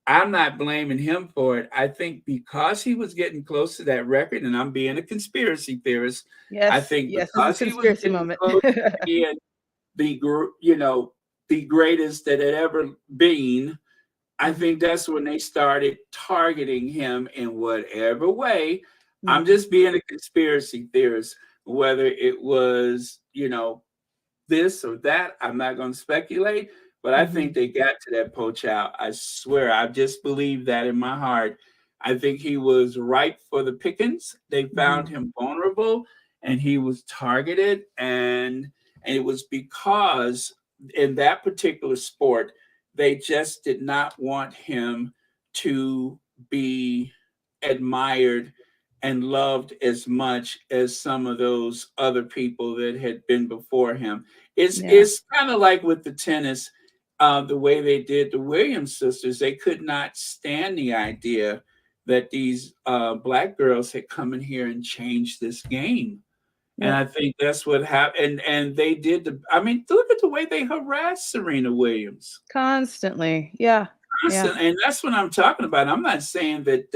I'm not blaming him for it. I think because he was getting close to that record, and I'm being a conspiracy theorist, I Yes, think yes, this is because a he was conspiracy getting moment. close to being the greatest that had ever been, I think that's when they started targeting him in whatever way. I'm just being a conspiracy theorist, whether it was, this or that. I'm not going to speculate, but I think they got to that poach out. I swear, I just believe that in my heart. I think he was ripe for the pickings. They found him vulnerable, and he was targeted, and it was because in that particular sport, they just did not want him to be admired and loved as much as some of those other people that had been before him. It's kind of like with the tennis, the way they did the Williams sisters. They could not stand the idea that these Black girls had come in here and changed this game. And I think that's what happened. And they did I mean, look at the way they harassed Serena Williams. Constantly. Yeah. Constantly. And that's what I'm talking about. I'm not saying that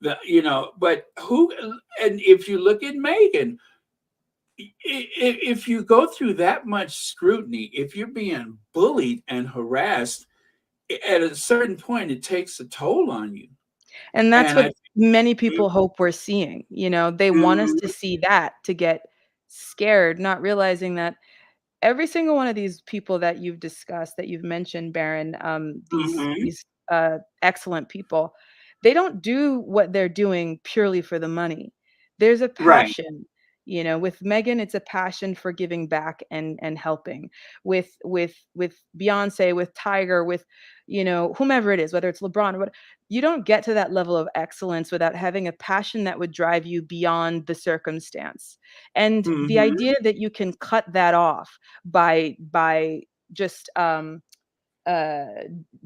but who, and if you look at Meghan, if you go through that much scrutiny, if you're being bullied and harassed, at a certain point, it takes a toll on you. And that's what many Mhm. people hope we're seeing. They want us to see that, to get scared, not realizing that every single one of these people that you've discussed, that you've mentioned, Baron, these excellent people, they don't do what they're doing purely for the money. There's a Right. passion. With Meghan, it's a passion for giving back and helping. With Beyonce, with Tiger, with whomever it is, whether it's LeBron or what, you don't get to that level of excellence without having a passion that would drive you beyond the circumstance. And the idea that you can cut that off by just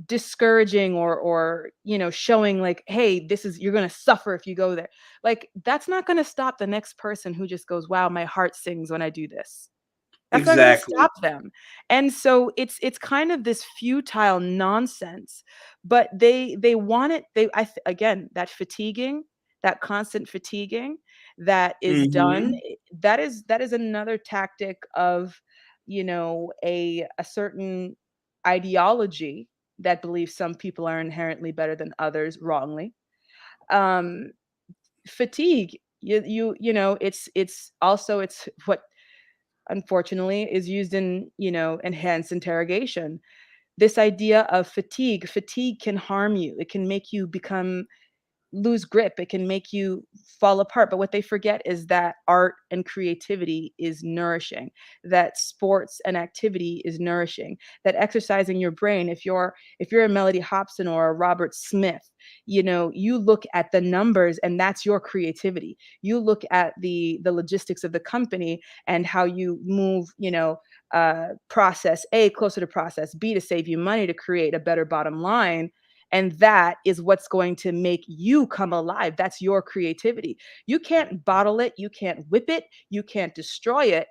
discouraging or showing like, hey, you're going to suffer if you go there, like, that's not going to stop the next person who just goes, wow, my heart sings when I do this. That's not going to Exactly. stop them. And so it's kind of this futile nonsense, but they want it. Again, that constant fatiguing that is done, that is another tactic of a certain ideology that believes some people are inherently better than others wrongly. Um, Fatigue, you know, it's also it's what unfortunately is used in, you know, enhanced interrogation. This idea of fatigue can harm you. It can make you become lose grip. It can make you fall apart. But what they forget is that art and creativity is nourishing, that sports and activity is nourishing, that exercising your brain, if you're a Melody Hobson or a Robert Smith, you know, you look at the numbers and that's your creativity. You look at the logistics of the company and how you move, you know, process A closer to process B to save you money to create a better bottom line, and that is what's going to make you come alive. That's your creativity. You can't bottle it, you can't whip it, you can't destroy it.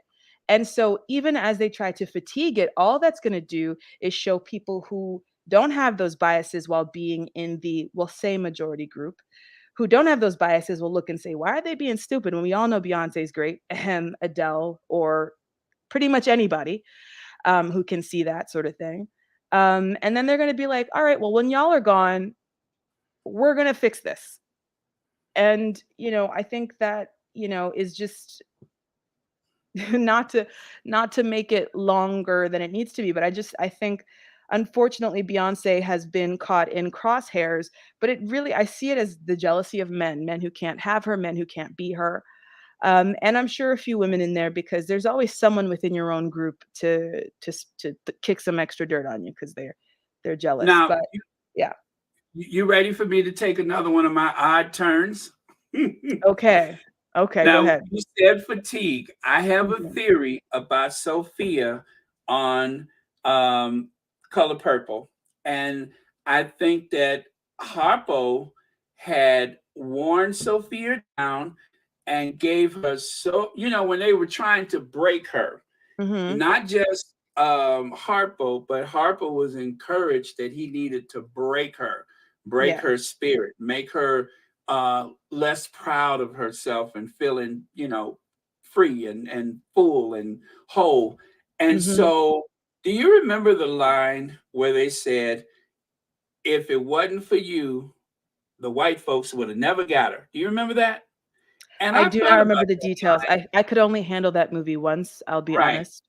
And so, even as they try to fatigue it, all that's going to do is show people who don't have those biases while being in the, we'll say, majority group, who don't have those biases will look and say, why are they being stupid when we all know Beyonce's great, Adele, or pretty much anybody who can see that sort of thing. And then they're going to be like, all right, well, when y'all are gone, we're going to fix this. And, you know, I think that, you know, is just not to make it longer than it needs to be. But I think, unfortunately, Beyonce has been caught in crosshairs, but it really, I see it as the jealousy of men who can't have her, men who can't be her. And I'm sure a few women in there, because there's always someone within your own group to kick some extra dirt on you because they're jealous. Now, But yeah, you ready for me to take another one of my odd turns? okay, go Now, ahead. you said fatigue. I have a Mhm. theory about Sophia on Color Purple. And I think that Harpo had worn Sophia down and gave her, so, you know, when they were trying to break her, Mhm. not just Harpo, but Harpo was encouraged that he needed to break Yeah. her spirit, make her less proud of herself and feeling, you know, free and full and whole. And Mhm. so, do you remember the line where they said, if it wasn't for you, the white folks would have never got her? Do you remember that? And I I do not thought remember about the that details. line. I could only handle that movie once, I'll be Right. honest.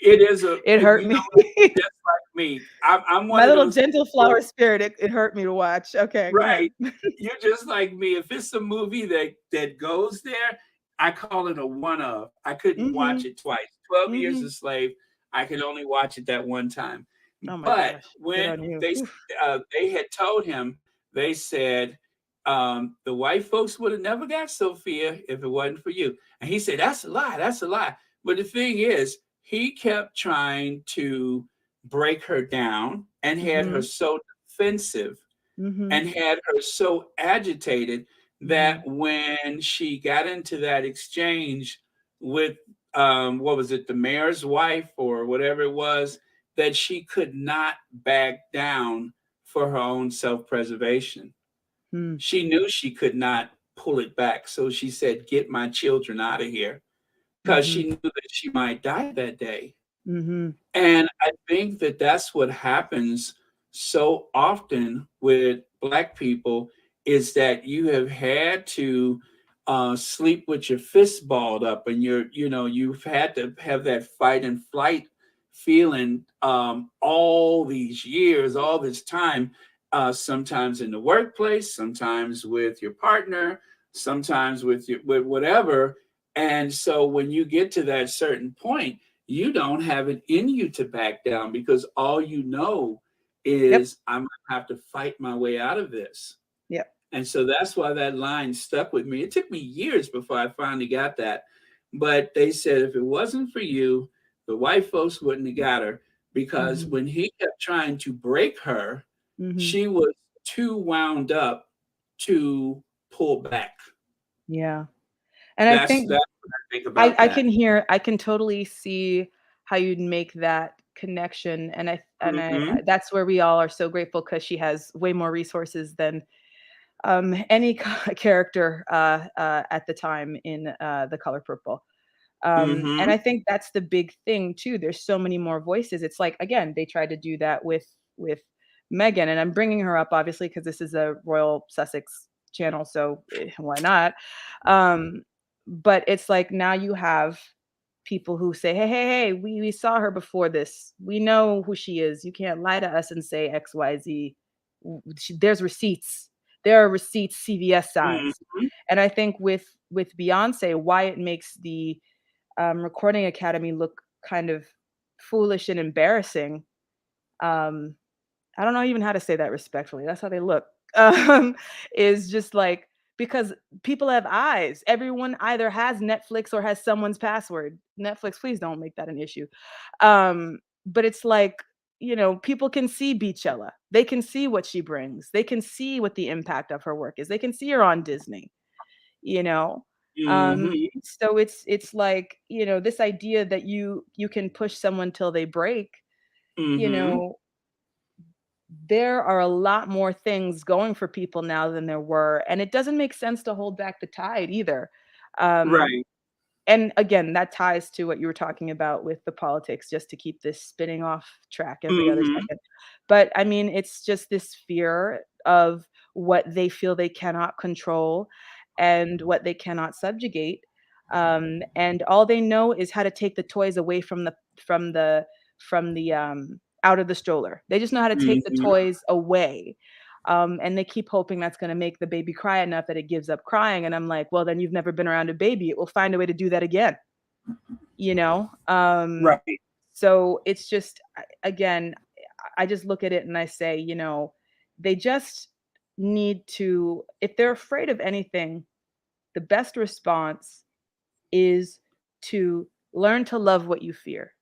It is a, It hurt you know me. what, just like me. I'm one My of little those gentle flower people. spirit, it hurt me to watch. Okay, go ahead. Right. You're just like me. If it's a movie that goes there, I call it a one of. I couldn't watch Mhm. it twice. 12 Years a Mhm. Slave, I could only watch it that one time. Oh my But gosh. Good when on you. they Oof. they had told him, they said, the white folks would have never got Sophia if it wasn't for you. And he said, that's a lie. That's a lie. But the thing is, he kept trying to break her down and had her Mhm. so defensive Mhm. and had her so agitated that Mhm. when she got into that exchange with what was it, the mayor's wife or whatever it was, that she could not back down for her own self-preservation. Mm. She knew she could not pull it back, so she said, get my children out of here, because she Mhm. knew that she might die that day. Mhm. And I think that that's what happens so often with Black people, is that you have had to sleep with your fist balled up, and you've had to have that fight and flight feeling all these years, all this time, sometimes in the workplace, sometimes with your partner, sometimes with whatever. And so when you get to that certain point, you don't have it in you to back down, because all you know Yep. is, I'm gonna have to fight my way out of this. Yep. And so that's why that line stuck with me. It took me years before I finally got that. But they said, if it wasn't for you, the white folks wouldn't have got her, because Mhm. when he kept trying to break her, Mhm. she was too wound up to pull back. Yeah. And I That's think what I think about that. I can totally see how you'd make that connection, and Hmm. that's where we all are so grateful, because she has way more resources than any character at the time in The Color Purple. And Hmm. I think that's the big thing too. There's so many more voices. It's like, again, they tried to do that with Meghan, and I'm bringing her up obviously because this is a Royal Sussex channel, so why not? But it's like now you have people who say, hey, we saw her before this. We know who she is. You can't lie to us and say XYZ. There's receipts. There are receipts, CVS size. And I think with Beyonce, why it makes the Recording Academy look kind of foolish and embarrassing. I don't know even how to say that respectfully. That's how they look. Is just like, because people have eyes. Everyone either has Netflix or has someone's password. Netflix, please don't make that an issue. But it's like, people can see Beachella. They can see what she brings. They can see what the impact of her work is. They can see her on Disney, you know? So it's like, this idea that you can push someone till they break, there are a lot more things going for people now than there were, and it doesn't make sense to hold back the tide either. Right. And again, that ties to what you were talking about with the politics, just to keep this spinning off track every other second. But I mean, it's just this fear of what they feel they cannot control and what they cannot subjugate. And all they know is how to take the toys away from the out of the stroller. They just know how to take the toys away. And they keep hoping that's going to make the baby cry enough that it gives up crying. And I'm like, well, then you've never been around a baby. It will find a way to do that again, Right. So it's just, again, I just look at it and I say, they just need to, if they're afraid of anything, the best response is to learn to love what you fear.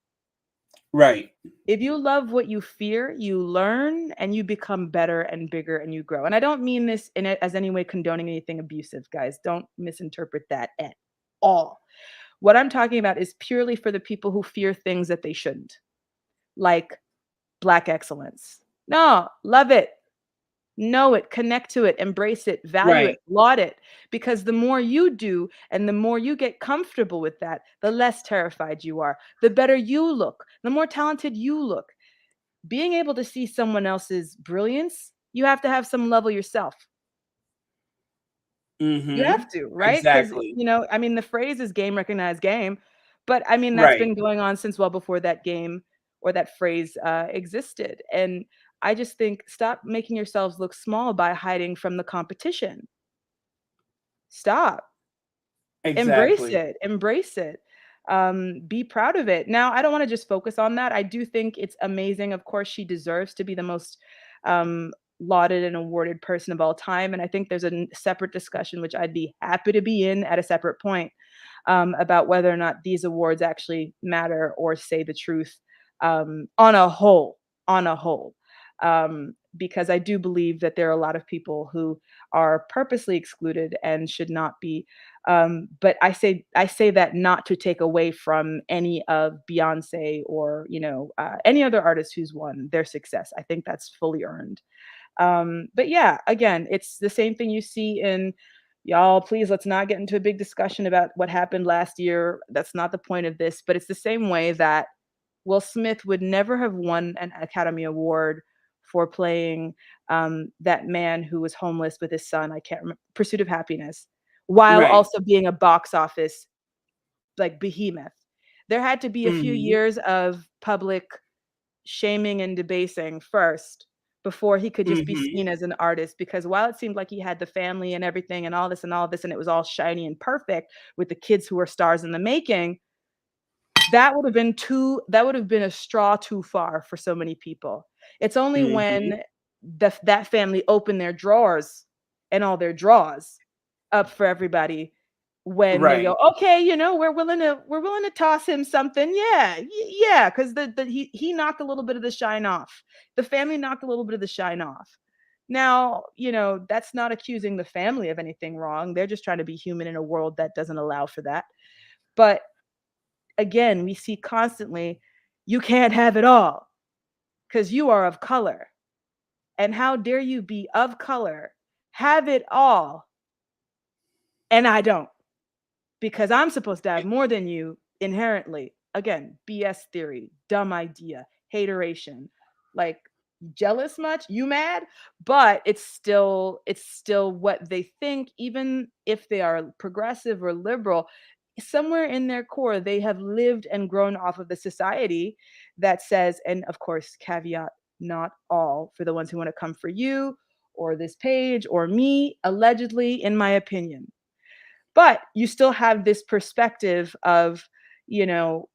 Right. If you love what you fear, you learn and you become better and bigger and you grow. And I don't mean this as any way condoning anything abusive, guys. Don't misinterpret that at all. What I'm talking about is purely for the people who fear things that they shouldn't, like Black excellence. No, love it. Know it, connect to it, embrace it, value it, laud it. Because the more you do and the more you get comfortable with that, the less terrified you are, the better you look, the more talented you look. Being able to see someone else's brilliance, you have to have some level yourself. You have to, right? Because, Exactly. I mean, the phrase is game recognized game, but I mean, that's been going on since well before that game or that phrase existed. And I just think, stop making yourselves look small by hiding from the competition. Stop. Embrace Exactly. it. Embrace it. Be proud of it. Now, I don't want to just focus on that. I do think it's amazing. Of course, she deserves to be the most lauded and awarded person of all time. And I think there's a separate discussion, which I'd be happy to be in at a separate point, about whether or not these awards actually matter or say the truth on a whole. Because I do believe that there are a lot of people who are purposely excluded and should not be. But I say that not to take away from any of Beyonce or any other artist who's won their success. I think that's fully earned. But yeah, again, it's the same thing you see in, y'all, please, let's not get into a big discussion about what happened last year. That's not the point of this, but it's the same way that Will Smith would never have won an Academy Award for playing that man who was homeless with his son, I can't remember, Pursuit of Happiness, while also being a box office like behemoth. There had to be a few years of public shaming and debasing first before he could just be seen as an artist, because while it seemed like he had the family and everything and all this and it was all shiny and perfect with the kids who were stars in the making, that would have been a straw too far for so many people. It's only when that family opened their drawers and all their drawers up for everybody, when they go, okay, we're willing to toss him something. Yeah, because he knocked a little bit of the shine off. The family knocked a little bit of the shine off. Now, that's not accusing the family of anything wrong. They're just trying to be human in a world that doesn't allow for that. But again, we see constantly, you can't have it all because you are of color. And how dare you be of color, have it all, and I don't, because I'm supposed to have more than you inherently. Again, BS theory, dumb idea, hateration. Like, jealous much, you mad, but it's still what they think, even if they are progressive or liberal. Somewhere in their core, they have lived and grown off of the society that says, and of course, caveat, not all, for the ones who want to come for you or this page or me, allegedly, in my opinion. But you still have this perspective of, you know,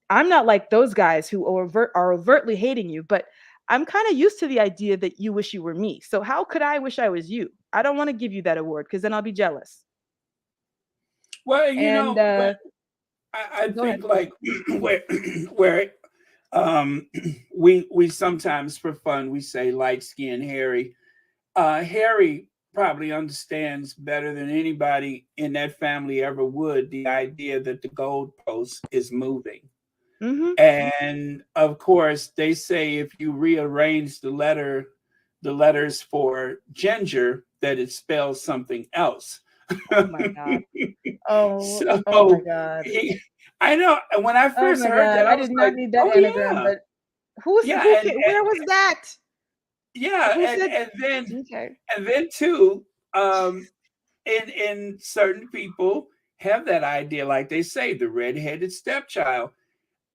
I'm not like those guys who are overtly hating you, but I'm kind of used to the idea that you wish you were me. So how could I wish I was you? I don't want to give you that award because then I'll be jealous. Well, you And know, I go ahead. think like where we sometimes for fun we say light skinned Harry. Harry probably understands better than anybody in that family ever would the idea that the goalpost is moving. Mm-hmm. And of course, they say if you rearrange the letters for ginger, that it spells something else. Oh my God. Oh, So oh my God. I know when I Oh first my heard God. that, I I was did not like, need that "Oh anagram, yeah, but yeah," where was that? yeah, Who said okay. and then too, in certain people have that idea, like they say, the redheaded stepchild.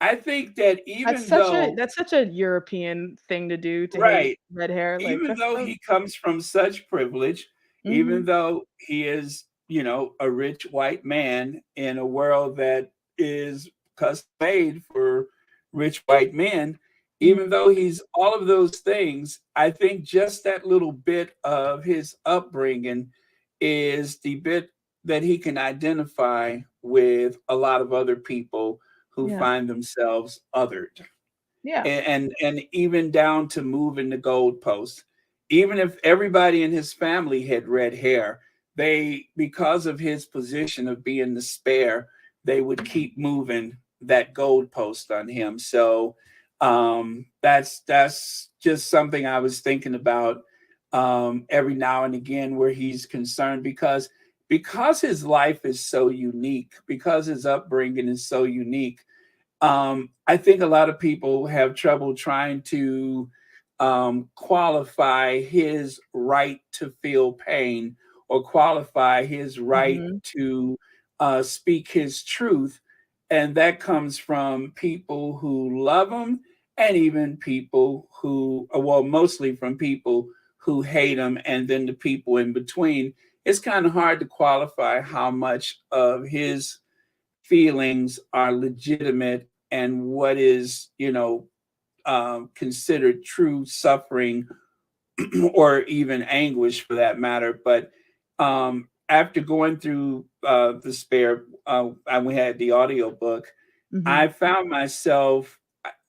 I think that even though That's such a European thing to do, to hate right, red hair. Like even that's though so he comes from such privilege, even hmm though he is, you know, a rich white man in a world that is custom made for rich white men, even hmm though he's all of those things, I think just that little bit of his upbringing is the bit that he can identify with a lot of other people who yeah. find themselves othered Yeah. and even down to moving the goalposts. Even if everybody in his family had red hair, they, because of his position of being the spare, they would keep moving that goalpost on him. So that's just something I was thinking about every now and again, where he's concerned because his life is so unique, because his upbringing is so unique. I think a lot of people have trouble trying to qualify his right to feel pain or qualify his right hmm to speak his truth. And that comes from people who love him and even people who, well, mostly from people who hate him and then the people in between. It's kind of hard to qualify how much of his feelings are legitimate and what is, you know, considered true suffering or even anguish for that matter. But after going through the spare, and we had the audio book, hmm I found myself,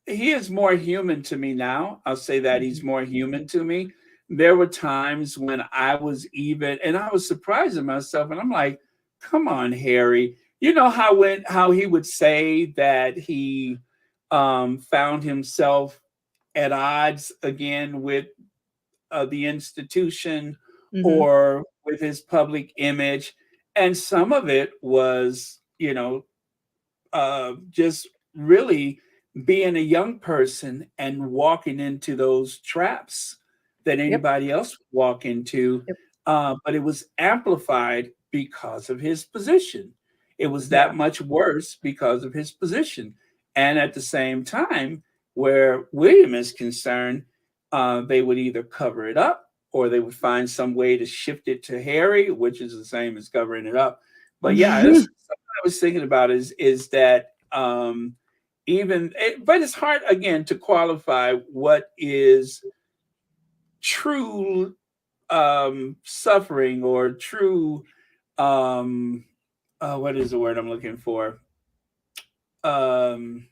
he is more human to me now. I'll say that hmm he's more human to me. There were times when I was even, and I was surprised at myself, and I'm like, come on, Harry. You know how he would say that he found himself at odds again with the institution hmm or with his public image, and some of it was, you know, just really being a young person and walking into those traps that Yep. anybody else would walk into. Yep. But it was amplified because of his position. It was Yeah. that much worse because of his position. And at the same time, where William is concerned, they would either cover it up or they would find some way to shift it to Harry, which is the same as covering it up. But yeah, that's something I was thinking about is that but it's hard again to qualify what is true suffering or true what is the word I'm looking for? Um,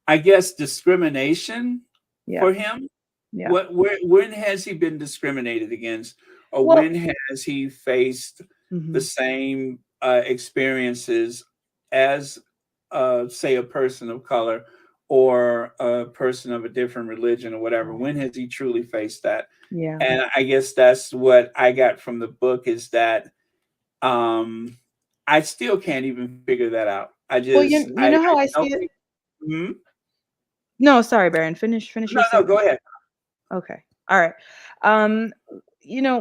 I guess discrimination Yeah. for him. Yeah. When has he been discriminated against, or Well, when has he faced the mhm. same experiences as, say, a person of color or a person of a different religion or whatever? When has he truly faced that? Yeah. And I guess that's what I got from the book is that I still can't even figure that out. Well, I you know how I don't see it? think. Mhm. No, sorry, Baron. Finish No, your no, go statement. ahead. Okay. All right.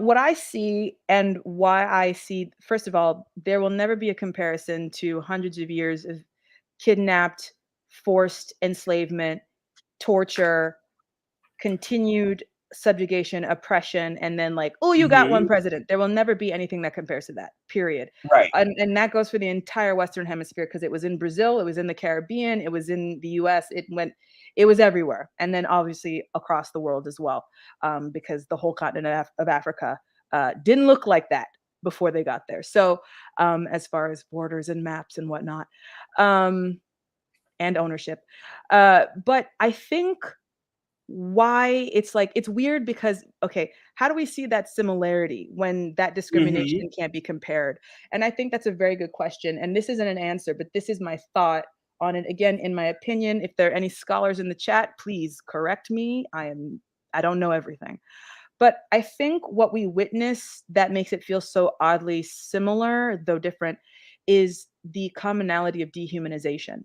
What I see and why I see, first of all, there will never be a comparison to hundreds of years of kidnapped, forced enslavement, torture, continued subjugation, oppression, and then like, oh, you got one Hmm. president. There will never be anything that compares to that, period. Right. And that goes for the entire Western Hemisphere because it was in Brazil, it was in the Caribbean, it was in the US, it was everywhere. And then obviously across the world as well, because the whole continent of Africa didn't look like that before they got there. So as far as borders and maps and whatnot, and ownership. But I think why it's weird because okay, how do we see that similarity when that Hmm. discrimination can't be compared? And I think that's a very good question, and this isn't an answer, but this is my thought on it. Again, in my opinion, if there are any scholars in the chat, please correct me. I don't know everything, but I think what we witness that makes it feel so oddly similar though different is the commonality of dehumanization.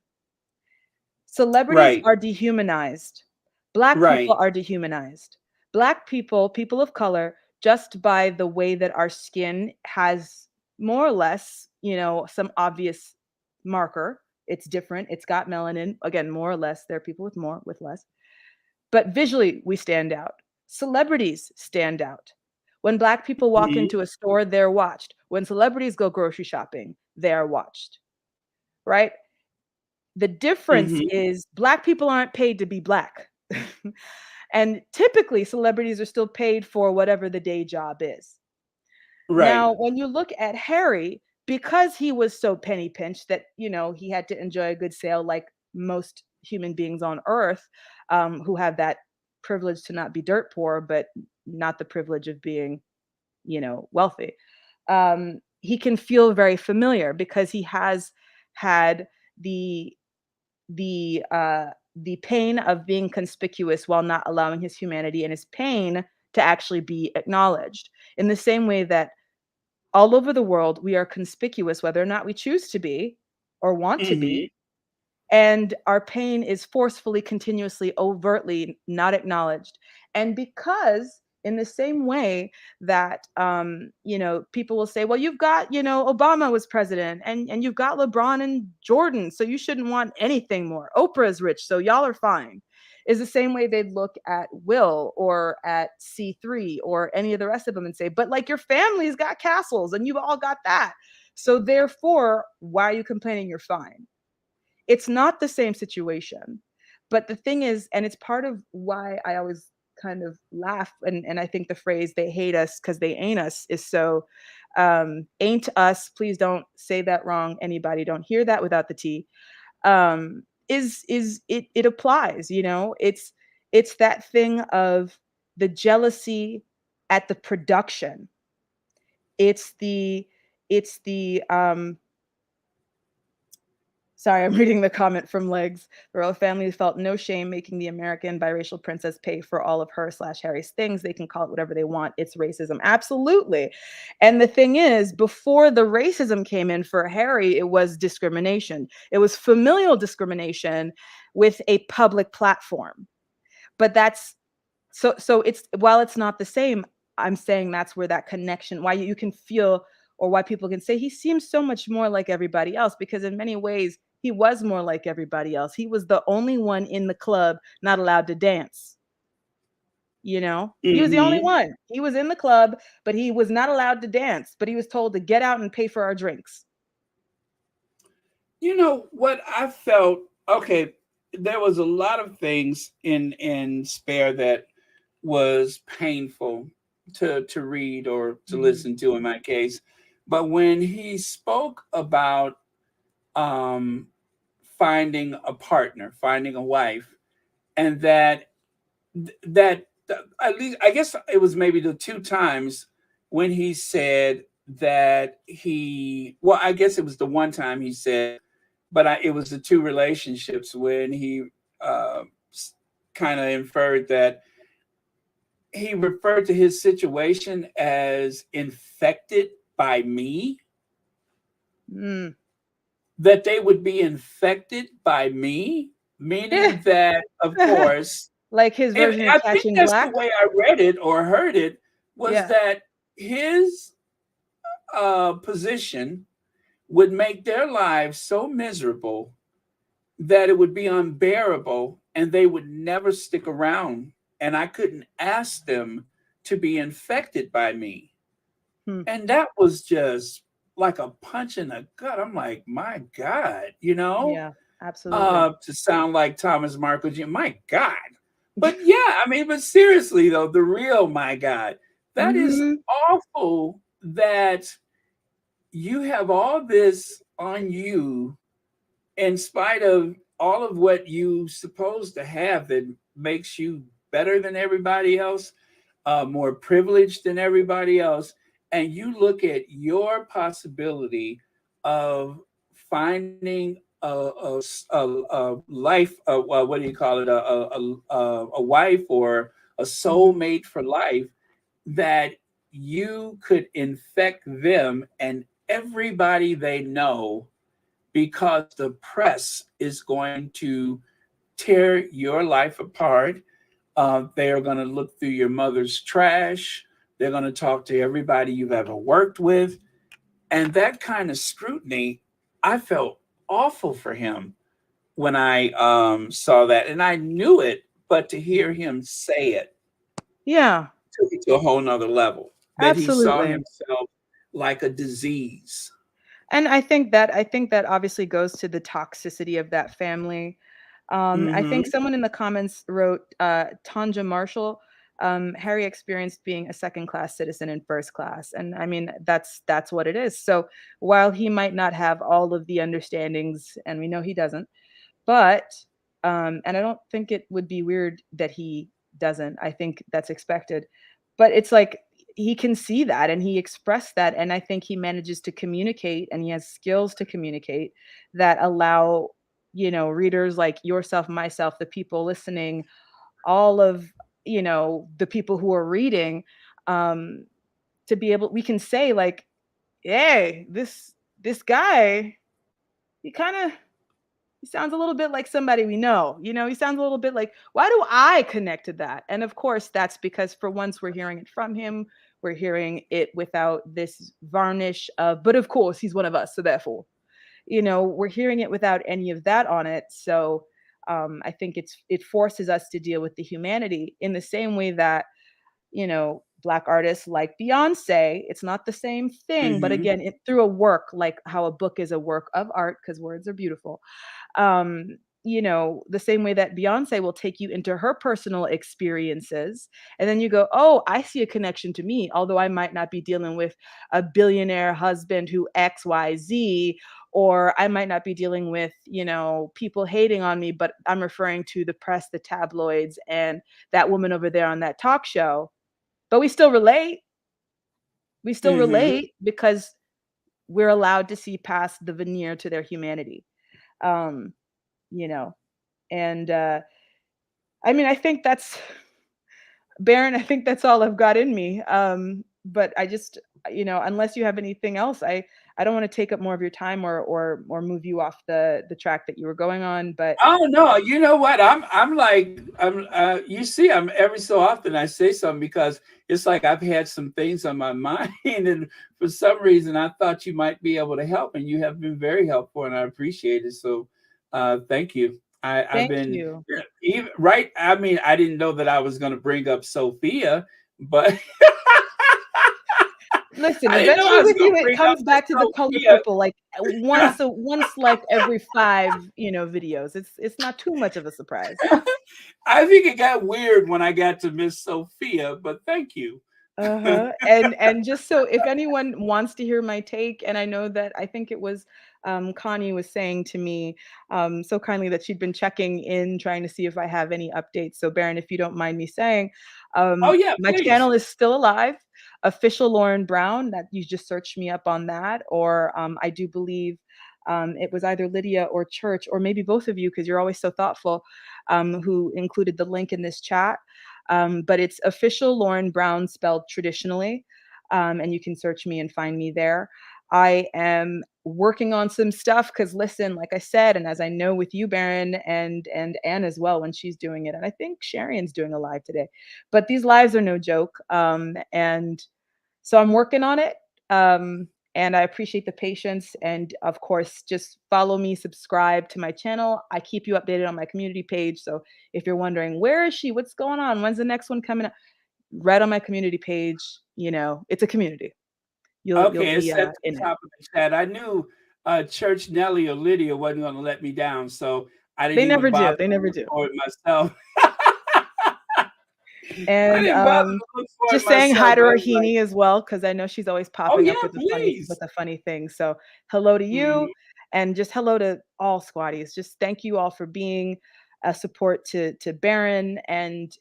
Celebrities Right. are dehumanized. Black people Right. are dehumanized. Black people, people of color, just by the way that our skin has more or less, some obvious marker. It's different. It's got melanin. Again, more or less. There are people with more, with less. But visually, we stand out. Celebrities stand out. When Black people walk Hmm. into a store, they're watched. When celebrities go grocery shopping, they are watched, right? The difference Hmm. is Black people aren't paid to be Black. And typically, celebrities are still paid for whatever the day job is. Right. Now, when you look at Harry, because he was so penny pinched that, he had to enjoy a good sale like most human beings on earth, who have that privilege to not be dirt poor, but not the privilege of being, wealthy. He can feel very familiar because he has had the the pain of being conspicuous while not allowing his humanity and his pain to actually be acknowledged. In the same way that all over the world we are conspicuous whether or not we choose to be or want to Hmm. be, and our pain is forcefully, continuously, overtly not acknowledged. And because in the same way that people will say, well, you've got, Obama was president, and you've got LeBron and Jordan, so you shouldn't want anything more. Oprah's rich, so y'all are fine. Is the same way they'd look at Will or at C3 or any of the rest of them and say, but like your family's got castles and you've all got that. So therefore, why are you complaining? You're fine. It's not the same situation. But the thing is, and it's part of why I always kind of laugh, and I think the phrase "they hate us because they ain't us" is so ain't us. Please don't say that wrong. Anybody don't hear that without the T. Is it applies, it's that thing of the jealousy at the production. It's the sorry, I'm reading the comment from Legs. The royal family felt no shame making the American biracial princess pay for all of her/Harry's things. They can call it whatever they want. It's racism. Absolutely. And the thing is, before the racism came in for Harry, it was discrimination. It was familial discrimination with a public platform. But that's so it's, while it's not the same, I'm saying that's where that connection, why you can feel, or why people can say he seems so much more like everybody else, because in many ways he was more like everybody else. He was the only one in the club not allowed to dance. He was the only Hmm. one. He was in the club, but he was not allowed to dance, but he was told to get out and pay for our drinks. You know what I felt? Okay, there was a lot of things in Spare that was painful to read or to Mhm. listen to in my case. But when he spoke about um, finding a partner, finding a wife, and that at least I guess it was maybe the two times when he said that well, I guess it was the one time he said, but it was the two relationships when he uh, kind of inferred that he referred to his situation as infected by me, Mm. that they would be infected by me, meaning that, of course, Like his And version of I think Catching that's the Black? way I read it or heard it, was Yeah. that his position would make their lives so miserable that it would be unbearable and they would never stick around. And I couldn't ask them to be infected by me. Hmm. And that was just like a punch in the gut. I'm like, my God, Yeah, absolutely. to sound like Thomas Markle, my God. But yeah, I mean, but seriously though, the real my God, that is Hmm. awful that you have all this on you in spite of all of what you supposed to have that makes you better than everybody else, more privileged than everybody else, and you look at your possibility of finding a life, what do you call it, a wife or a Hmm. soulmate for life, that you could infect them and everybody they know, because the press is going to tear your life apart. They are going to look through your mother's trash. They're going to talk to everybody you've ever worked with. And that kind of scrutiny, I felt awful for him when I saw that. And I knew it, but to hear him say it Yeah, took it to a whole nother level, that he saw absolutely. himself like a disease. And I think that obviously goes to the toxicity of that family. I think Mm-hmm. someone in the comments wrote, Tanja Marshall, Harry experienced being a second class citizen in first class. And I mean, that's what it is. So while he might not have all of the understandings, and we know he doesn't, but and I don't think it would be weird that he doesn't. I think that's expected. But it's like he can see that and he expressed that, and I think he manages to communicate and he has skills to communicate that allow, readers like yourself, myself, the people listening, all of, the people who are reading, um to be able, we can say like, hey, this guy, he kind of, he sounds a little bit like somebody we know. He sounds a little bit like, why do I connect to that? And of course, that's because for once we're hearing it from him. We're hearing it without this varnish of, but of course, he's one of us. So therefore, we're hearing it without any of that on it. So I think it forces us to deal with the humanity in the same way that, Black artists like Beyonce, it's not the same thing, but Mm-hmm. again, it through a work, like how a book is a work of art, because words are beautiful. The same way that Beyonce will take you into her personal experiences. And then you go, oh, I see a connection to me, although I might not be dealing with a billionaire husband who XYZ, or I might not be dealing with, people hating on me, but I'm referring to the press, the tabloids, and that woman over there on that talk show. But we still relate. We still Mm-hmm. relate because we're allowed to see past the veneer to their humanity. Um, you know, and I mean, I think that's Baron. I think that's all I've got in me. But I just, unless you have anything else, I don't want to take up more of your time or move you off the track that you were going on. But Oh no, you know what? I'm like I'm you see, I'm every so often I say something because it's like I've had some things on my mind, and for some reason I thought you might be able to help, and you have been very helpful and I appreciate it. So thank you. I've thank been, you. yeah, even right. I mean, I didn't know that I was gonna bring up Sophia, but Listen, I didn't know I eventually was with you, gonna it bring up comes back to the color Sophia. purple, like once like every five, videos. It's not too much of a surprise. I think it got weird when I got to Miss Sophia, but thank you. Uh-huh. And just so if anyone wants to hear my take, and I know that I think it was Connie was saying to me so kindly that she'd been checking in, trying to see if I have any updates. So Baron, if you don't mind me saying, Oh yeah, my please. channel is still alive. Official Lauren Brown, that you just search me up on that, or I do believe it was either Lydia or Church, or maybe both of you, because you're always so thoughtful, who included the link in this chat. But it's Official Lauren Brown spelled traditionally, and you can search me and find me there. I am working on some stuff because listen, like I said, and as I know with you, Baron, and Anne as well when she's doing it, and I think Sharian's doing a live today, but these lives are no joke. And so I'm working on it. And I appreciate the patience. And of course, just follow me, subscribe to my channel. I keep you updated on my community page. So if you're wondering, where is she? What's going on? When's the next one coming up? Right on my community page. You know, it's a community. You'll Okay, be it's at the in it. top of the chat. I knew Church Nelly or Lydia wasn't going to let me down, so I didn't They never even do. bother They never to do. look for it myself. I And didn't bother to look for just it saying hi myself. to I was like, Rahini as well, because I know she's always oh popping yeah, up with please. a funny thing. So hello to you, Mhm. and just hello to all squatties. Just thank you all for being a support to Baron and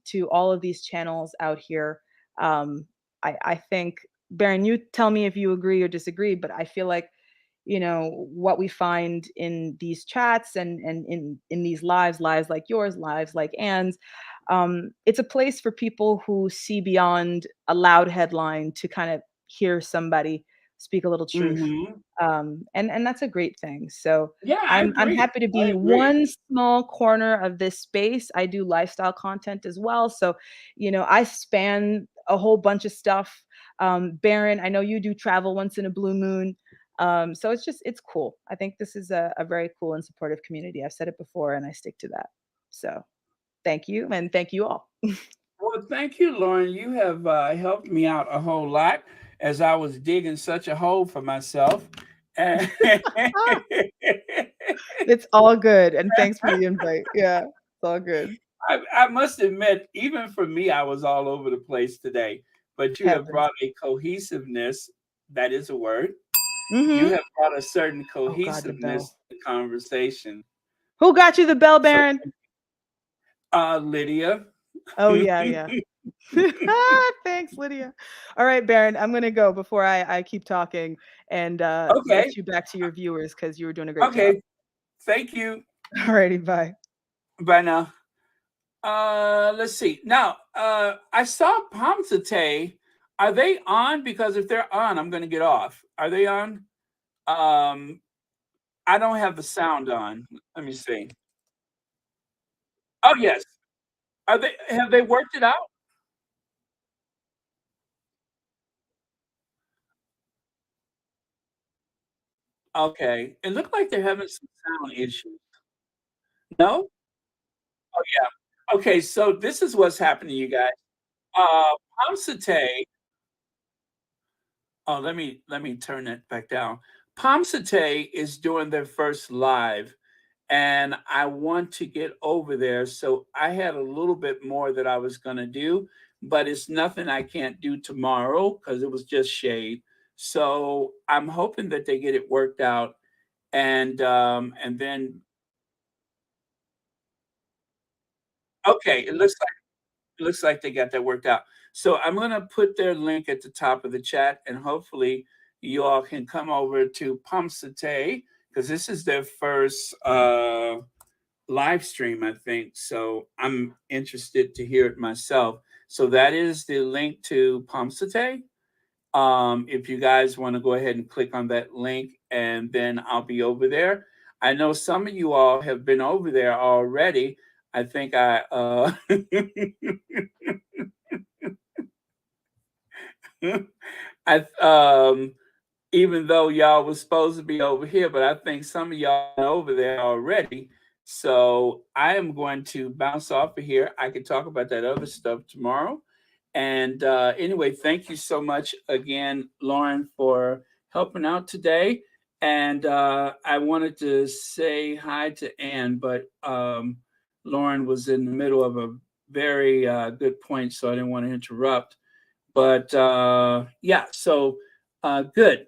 to all of these channels out here. I think Baron, you tell me if you agree or disagree, but I feel like what we find in these chats and in these lives like yours, lives like Anne's, it's a place for people who see beyond a loud headline to kind of hear somebody speak a little truth. Mhm. And that's a great thing. So Yeah, I I'm agree. happy to I be agree. one small corner of this space. I do lifestyle content as well. So, I span a whole bunch of stuff. Baron, I know you do travel once in a blue moon. So it's cool. I think this is a very cool and supportive community. I've said it before and I stick to that. So thank you. And thank you all. Well, thank you, Lauren. You have helped me out a whole lot as I was digging such a hole for myself. And It's all good. And thanks for the invite. Yeah, it's all good. I must admit, even for me, I was all over the place today. But you have Happens. brought a cohesiveness, that is a word. You Mm-hmm. have brought a certain Oh God, the cohesiveness bell. to the conversation. Who got you the bell, So, Baron? Lydia. Oh yeah, yeah. Thanks, Lydia. All right, Baron, I'm gonna go before I keep talking and Okay. get you back to your viewers because you were doing a great job. Okay. Thank you. All righty, bye. Bye now. Let's see. Now, I saw Pomsate. Are they on? Because if they're on, I'm going to get off. Are they on? I don't have the sound on. Let me see. Oh, yes. Are they? Have they worked it out? Okay. It looked like they're having some sound issues. No? Oh, yeah. Okay. So this is what's happening, you guys. Pomsate. Oh, let me turn it back down. Pomsate is doing their first live, and I want to get over there. So I had a little bit more that I was going to do, but it's nothing I can't do tomorrow because it was just shade. So I'm hoping that they get it worked out, and then okay, it looks like they got that worked out. So I'm going to put their link at the top of the chat, and hopefully you all can come over to Pomsate because this is their first live stream, I think. So I'm interested to hear it myself. So that is the link to Pomsate. If you guys want to go ahead and click on that link, and then I'll be over there. I know some of you all have been over there already. I think I even though y'all was supposed to be over here, but I think some of y'all are over there already. So I am going to bounce off of here. I can talk about that other stuff tomorrow. And anyway, thank you so much again, Lauren, for helping out today. And I wanted to say hi to Anne, but Lauren was in the middle of a very good point, so I didn't want to interrupt. But yeah, so good.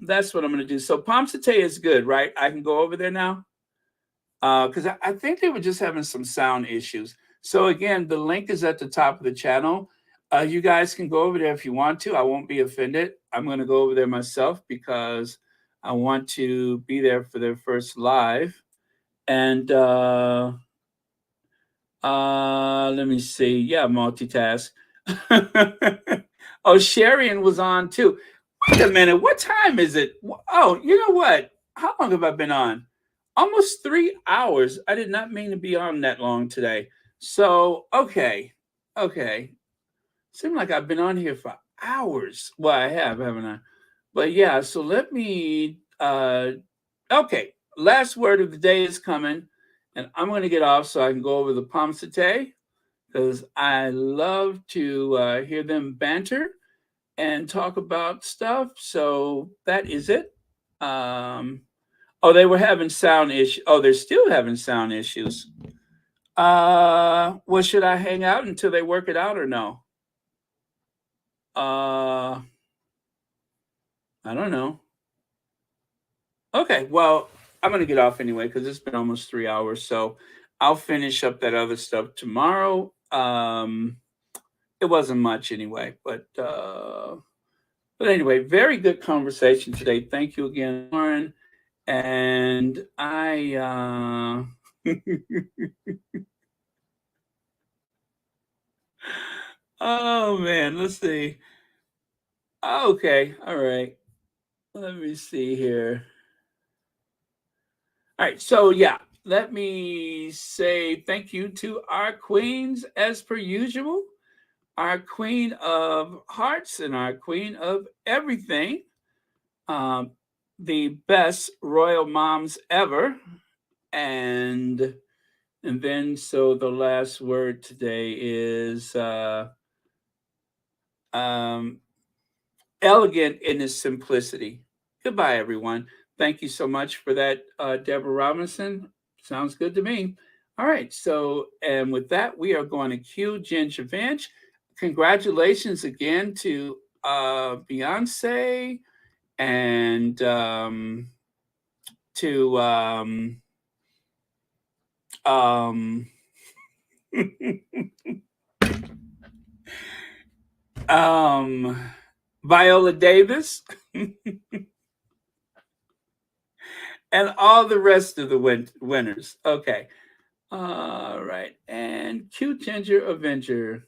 That's what I'm going to do. So Pomsate is good, right? I can go over there now because I think they were just having some sound issues. So again, the link is at the top of the channel. You guys can go over there if you want to. I won't be offended. I'm going to go over there myself because I want to be there for their first live. And let me see. Yeah, multitask. Oh, Sharian was on too. Wait a minute. What time is it? Oh, you know what? How long have I been on? Almost 3 hours. I did not mean to be on that long today. So, okay. Seems like I've been on here for hours. Well, I have, haven't I? But yeah, so let me, okay. Last word of the day is coming. And I'm going to get off so I can go over the Pomsate, because I love to hear them banter and talk about stuff. So that is it. Oh, they were having sound issues. Oh, they're still having sound issues. Well, should I hang out until they work it out or no? I don't know. Okay, well, I'm going to get off anyway because it's been almost 3 hours. So I'll finish up that other stuff tomorrow. It wasn't much anyway, but anyway, very good conversation today. Thank you again, Lauren. And I, oh man, let's see. Okay, all right. Let me see here. All right, so yeah, let me say thank you to our queens as per usual, our queen of hearts and our queen of everything. The best royal moms ever. And then so the last word today is elegant in its simplicity. Goodbye, everyone. Thank you so much for that, Deborah Robinson. Sounds good to me. All right, so and with that, we are going to cue Ginger Finch. Congratulations again to Beyonce and to Viola Davis and all the rest of the winners. Okay. All right. And cute Ginger Avenger.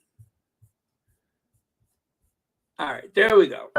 All right. There we go.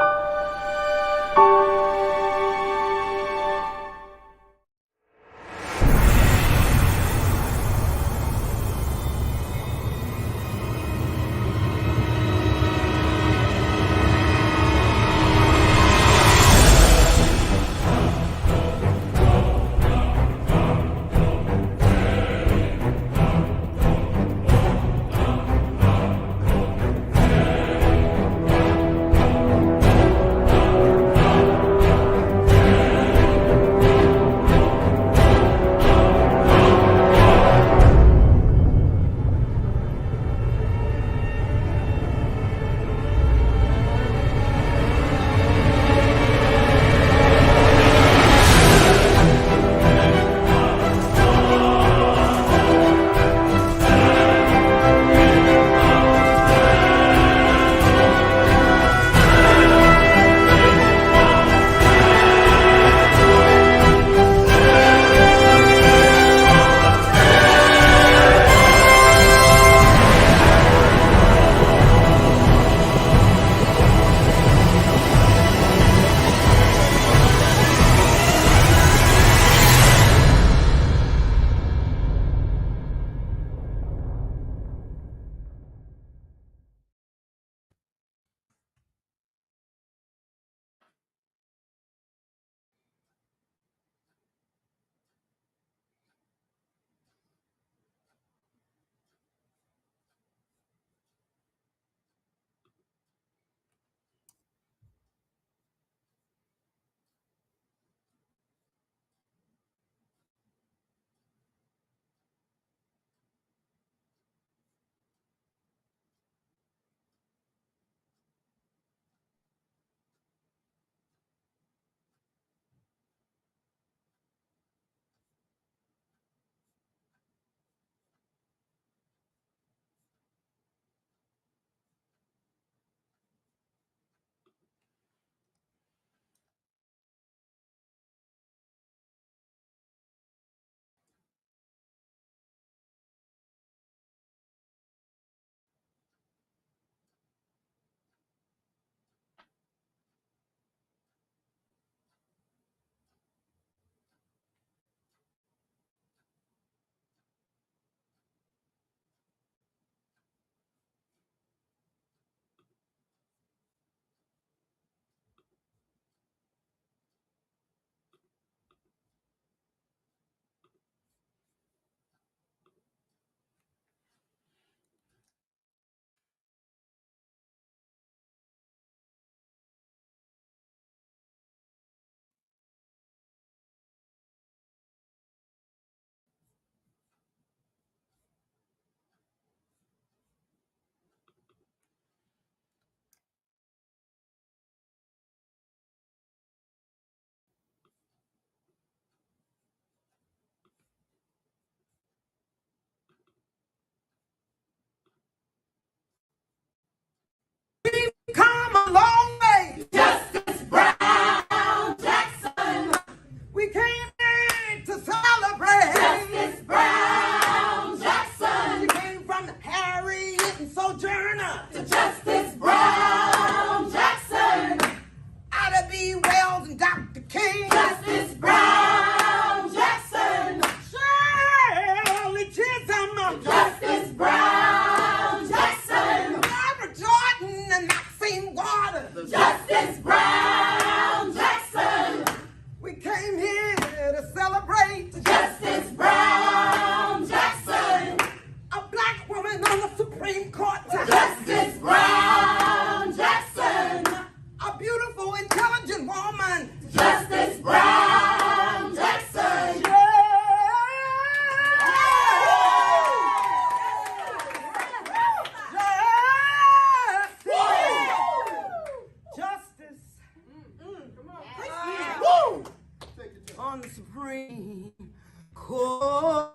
Justice Brown Jackson. Barbara Jordan and Maxine Waters. Justice Brown Jackson. We came here to celebrate Justice Brown Jackson. A black woman on the Supreme Court. Justice Brown Jackson. A beautiful, intelligent woman. Justice Brown Jackson. Justice. On the Supreme Court.